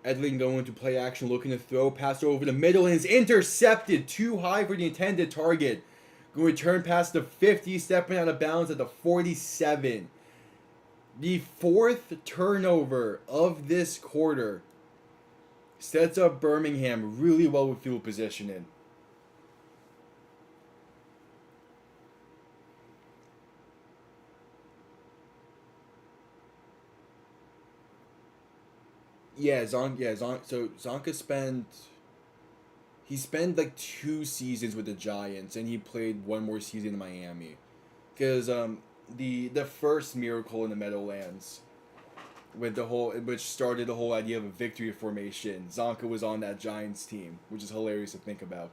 Etling going to play action, looking to throw, pass over the middle, and is intercepted. Too high for the intended target. Going to turn past the 50, stepping out of bounds at the 47. The fourth turnover of this quarter sets up Birmingham really well with field positioning. So Zonka spent like 2 seasons with the Giants, and he played one more season in Miami, because the first miracle in the Meadowlands, with which started the whole idea of a victory formation. Zonka was on that Giants team, which is hilarious to think about.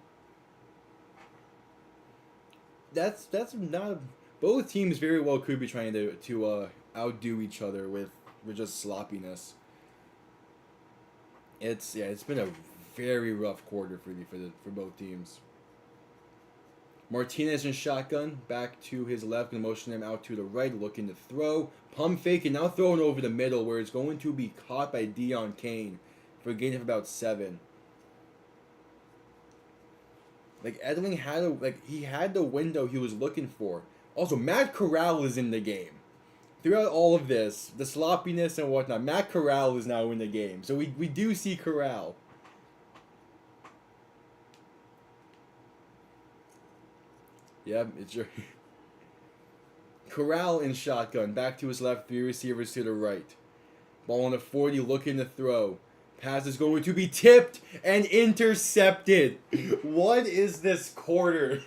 That's not both teams very well could be trying to outdo each other with just sloppiness. It's been a very rough quarter for both teams. Martinez in shotgun, back to his left, and motion him out to the right, looking to throw. Pump fake, and now throwing over the middle, where it's going to be caught by Dion Kane for a gain of about 7. Like, Etling had the window he was looking for. Also, Matt Corral is in the game. Throughout all of this, the sloppiness and whatnot, Matt Corral is now in the game. So we do see Corral. Yep, it's your Corral in shotgun, back to his left, 3 receivers to the right. Ball on the 40, looking to throw. Pass is going to be tipped and intercepted. What is this quarter?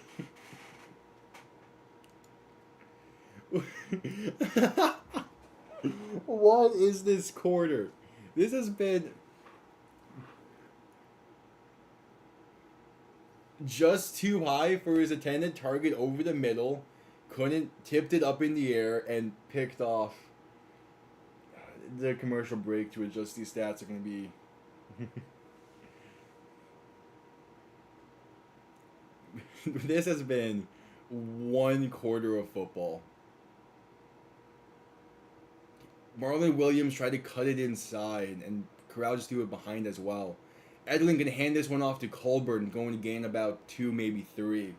What is this quarter? This has been just too high for his intended target over the middle. Couldn't, tipped it up in the air and picked off. The commercial break to adjust these stats are going to be... This has been one quarter of football. Marlon Williams tried to cut it inside, and Corral just threw it behind as well. Etling can hand this one off to Colburn, going to gain about 2, maybe 3.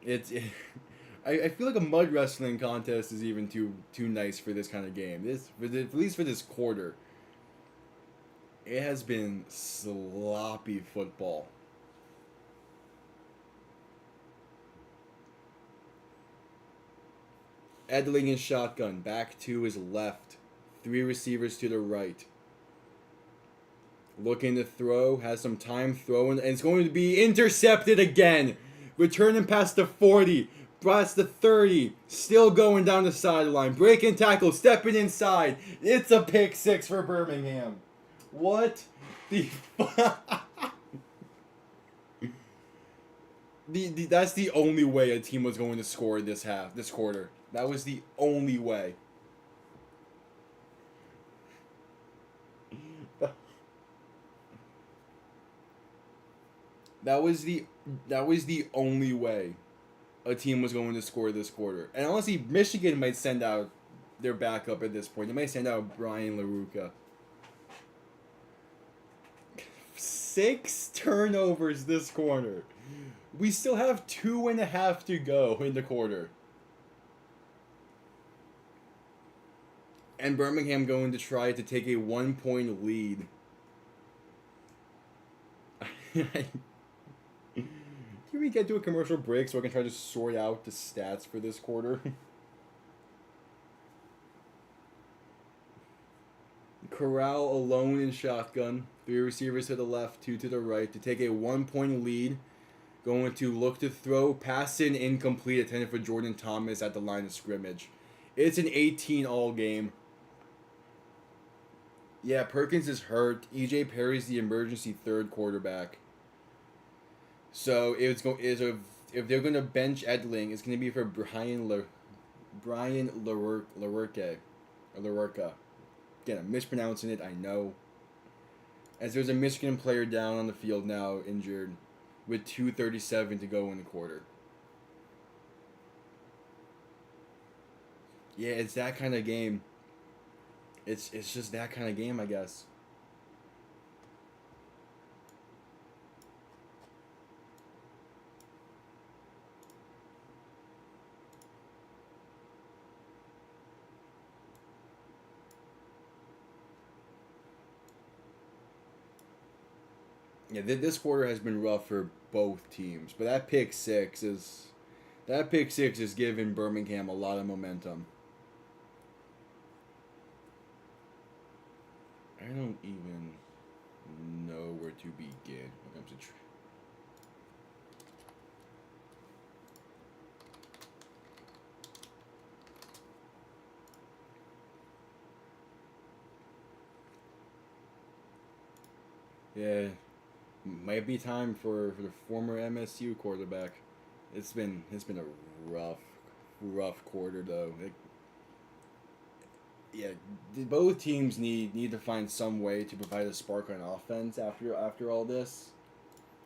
I feel like a mud wrestling contest is even too nice for this kind of game. At least for this quarter, it has been sloppy football. Etling in shotgun, back to his left, 3 receivers to the right. Looking to throw, has some time throwing, and it's going to be intercepted again. Returning past the 40, past the 30, still going down the sideline. Breaking tackle, stepping inside. It's a pick 6 for Birmingham. What the That's the only way a team was going to score this quarter. That was the only way. That was the only way a team was going to score this quarter. And honestly, Michigan might send out their backup at this point. They might send out Brian LaRucca. 6 turnovers this quarter. We still have 2.5 to go in the quarter. And Birmingham going to try to take a 1-point lead. Can we get to a commercial break so I can try to sort out the stats for this quarter? Corral alone in shotgun. 3 receivers to the left, 2 to the right to take a 1-point lead. Going to look to throw. Pass in, incomplete. Intended for Jordan Thomas at the line of scrimmage. It's an 18-all game. Yeah, Perkins is hurt. E.J. Perry's the emergency third quarterback. So if they're going to bench Etling, it's going to be for Brian LaRucca. Again, I'm mispronouncing it, I know. As there's a Michigan player down on the field now, injured, with 2:37 to go in the quarter. Yeah, it's that kind of game. It's just that kind of game, I guess. Yeah, this quarter has been rough for both teams, but that pick six is giving Birmingham a lot of momentum. I don't even know where to begin when it comes to. Yeah, might be time for the former MSU quarterback. It's been a rough quarter though. Yeah, both teams need to find some way to provide a spark on offense after all this.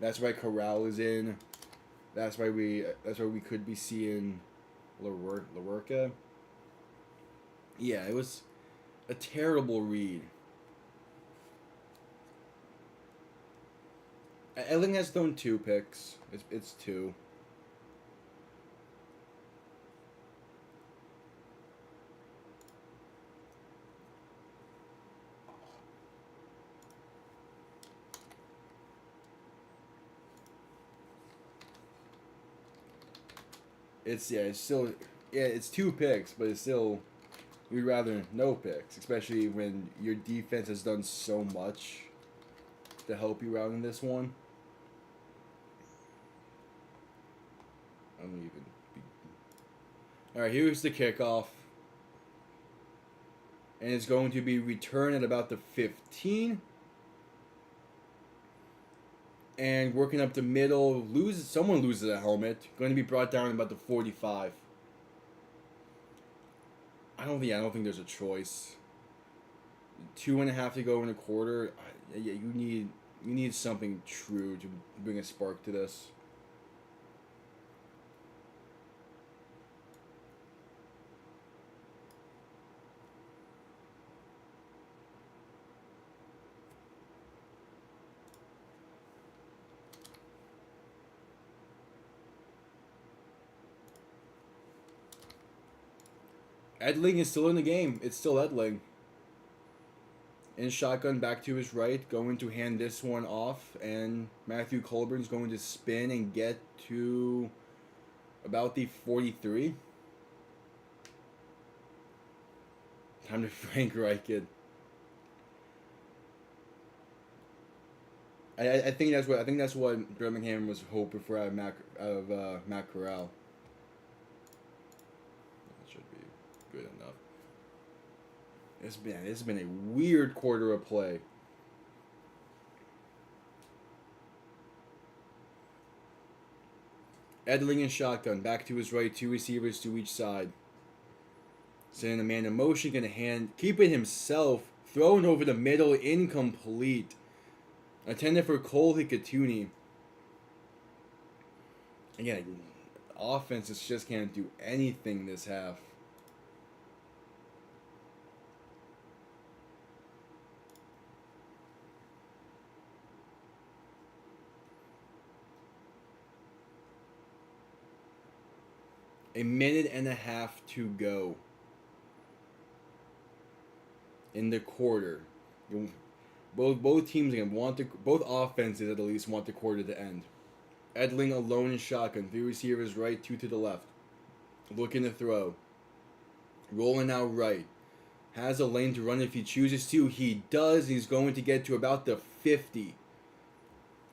That's why Corral is in. That's why we could be seeing Lawerka. Yeah, it was a terrible read. Etling has thrown two picks. It's two. It's still it's two picks, but it's still we'd rather no picks, especially when your defense has done so much to help you out in this one. I don't even. All right, here's the kickoff, and it's going to be returned at about the 15, and working up the middle. Someone loses a helmet. Going to be brought down about the 45. I don't think there's a choice. 2.5 to go in a quarter. Yeah, you need something true to bring a spark to this. Edling is still in the game. It's still Edling. In shotgun back to his right, going to hand this one off, and Matthew Colburn's going to spin and get to about the 43. Time to Frank Reichard. I think that's what Birmingham was hoping for out of Matt Corral. That should be good enough. It's been a weird quarter of play. Edling and shotgun back to his right, two receivers to each side. Sending the man in motion, gonna hand keep it himself, thrown over the middle, incomplete. Intended for Cole Hikatuni. Again, offenses just can't do anything this half. A minute and a half to go in the quarter. Both teams again both offenses at least want the quarter to end. Edling alone in shotgun, three receivers right, two to the left. Looking to throw. Rolling out right. Has a lane to run if he chooses to. He does. He's going to get to about the 50.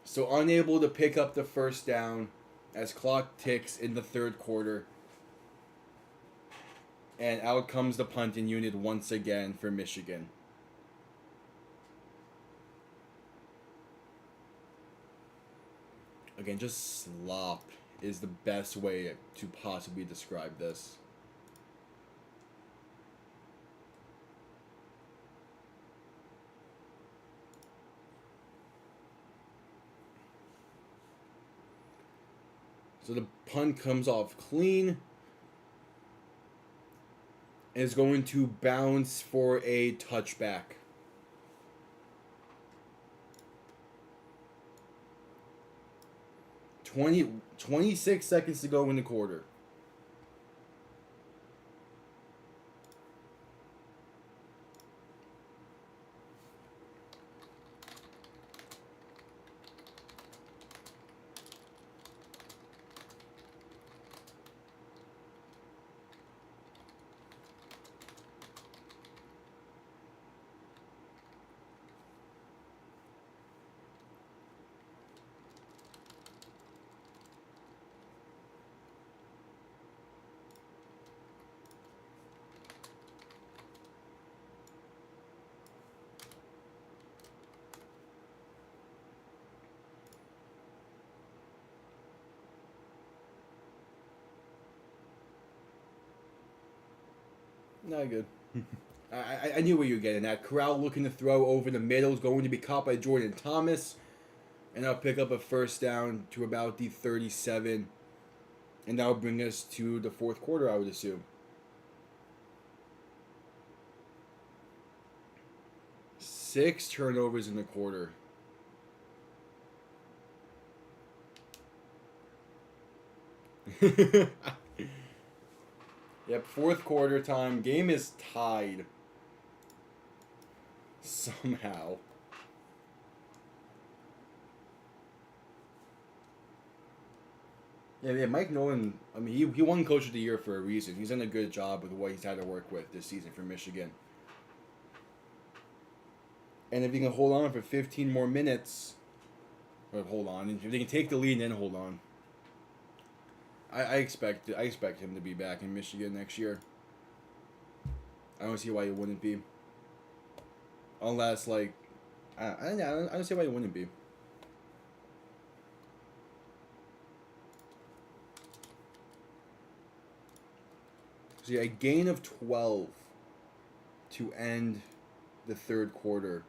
So unable to pick up the first down as clock ticks in the third quarter. And out comes the punting unit once again for Michigan. Again, just slop is the best way to possibly describe this. So the punt comes off clean. is going to bounce for a touchback. 26 seconds to go in the quarter. Not good. I knew where you were getting at. Corral looking to throw over the middle is going to be caught by Jordan Thomas. And that'll pick up a first down to about the 37. And that'll bring us to the fourth quarter, I would assume. 6 turnovers in the quarter. Yep, fourth quarter time. Game is tied. Somehow. Yeah, Mike Nolan, I mean, he won Coach of the Year for a reason. He's done a good job with what he's had to work with this season for Michigan. And if he can hold on for 15 more minutes, or hold on, if they can take the lead and then hold on, I expect him to be back in Michigan next year. I don't see why he wouldn't be. Unless, like, I don't see why he wouldn't be. So yeah, a gain of 12 to end the third quarter.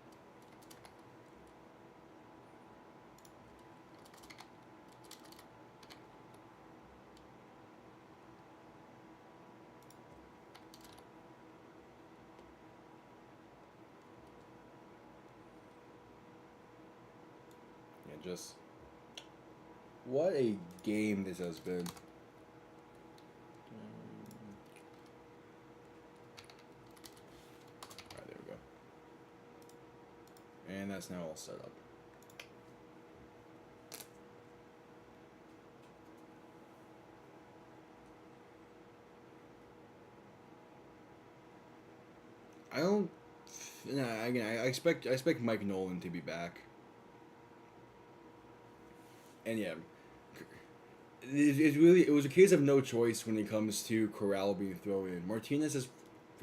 Yeah, just what a game this has been. And that's now all set up. I don't. Nah, again, I expect Mike Nolan to be back. And yeah, it was a case of no choice when it comes to Corral being thrown in. Martinez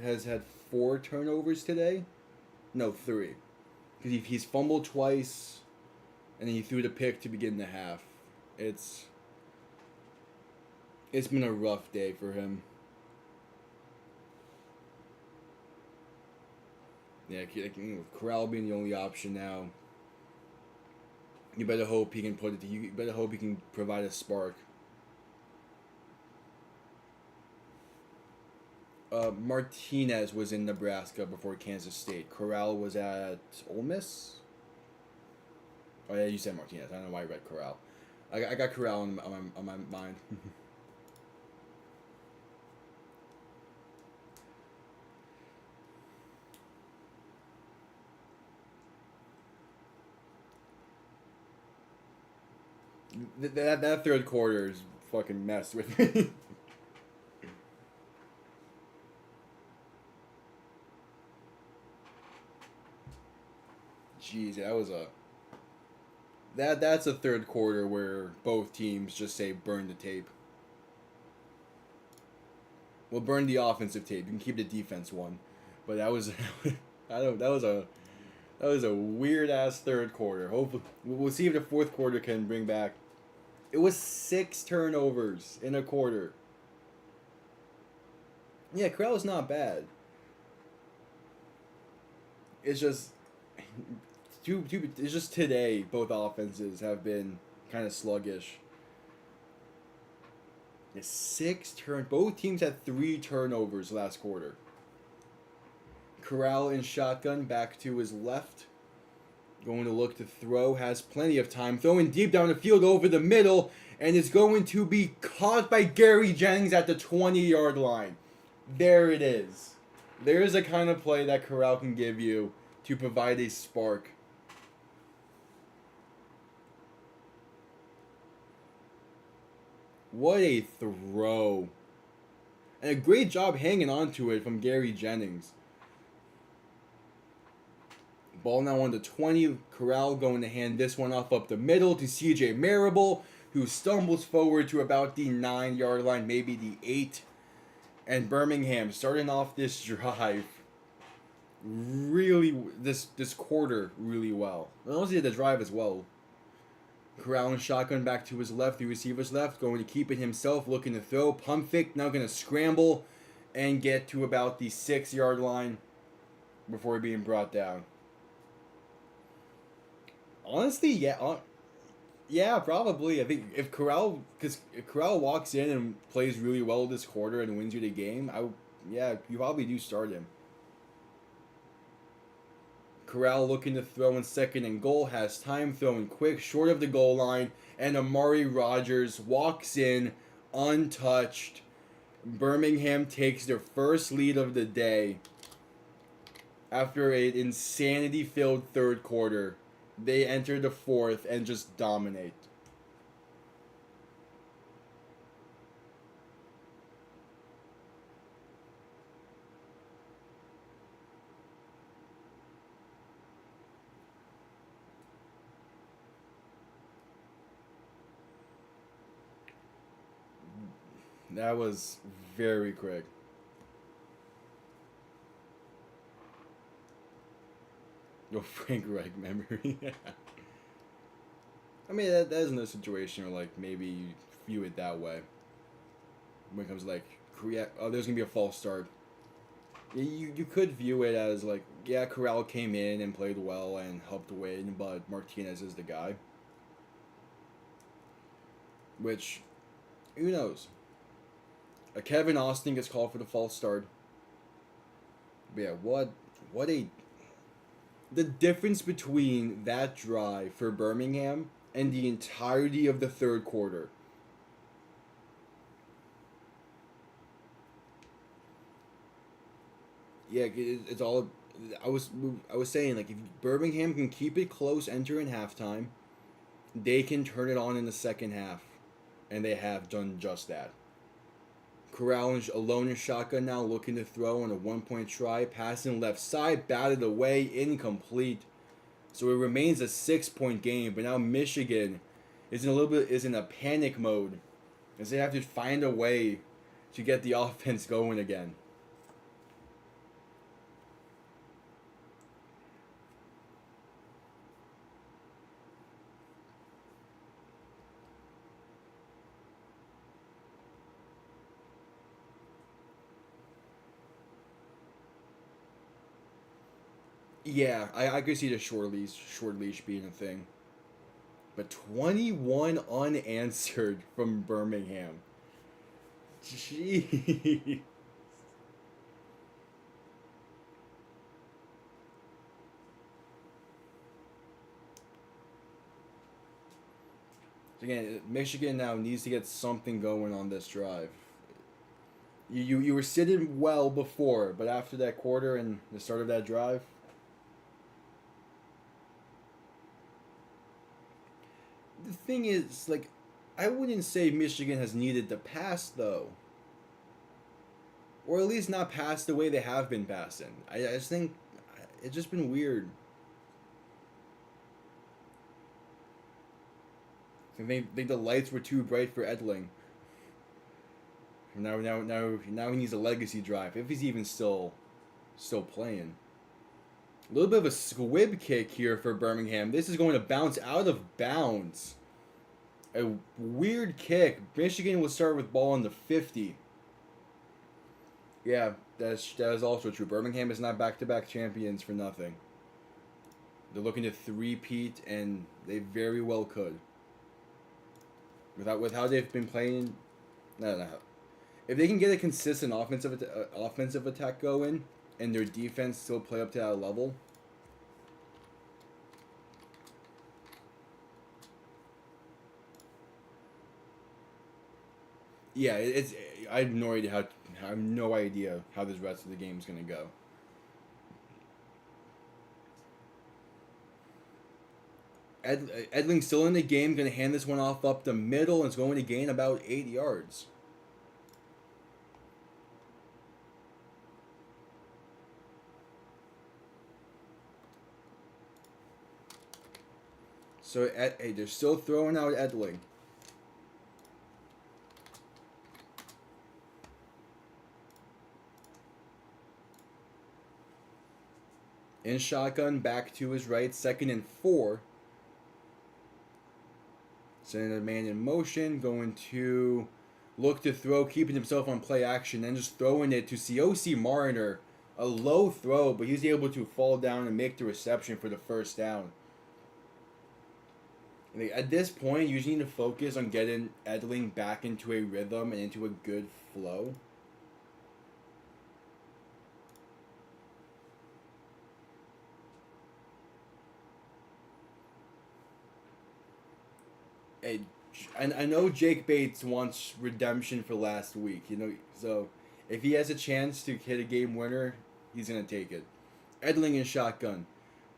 has had 4 turnovers today. No, 3. Because he's fumbled twice, and then he threw the pick to begin the half. It's been a rough day for him. Yeah, with Corral being the only option now, you better hope he can You better hope he can provide a spark. Martinez was in Nebraska before Kansas State. Corral was at Ole Miss. Oh yeah, you said Martinez. I don't know why I read Corral. I got Corral on my mind. that third quarter is fucking messed with me. Jeez, that's a third quarter where both teams just say burn the tape. Well, burn the offensive tape. You can keep the defense one, but that was that was a weird ass third quarter. Hopefully, we'll see if the fourth quarter can bring back. It was 6 turnovers in a quarter. Yeah, Corral's not bad. It's just it's just today both offenses have been kind of sluggish. Yeah, both teams had 3 turnovers last quarter. Corral in shotgun, back to his left. Going to look to throw, has plenty of time. Throwing deep down the field over the middle, and it's going to be caught by Gary Jennings at the 20-yard line. There it is. There's a kind of play that Corral can give you to provide a spark. What a throw. And a great job hanging on to it from Gary Jennings. Ball now on the 20. Corral going to hand this one off up the middle to CJ Marable, who stumbles forward to about the 9-yard line, maybe the 8. And Birmingham starting off this drive really, this quarter really well. And also the drive as well. Corral and shotgun back to his left, the receiver's left, going to keep it himself, looking to throw. Pump fake, now going to scramble and get to about the 6-yard line before being brought down. Honestly, yeah, probably. I think if Corral walks in and plays really well this quarter and wins you the game, you probably do start him. Corral looking to throw in 2nd and goal, has time, throwing quick, short of the goal line, and Amari Rogers walks in untouched. Birmingham takes their first lead of the day after an insanity-filled third quarter. They enter the 4th and just dominate. That was very quick. Yo, Frank Reich memory. I mean, that is another situation where, like, maybe you view it that way. When it comes to, like, there's going to be a false start. You could view it as, like, yeah, Corral came in and played well and helped win, but Martinez is the guy. Which, who knows? Kevin Austin gets called for the false start. But yeah, the difference between that drive for Birmingham and the entirety of the third quarter. Yeah, it's all. I was saying, like, if Birmingham can keep it close entering halftime, they can turn it on in the second half, and they have done just that. Corral alone in shotgun now, looking to throw on a 1-point try, passing left side, batted away, incomplete. So it remains a 6-point game, but now Michigan is in a panic mode, as they have to find a way to get the offense going again. Yeah, I could see the short leash being a thing. But 21 unanswered from Birmingham. Jeez. Again, Michigan now needs to get something going on this drive. You were sitting well before, but after that quarter and the start of that drive, the thing is, like, I wouldn't say Michigan has needed to pass, though. Or at least not pass the way they have been passing. I just think it's just been weird. I think the lights were too bright for Etling. Now he needs a legacy drive, if he's even still playing. A little bit of a squib kick here for Birmingham. This is going to bounce out of bounds. A weird kick. Michigan will start with ball on the 50. Yeah, that is also true. Birmingham is not back-to-back champions for nothing. They're looking to three-peat, and they very well could. With how they've been playing, no. If they can get a consistent offensive attack going, and their defense still play up to that level. Yeah, it's. I have no idea how this rest of the game is gonna go. Edling still in the game, gonna hand this one off up the middle, and it's going to gain about 8 yards. So hey, they're still throwing out Edling. In shotgun, back to his right, 2nd and 4. Sending a man in motion, going to look to throw, keeping himself on play action, and just throwing it to COC Mariner. A low throw, but he's able to fall down and make the reception for the first down. At this point, you just need to focus on getting Edling back into a rhythm and into a good flow. Hey, I know Jake Bates wants redemption for last week, so if he has a chance to hit a game winner, he's going to take it. Edling in shotgun.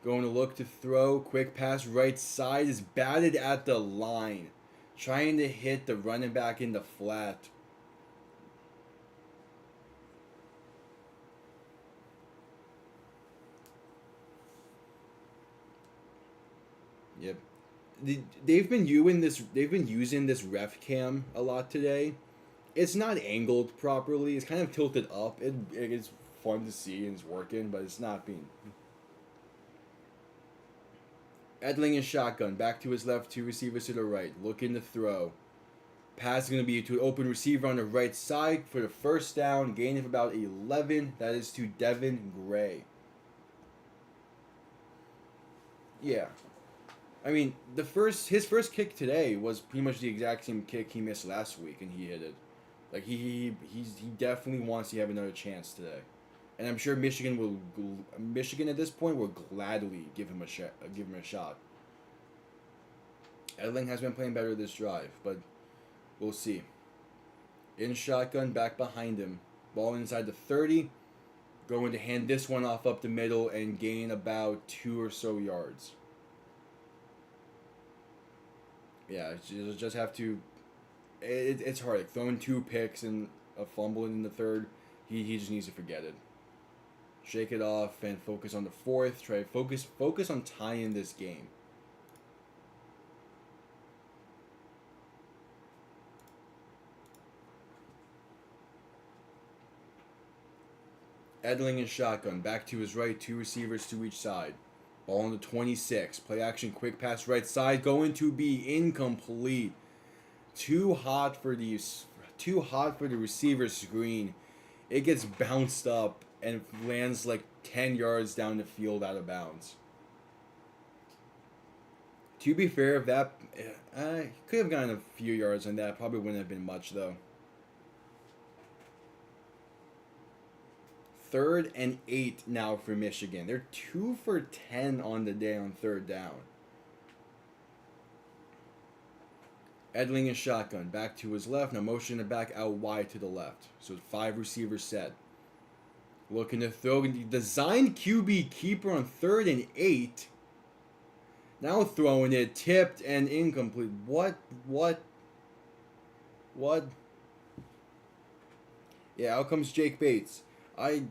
Going to look to throw. Quick pass right side is batted at the line. Trying to hit the running back in the flat. Yep. They've been using this ref cam a lot today. It's not angled properly. It's kind of tilted up. It is fun to see and it's working, but it's not being. Etling in shotgun, back to his left, 2 receivers to the right, looking to throw. Pass is going to be to an open receiver on the right side for the first down, gain of about 11. That is to Devin Gray. Yeah. I mean, his first kick today was pretty much the exact same kick he missed last week, and he hit it. Like he definitely wants to have another chance today, and I'm sure Michigan at this point will gladly give him a shot. Etling has been playing better this drive, but we'll see. In shotgun, back behind him, ball inside the 30, going to hand this one off up the middle and gain about 2 or so yards. Yeah, you just have to. It's hard. Like throwing 2 picks and a fumble in the 3rd, he just needs to forget it. Shake it off and focus on the 4th. Try to focus on tying this game. Edling in shotgun, back to his right, 2 receivers to each side. Ball on the 26. Play action, quick pass right side, going to be incomplete. Too hot for the receiver screen. It gets bounced up and lands like 10 yards down the field out of bounds. To be fair, if that could have gotten a few yards on that, probably wouldn't have been much though. 3rd and 8 now for Michigan. They're 2 for 10 on the day on 3rd down. Edling in shotgun, back to his left. Now motion it back out wide to the left. So 5 receivers set. Looking to throw. Designed QB keeper on 3rd and 8. Now throwing it, tipped and incomplete. What? Yeah, out comes Jake Bates. I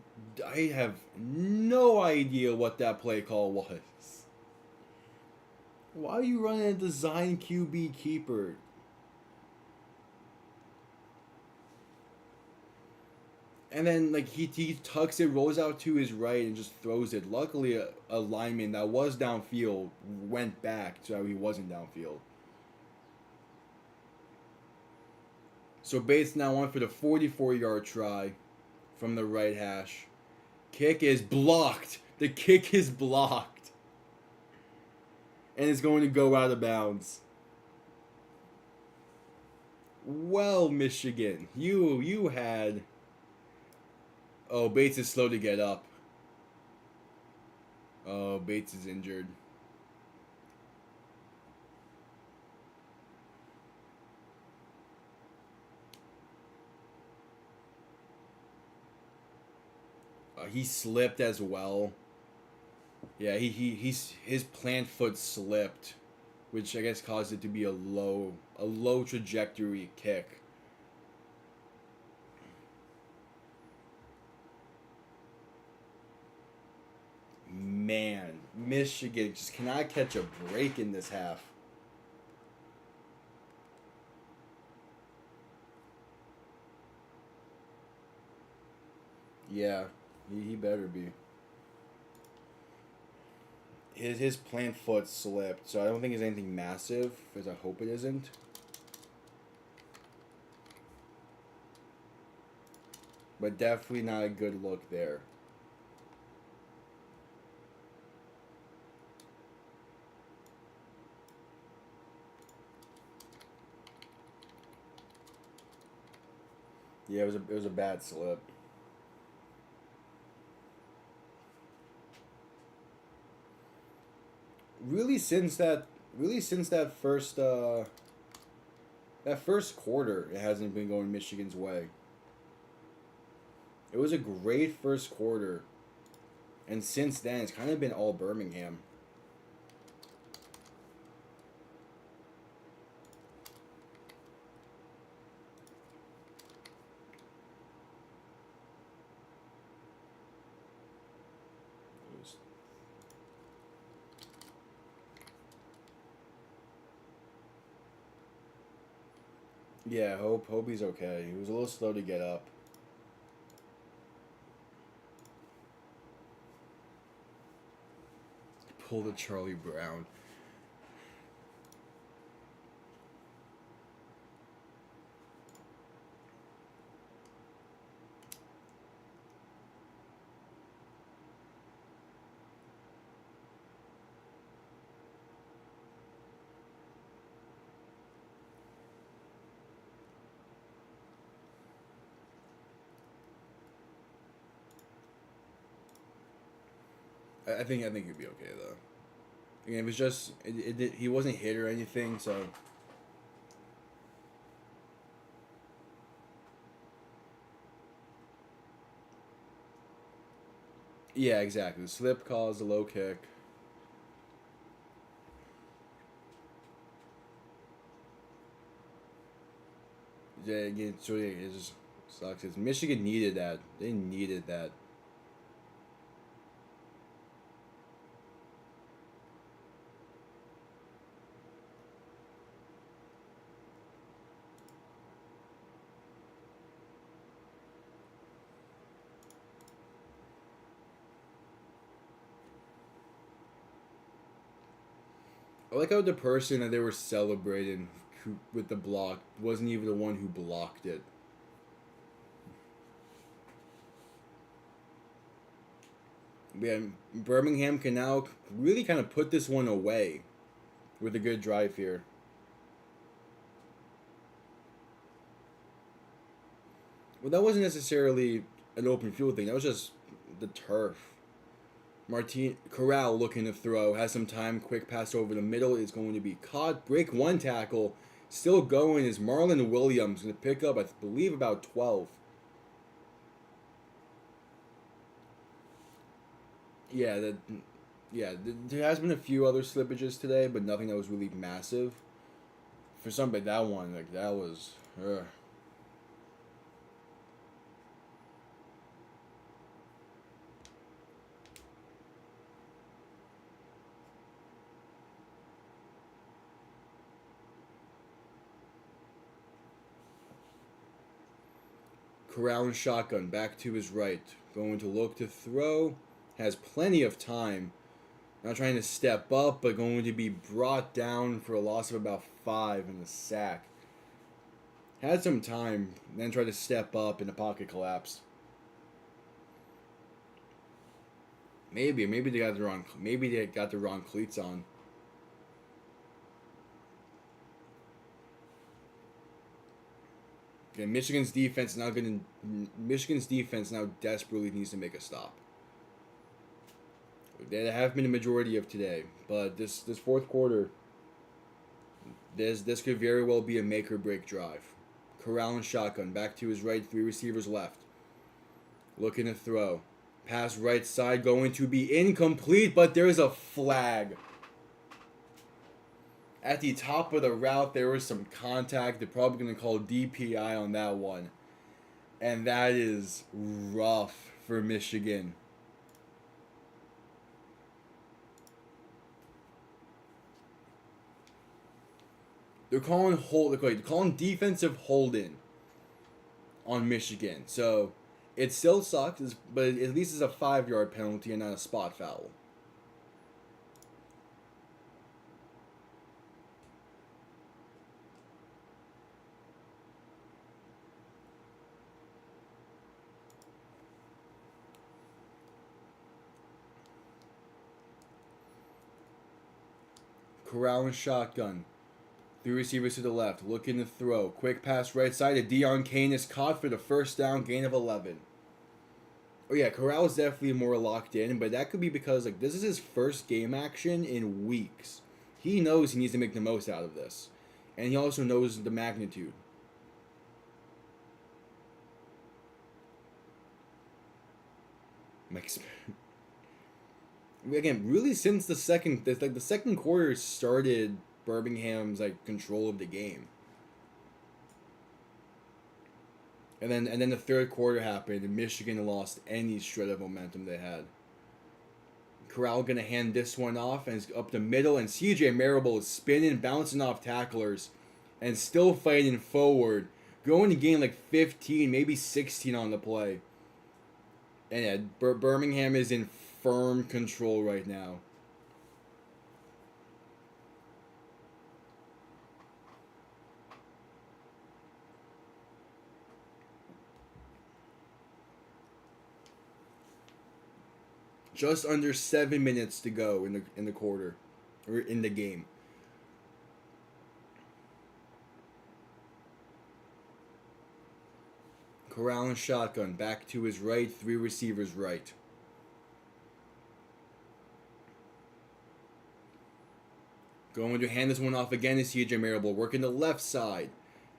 have no idea what that play call was. Why are you running a design QB keeper? And then like he tucks it, rolls out to his right, and just throws it. Luckily, a lineman that was downfield went back, so he wasn't downfield. So Bates now on for the 44-yard try from the right hash. Kick is blocked. The kick is blocked. And it's going to go out of bounds. Well, Michigan, you had... Oh, Bates is slow to get up. Oh, Bates is injured. He slipped as well. Yeah, his plant foot slipped, which I guess caused it to be a low trajectory kick. Man, Michigan just cannot catch a break in this half. Yeah, he better be. His plant foot slipped, so I don't think it's anything massive, because I hope it isn't. But definitely not a good look there. Yeah, it was a bad slip. Really since that really since that first quarter, it hasn't been going Michigan's way. It was a great first quarter, and since then it's kind of been all Birmingham. It was, yeah, hope he's okay. He was a little slow to get up. Pull the Charlie Brown. I think he'd be okay though. Again, it was just he wasn't hit or anything, so yeah, exactly. The slip caused a low kick. Yeah, again, so yeah, it just sucks. It's Michigan needed that. They needed that. I like how the person that they were celebrating with the block wasn't even the one who blocked it. Yeah, Birmingham can now really kind of put this one away with a good drive here. Well, that wasn't necessarily an open field thing. That was just the turf. Corral looking to throw, has some time, quick pass over the middle is going to be caught. Break one tackle, still going is Marlon Williams going to pick up, I believe, about 12. Yeah, there has been a few other slippages today, but nothing that was really massive. For somebody, that one, like that was. Corral and shotgun back to his right, going to look to throw, has plenty of time. Not trying to step up, but going to be brought down for a loss of about 5 in the sack. Had some time, then tried to step up, and the pocket collapsed. Maybe they got the wrong cleats on. Okay, Michigan's defense now desperately needs to make a stop. That have been the majority of today. But this fourth quarter, this could very well be a make or break drive. Corral and shotgun, back to his right, three receivers left. Looking to throw. Pass right side, going to be incomplete, but there's a flag. At the top of the route, there was some contact. They're probably going to call DPI on that one. And that is rough for Michigan. They're calling defensive hold-in on Michigan. So it still sucks, but at least it's a 5-yard penalty and not a spot foul. Corral and shotgun. Three receivers to the left, looking to throw. Quick pass right side to Deion Kane is caught for the first down, gain of 11. Oh yeah, Corral is definitely more locked in, but that could be because this is his first game action in weeks. He knows he needs to make the most out of this. And he also knows the magnitude. Again, really since the second quarter started Birmingham's control of the game. And then the third quarter happened and Michigan lost any shred of momentum they had. Corral gonna hand this one off and it's up the middle and CJ Marable is spinning, bouncing off tacklers and still fighting forward. Going to gain 15, maybe 16 on the play. And yeah, Birmingham is in firm control right now. Just under 7 minutes to go in the quarter, or in the game. Corral and shotgun, back to his right, three receivers right. Going to hand this one off again is CJ Marable, working the left side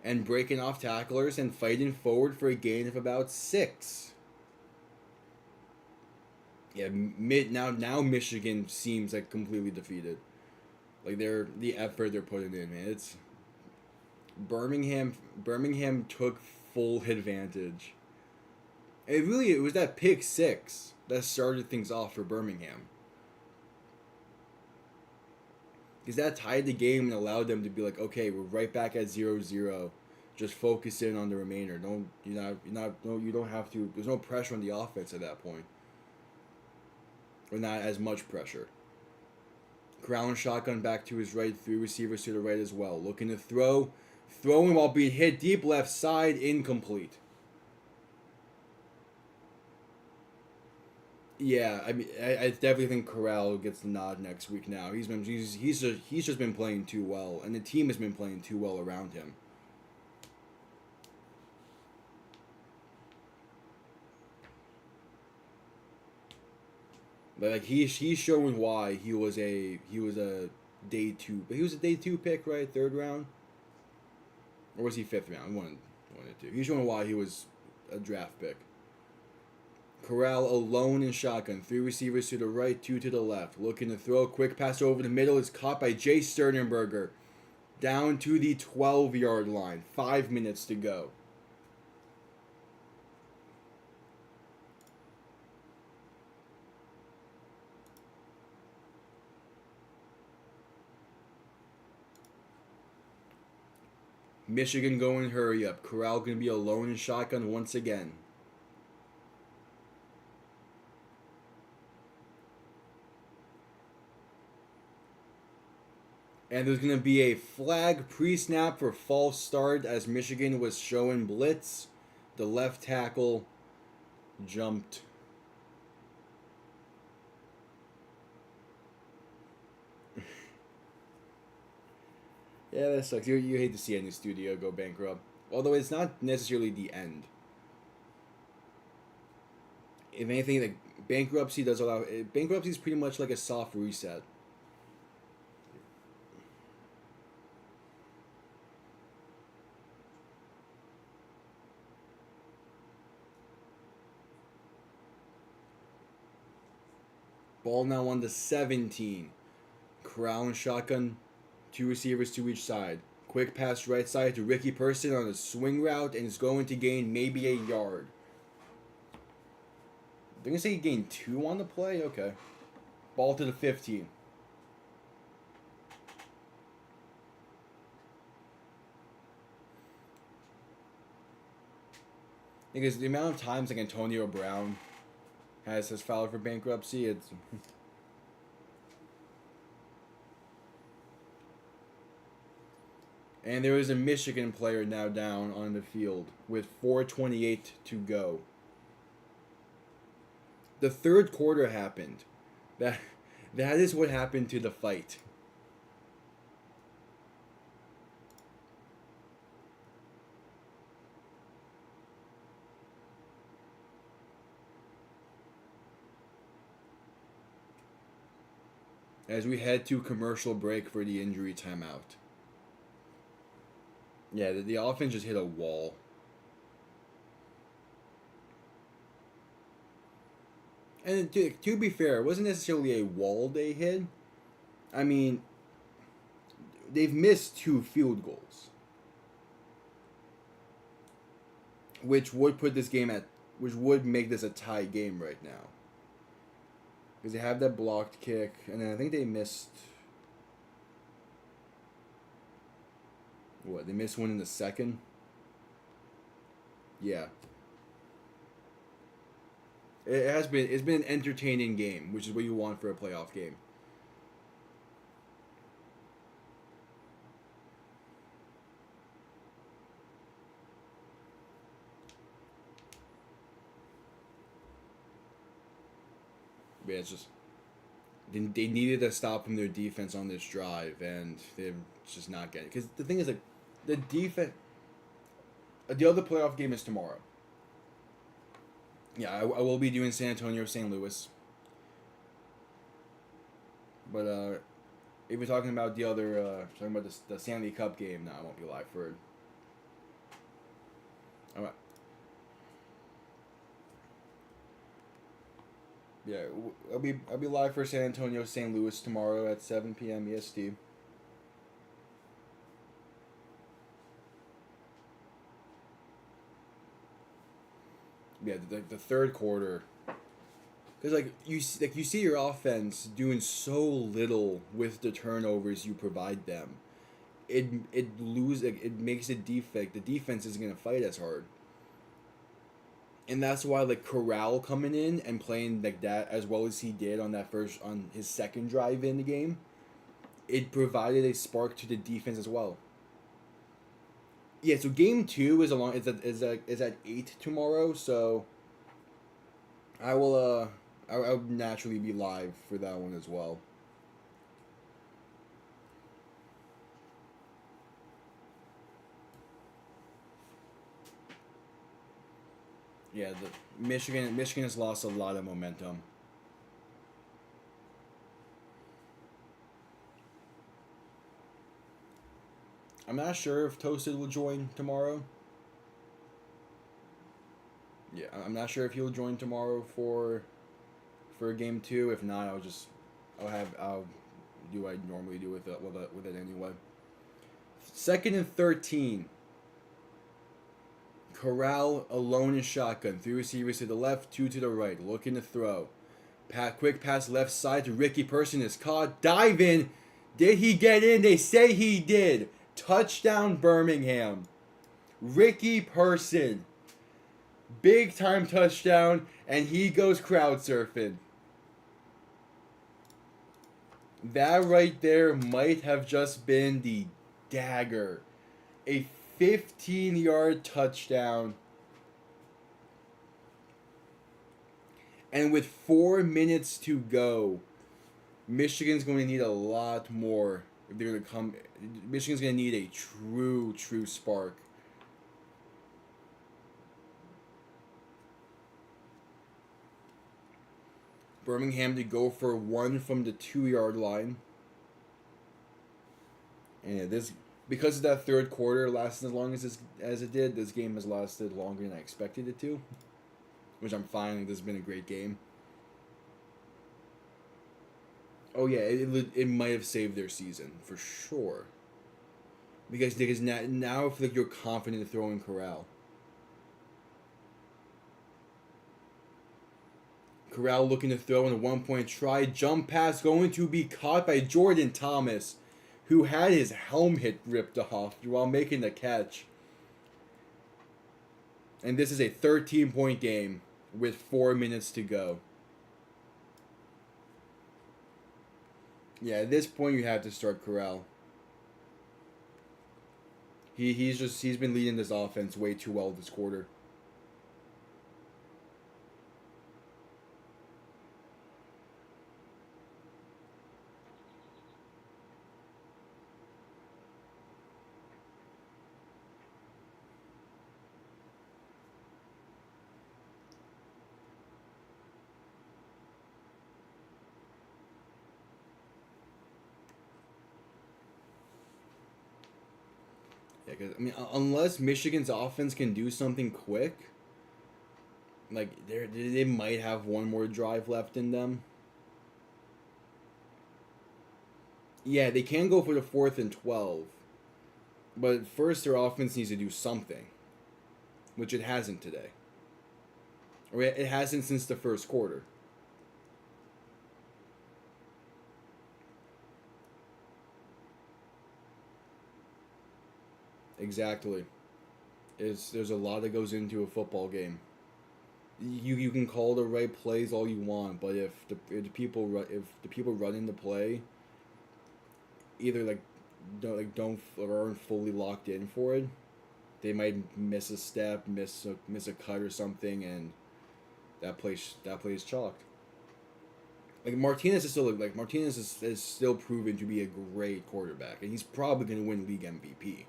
and breaking off tacklers and fighting forward for a gain of about 6. Yeah, now Michigan seems completely defeated. The effort they're putting in, man. It's Birmingham took full advantage. It was that pick 6 that started things off for Birmingham. Because that tied the game and allowed them to be okay, we're right back at 0-0. Just focus in on the remainder. You don't have to. There's no pressure on the offense at that point. Or not as much pressure. Corral and shotgun back to his right, three receivers to the right as well. Looking to throw. Throwing while being hit deep left side, incomplete. Yeah, I mean, I definitely think Corral gets the nod next week now. He's just been playing too well, and the team has been playing too well around him. But he's showing why he was a day 2, but he was a day 2 pick, right? 3rd round, or was he 5th round? One or two. He's showing why he was a draft pick. Corral alone in shotgun, 3 receivers to the right, 2 to the left. Looking to throw, quick pass over the middle is caught by Jay Sternberger, down to the 12-yard line. 5 minutes to go. Michigan going hurry up. Corral going to be alone in shotgun once again. And there's going to be a flag pre-snap for false start as Michigan was showing blitz. The left tackle jumped. Yeah, that sucks. You hate to see any studio go bankrupt. Although it's not necessarily the end. If anything, Bankruptcy does allow. Bankruptcy is pretty much like a soft reset. Ball now on the 17. Corral and shotgun. Two receivers to each side. Quick pass right side to Ricky Person on a swing route and is going to gain maybe a yard. They're going to say he gained 2 on the play? Okay. Ball to the 15. Because the amount of times like Antonio Brown has filed for bankruptcy, it's... And there is a Michigan player now down on the field with 4:28 to go. The third quarter happened. That is what happened to the fight. As we head to commercial break for the injury timeout. Yeah, the offense just hit a wall. And to be fair, it wasn't necessarily a wall they hit. I mean, they've missed 2 field goals. Which would put this game at... Which would make this a tie game right now. Because they have that blocked kick, and then I think they missed... What, they missed one in the second? Yeah. It's been an entertaining game, which is what you want for a playoff game. But yeah, it's just they needed a stop from their defense on this drive, and they're just not getting it. Because the thing is, like, the defense... The other playoff game is tomorrow. Yeah, I will be doing San Antonio, St. Louis. But if we're talking about the other, talking about the Stanley Cup game, no, I won't be live for it. All right. Yeah, I'll be live for San Antonio, St. Louis tomorrow at 7 p.m. EST. Yeah, the third quarter, because you see your offense doing so little with the turnovers you provide them. It makes a defect. The defense isn't gonna fight as hard. And that's why like Corral coming in and playing like that as well as he did on his second drive in the game, it provided a spark to the defense as well. Yeah, so game 2 is at 8 tomorrow, so I'll naturally be live for that one as well. Yeah, the Michigan has lost a lot of momentum. I'm not sure if Toasted will join tomorrow. Yeah, I'm not sure if he'll join tomorrow for game 2. If not, I'll do what I normally do with it anyway. 2nd and 13. Corral alone in shotgun. 3 receivers to the left, 2 to the right. Looking to throw. Quick pass left side to Ricky Person is caught. Dive in. Did he get in? They say he did. Touchdown Birmingham. Ricky Person. Big time touchdown, and he goes crowd surfing. That right there might have just been the dagger. A 15-yard touchdown. And with 4 minutes to go, Michigan's going to need a lot more if they're going to come. Michigan's going to need a true spark. Birmingham to go for one from the 2-yard line. And this, because of that third quarter lasted as long as it did, this game has lasted longer than I expected it to. Which I'm fine. This has been a great game. Oh yeah, it might have saved their season for sure. Because now I feel like you're confident in throwing Corral. Corral looking to throw in a 1-point try. Jump pass going to be caught by Jordan Thomas, who had his helmet ripped off while making the catch. And this is a 13-point game with 4 minutes to go. Yeah, at this point you have to start Corral. He's been leading this offense way too well this quarter. Yeah, cause, I mean, unless Michigan's offense can do something quick, like they might have one more drive left in them. Yeah, they can go for the 4th and 12, but first their offense needs to do something, which it hasn't today, or it hasn't since the first quarter. Exactly. There's a lot that goes into a football game. You can call the right plays all you want, but if the people running the play either don't or aren't fully locked in for it, they might miss a step, miss a cut or something, and that plays chalked. Like Martinez is still proven to be a great quarterback, and he's probably going to win league MVP.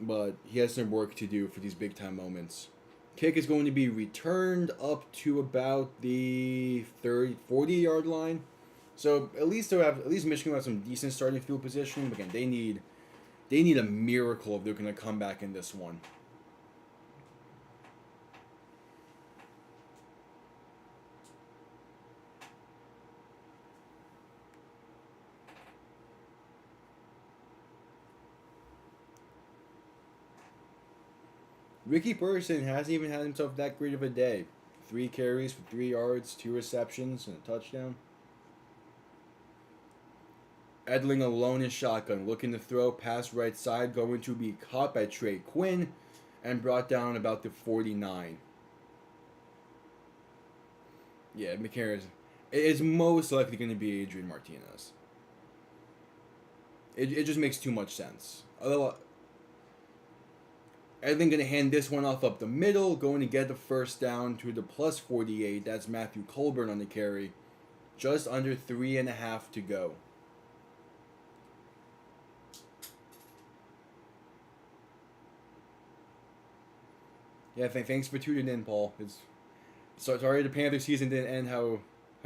But he has some work to do for these big time moments. Kick is going to be returned up to about the 40-yard line. So at least Michigan will have some decent starting field position. But again, they need a miracle if they're going to come back in this one. Ricky Person hasn't even had himself that great of a day. 3 carries for 3 yards, 2 receptions, and a touchdown. Etling alone in shotgun, looking to throw, pass right side, going to be caught by Trey Quinn, and brought down about the 49. Yeah, McCarron is most likely going to be Adrian Martinez. It just makes too much sense. Otherwise, Etling going to hand this one off up the middle, going to get the first down to the plus 48. That's Matthew Colburn on the carry. Just under 3.5 to go. Yeah, thanks for tuning in, Paul. Sorry the Panthers season didn't end how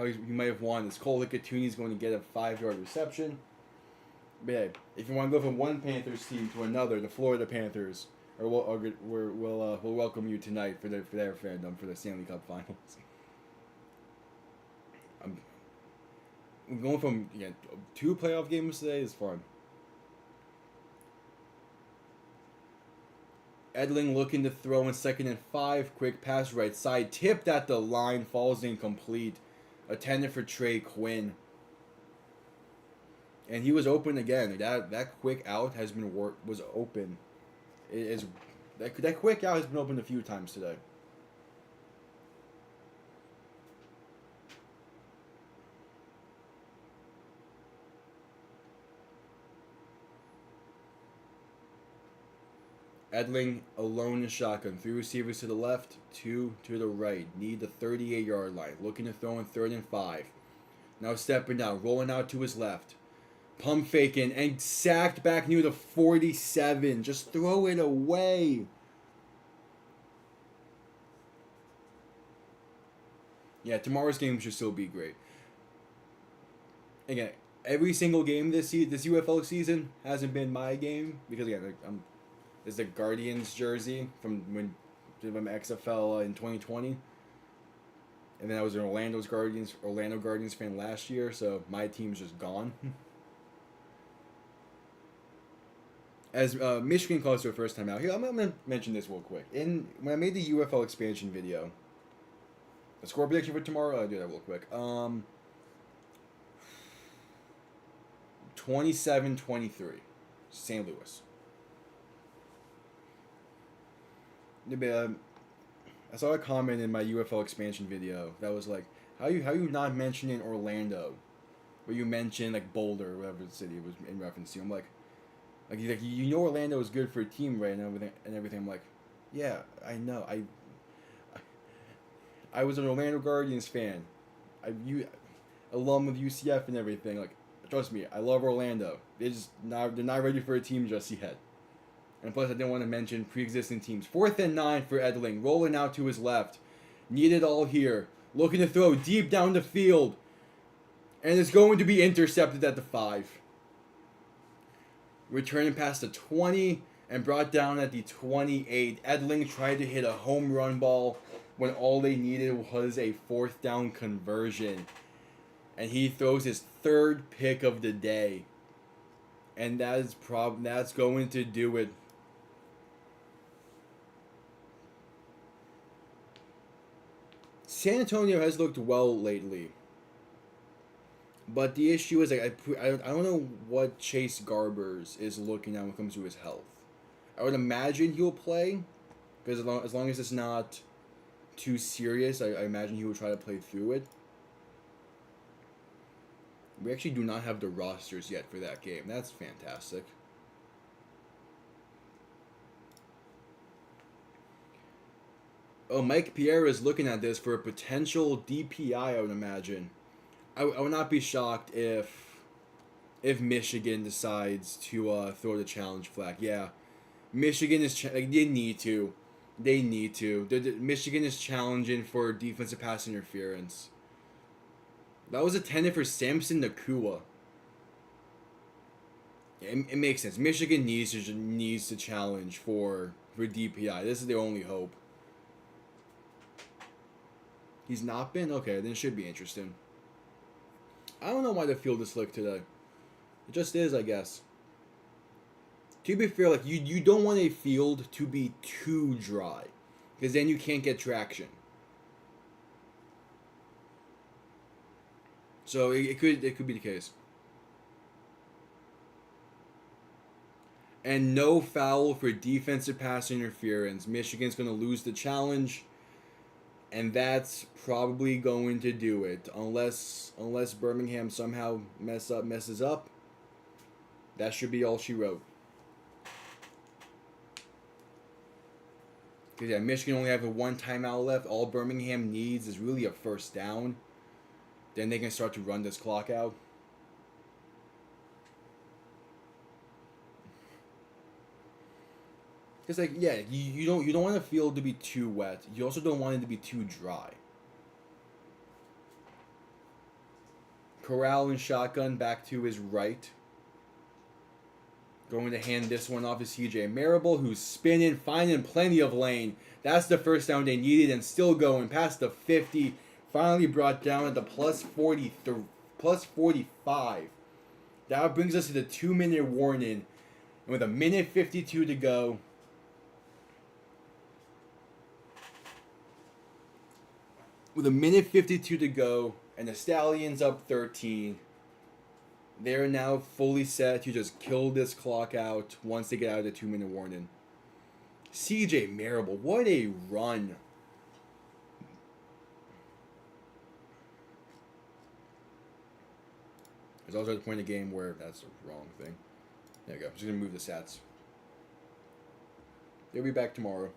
you might have won. It's Cole Lickatuni's going to get a 5-yard reception. But yeah, if you want to go from one Panthers team to another, the Florida Panthers, we'll welcome you tonight for their fandom for the Stanley Cup Finals. I'm going from 2 playoff games today is fun. Etling looking to throw in 2nd and 5. Quick pass right side. Tipped at the line. Falls incomplete. Intended for Trey Quinn. And he was open again. That quick out was open. That quick out has been open a few times today. Etling alone in shotgun. 3 receivers to the left, 2 to the right. Need the 38-yard line. Looking to throw in 3rd and 5. Now stepping down, rolling out to his left. Pump faking and sacked back near the 47. Just throw it away. Yeah, tomorrow's game should still be great. Again, every single game this UFL season hasn't been my game because again, this is the Guardians jersey from when XFL in 2020, and then I was an Orlando Guardians fan last year, so my team's just gone. As Michigan calls their first time out here, I'm gonna mention this real quick. When I made the UFL expansion video, the score prediction for tomorrow, I'll do that real quick. 27-23, St. Louis. I saw a comment in my UFL expansion video that was like, how you not mentioning Orlando, where you mentioned like Boulder, or whatever the city it was in reference to. I'm like you know Orlando is good for a team, right? And everything. I'm like, yeah, I know. I was an Orlando Guardians fan. Alum of UCF and everything. Like, trust me, I love Orlando. They're not ready for a team just yet. And plus, I didn't want to mention pre-existing teams. 4th and 9 for Etling, rolling out to his left. Need it all here. Looking to throw deep down the field. And it's going to be intercepted at the 5. Returning past the 20 and brought down at the 28. Etling tried to hit a home run ball when all they needed was a 4th down conversion. And he throws his 3rd pick of the day. And that's going to do it. San Antonio has looked well lately. But the issue is, I don't know what Chase Garbers is looking at when it comes to his health. I would imagine he'll play, because as long as it's not too serious, I imagine he will try to play through it. We actually do not have the rosters yet for that game. That's fantastic. Oh, Mike Pierre is looking at this for a potential DPI, I would imagine. I would not be shocked if Michigan decides to throw the challenge flag. Yeah, Michigan is they need to. Michigan is challenging for defensive pass interference. That was intended for Samson Nakua. Yeah, it makes sense. Michigan needs to challenge for DPI. This is their only hope. He's not been? Okay, then it should be interesting. I don't know why the field is slick today. It just is, I guess. To be fair, like you don't want a field to be too dry, because then you can't get traction. So it could be the case. And no foul for defensive pass interference. Michigan's going to lose the challenge. And that's probably going to do it, unless Birmingham somehow messes up. That should be all she wrote. Because yeah, Michigan only have a 1 timeout left. All Birmingham needs is really a 1st down. Then they can start to run this clock out. Because like yeah, you don't want the field to be too wet. You also don't want it to be too dry. Corral and shotgun back to his right. Going to hand this one off to CJ Marable, who's spinning, finding plenty of lane. That's the 1st down they needed, and still going past the 50. Finally brought down at the plus 45. That brings us to the 2-minute warning. And with 1:52 to go. With 1:52 to go, and the Stallions up 13, they're now fully set to just kill this clock out once they get out of the 2-minute warning. CJ Marable, what a run. There's also a point in the game where that's the wrong thing. There you go. I'm just going to move the stats. They'll be back tomorrow.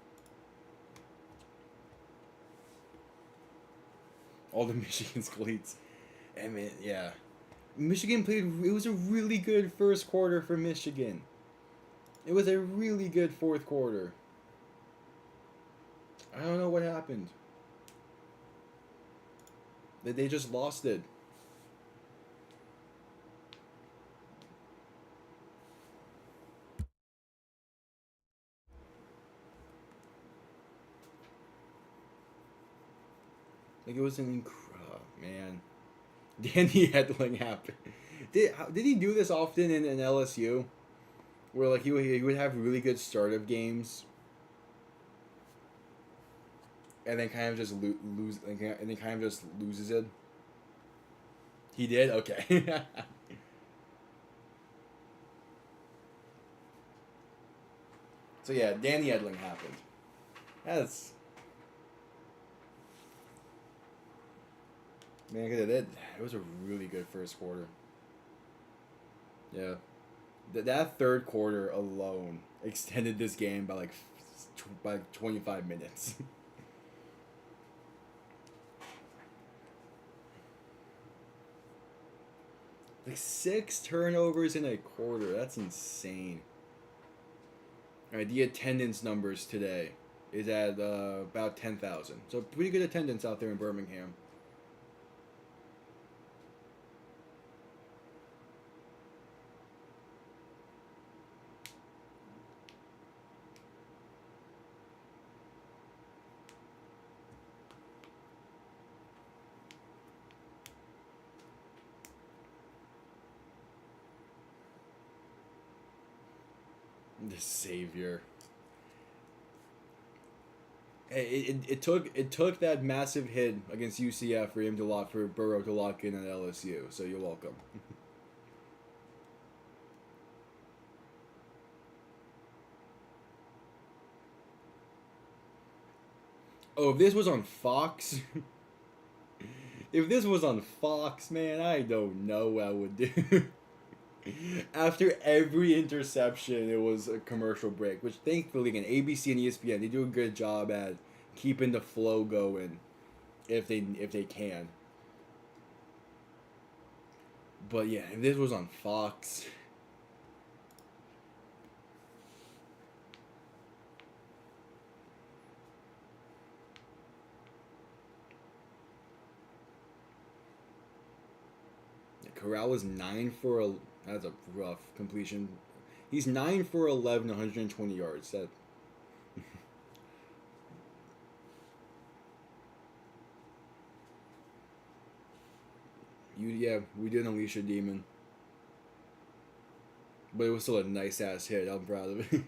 All the Michigan's cleats. I mean, yeah. Michigan played... It was a really good first quarter for Michigan. It was a really good 4th quarter. I don't know what happened. They just lost it. Like it was an man. Danny Etling happened. Did he do this often in LSU? Where like he would have really good startup games, and then kind of just lose, and then kind of just loses it. He did, okay. So yeah, Danny Edling happened. That's man, cause it was a really good first quarter. Yeah, that third quarter alone extended this game by by 25 minutes. Like 6 turnovers in a quarter. That's insane. All right, the attendance numbers today is at about 10,000. So pretty good attendance out there in Birmingham. The savior. It took that massive hit against UCF for Burrow to lock in at LSU. So you're welcome. Oh, if this was on Fox, if this was on Fox, man, I don't know what I would do. After every interception, it was a commercial break, which thankfully, again, ABC and ESPN, they do a good job at keeping the flow going if they can. But yeah, if this was on Fox, Corral is 9 for a. That's a rough completion. He's 9 for 11, 120 yards. That. We did unleash a demon, but it was still a nice ass hit. I'm proud of it.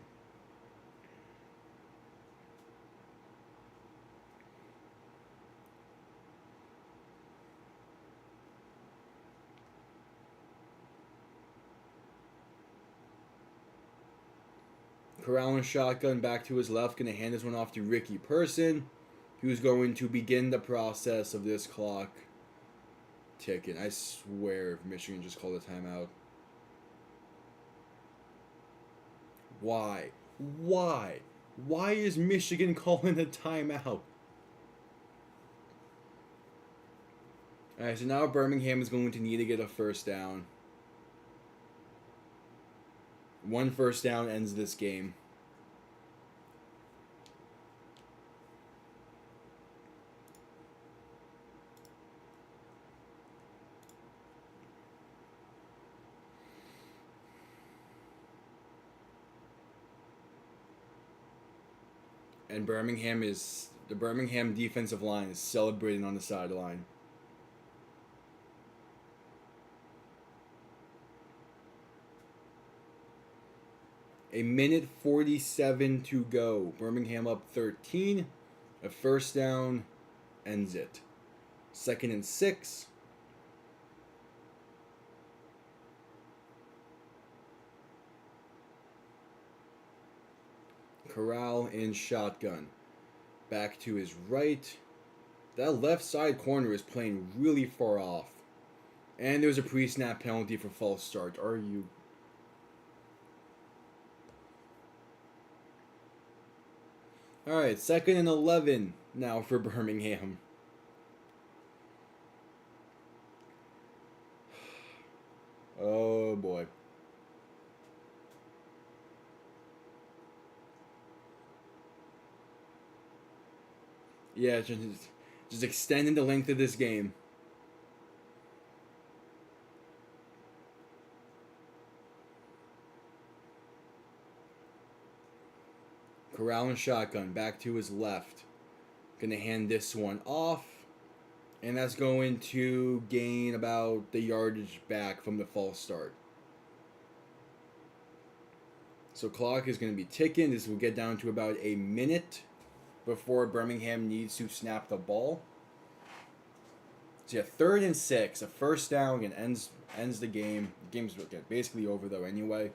Corral and shotgun back to his left, gonna hand this one off to Ricky Person, who's going to begin the process of this clock ticking. I swear if Michigan just called a timeout. Why? Why? Why is Michigan calling a timeout? Alright, so now Birmingham is going to need to get a first down. One first down ends this game. And the Birmingham defensive line is celebrating on the sideline. A minute 47 to go. Birmingham up 13. A first down ends it. 2nd and 6. Corral in shotgun. Back to his right. That left side corner is playing really far off. And there's a pre-snap penalty for false start. Are you... Alright, 2nd and 11 now for Birmingham. Oh boy. Yeah, just extending the length of this game. Corral and shotgun back to his left. Gonna hand this one off. And that's going to gain about the yardage back from the false start. So clock is going to be ticking. This will get down to about a minute before Birmingham needs to snap the ball. So yeah, 3rd and 6, a first down, and ends the game. The game's basically over though anyway.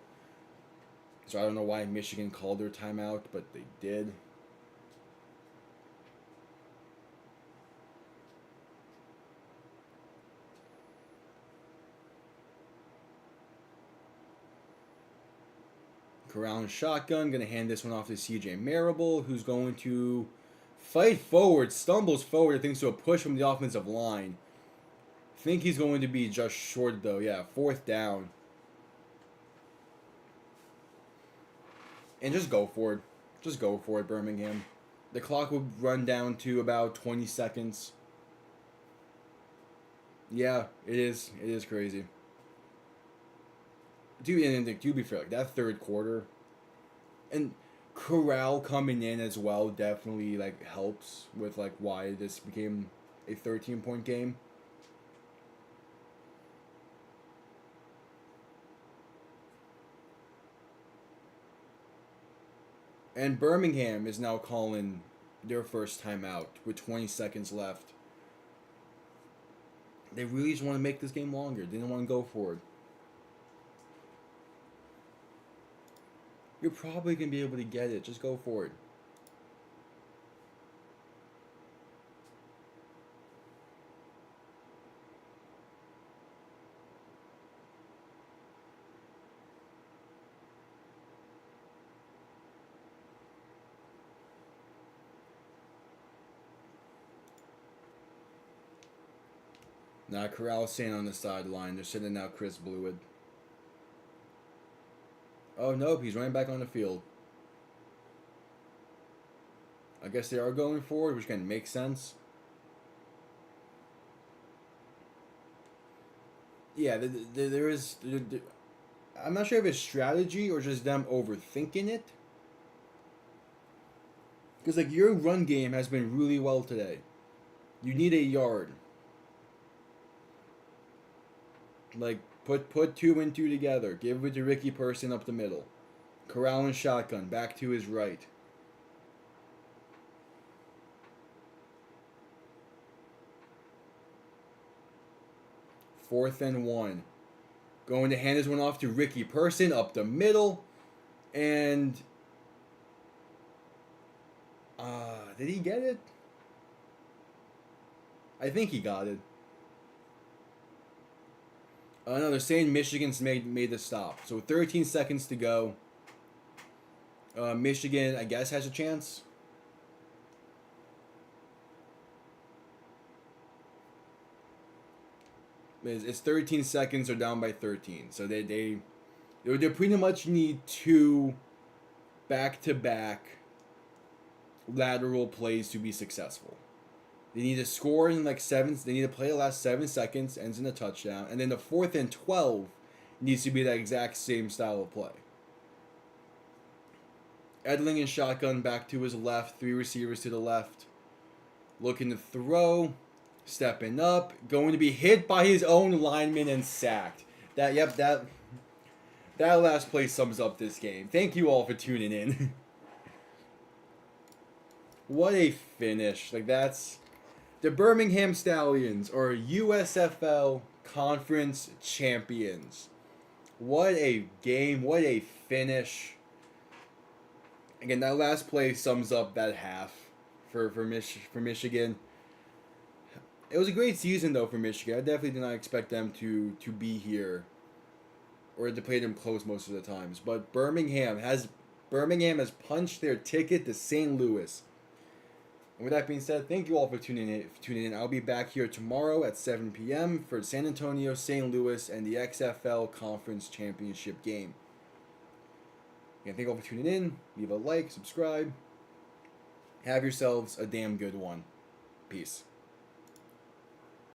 So I don't know why Michigan called their timeout, but they did. Corral and shotgun, going to hand this one off to CJ Marable, who's going to fight forward, stumbles forward, I think, to a push from the offensive line. I think he's going to be just short, though. Yeah, 4th down. And just go for it. Just go for it, Birmingham. The clock will run down to about 20 seconds. Yeah, it is. It is crazy. And to be fair, like that 3rd quarter, and Corral coming in as well definitely like helps with like why this became a 13-point game. And Birmingham is now calling their first timeout with 20 seconds left. They really just want to make this game longer. They didn't want to go for it. You're probably going to be able to get it. Just go for it. Now Corral's staying on the sideline. They're sending out Chris Blewett. Oh, nope, he's running back on the field. I guess they are going forward, which can make sense. Yeah, there is... I'm not sure if it's strategy or just them overthinking it. Because, like, your run game has been really well today. You need a yard. Like, put 2 and 2 together. Give it to Ricky Person up the middle. Corral and shotgun back to his right. Fourth and 1. Going to hand this one off to Ricky Person up the middle. And... did he get it? I think he got it. No, they're saying Michigan's made the stop. So 13 seconds to go. Michigan, I guess, has a chance. It's 13 seconds. They're down by 13. So they pretty much need 2 back-to-back lateral plays to be successful. They need to score in like 7. They need to play the last 7 seconds, ends in a touchdown, and then the 4th and 12 needs to be that exact same style of play. Etling and shotgun back to his left, 3 receivers to the left, looking to throw, stepping up, going to be hit by his own lineman and sacked. That last play sums up this game. Thank you all for tuning in. What a finish! Like that's. The Birmingham Stallions are USFL Conference champions. What a game. What a finish. Again, that last play sums up that half for Michigan. It was a great season, though, for Michigan. I definitely did not expect them to be here or to play them close most of the times. But Birmingham has punched their ticket to St. Louis. And with that being said, thank you all for tuning in. I'll be back here tomorrow at 7 p.m. for San Antonio, St. Louis, and the XFL Conference Championship game. Again, thank you all for tuning in. Leave a like, subscribe. Have yourselves a damn good one. Peace.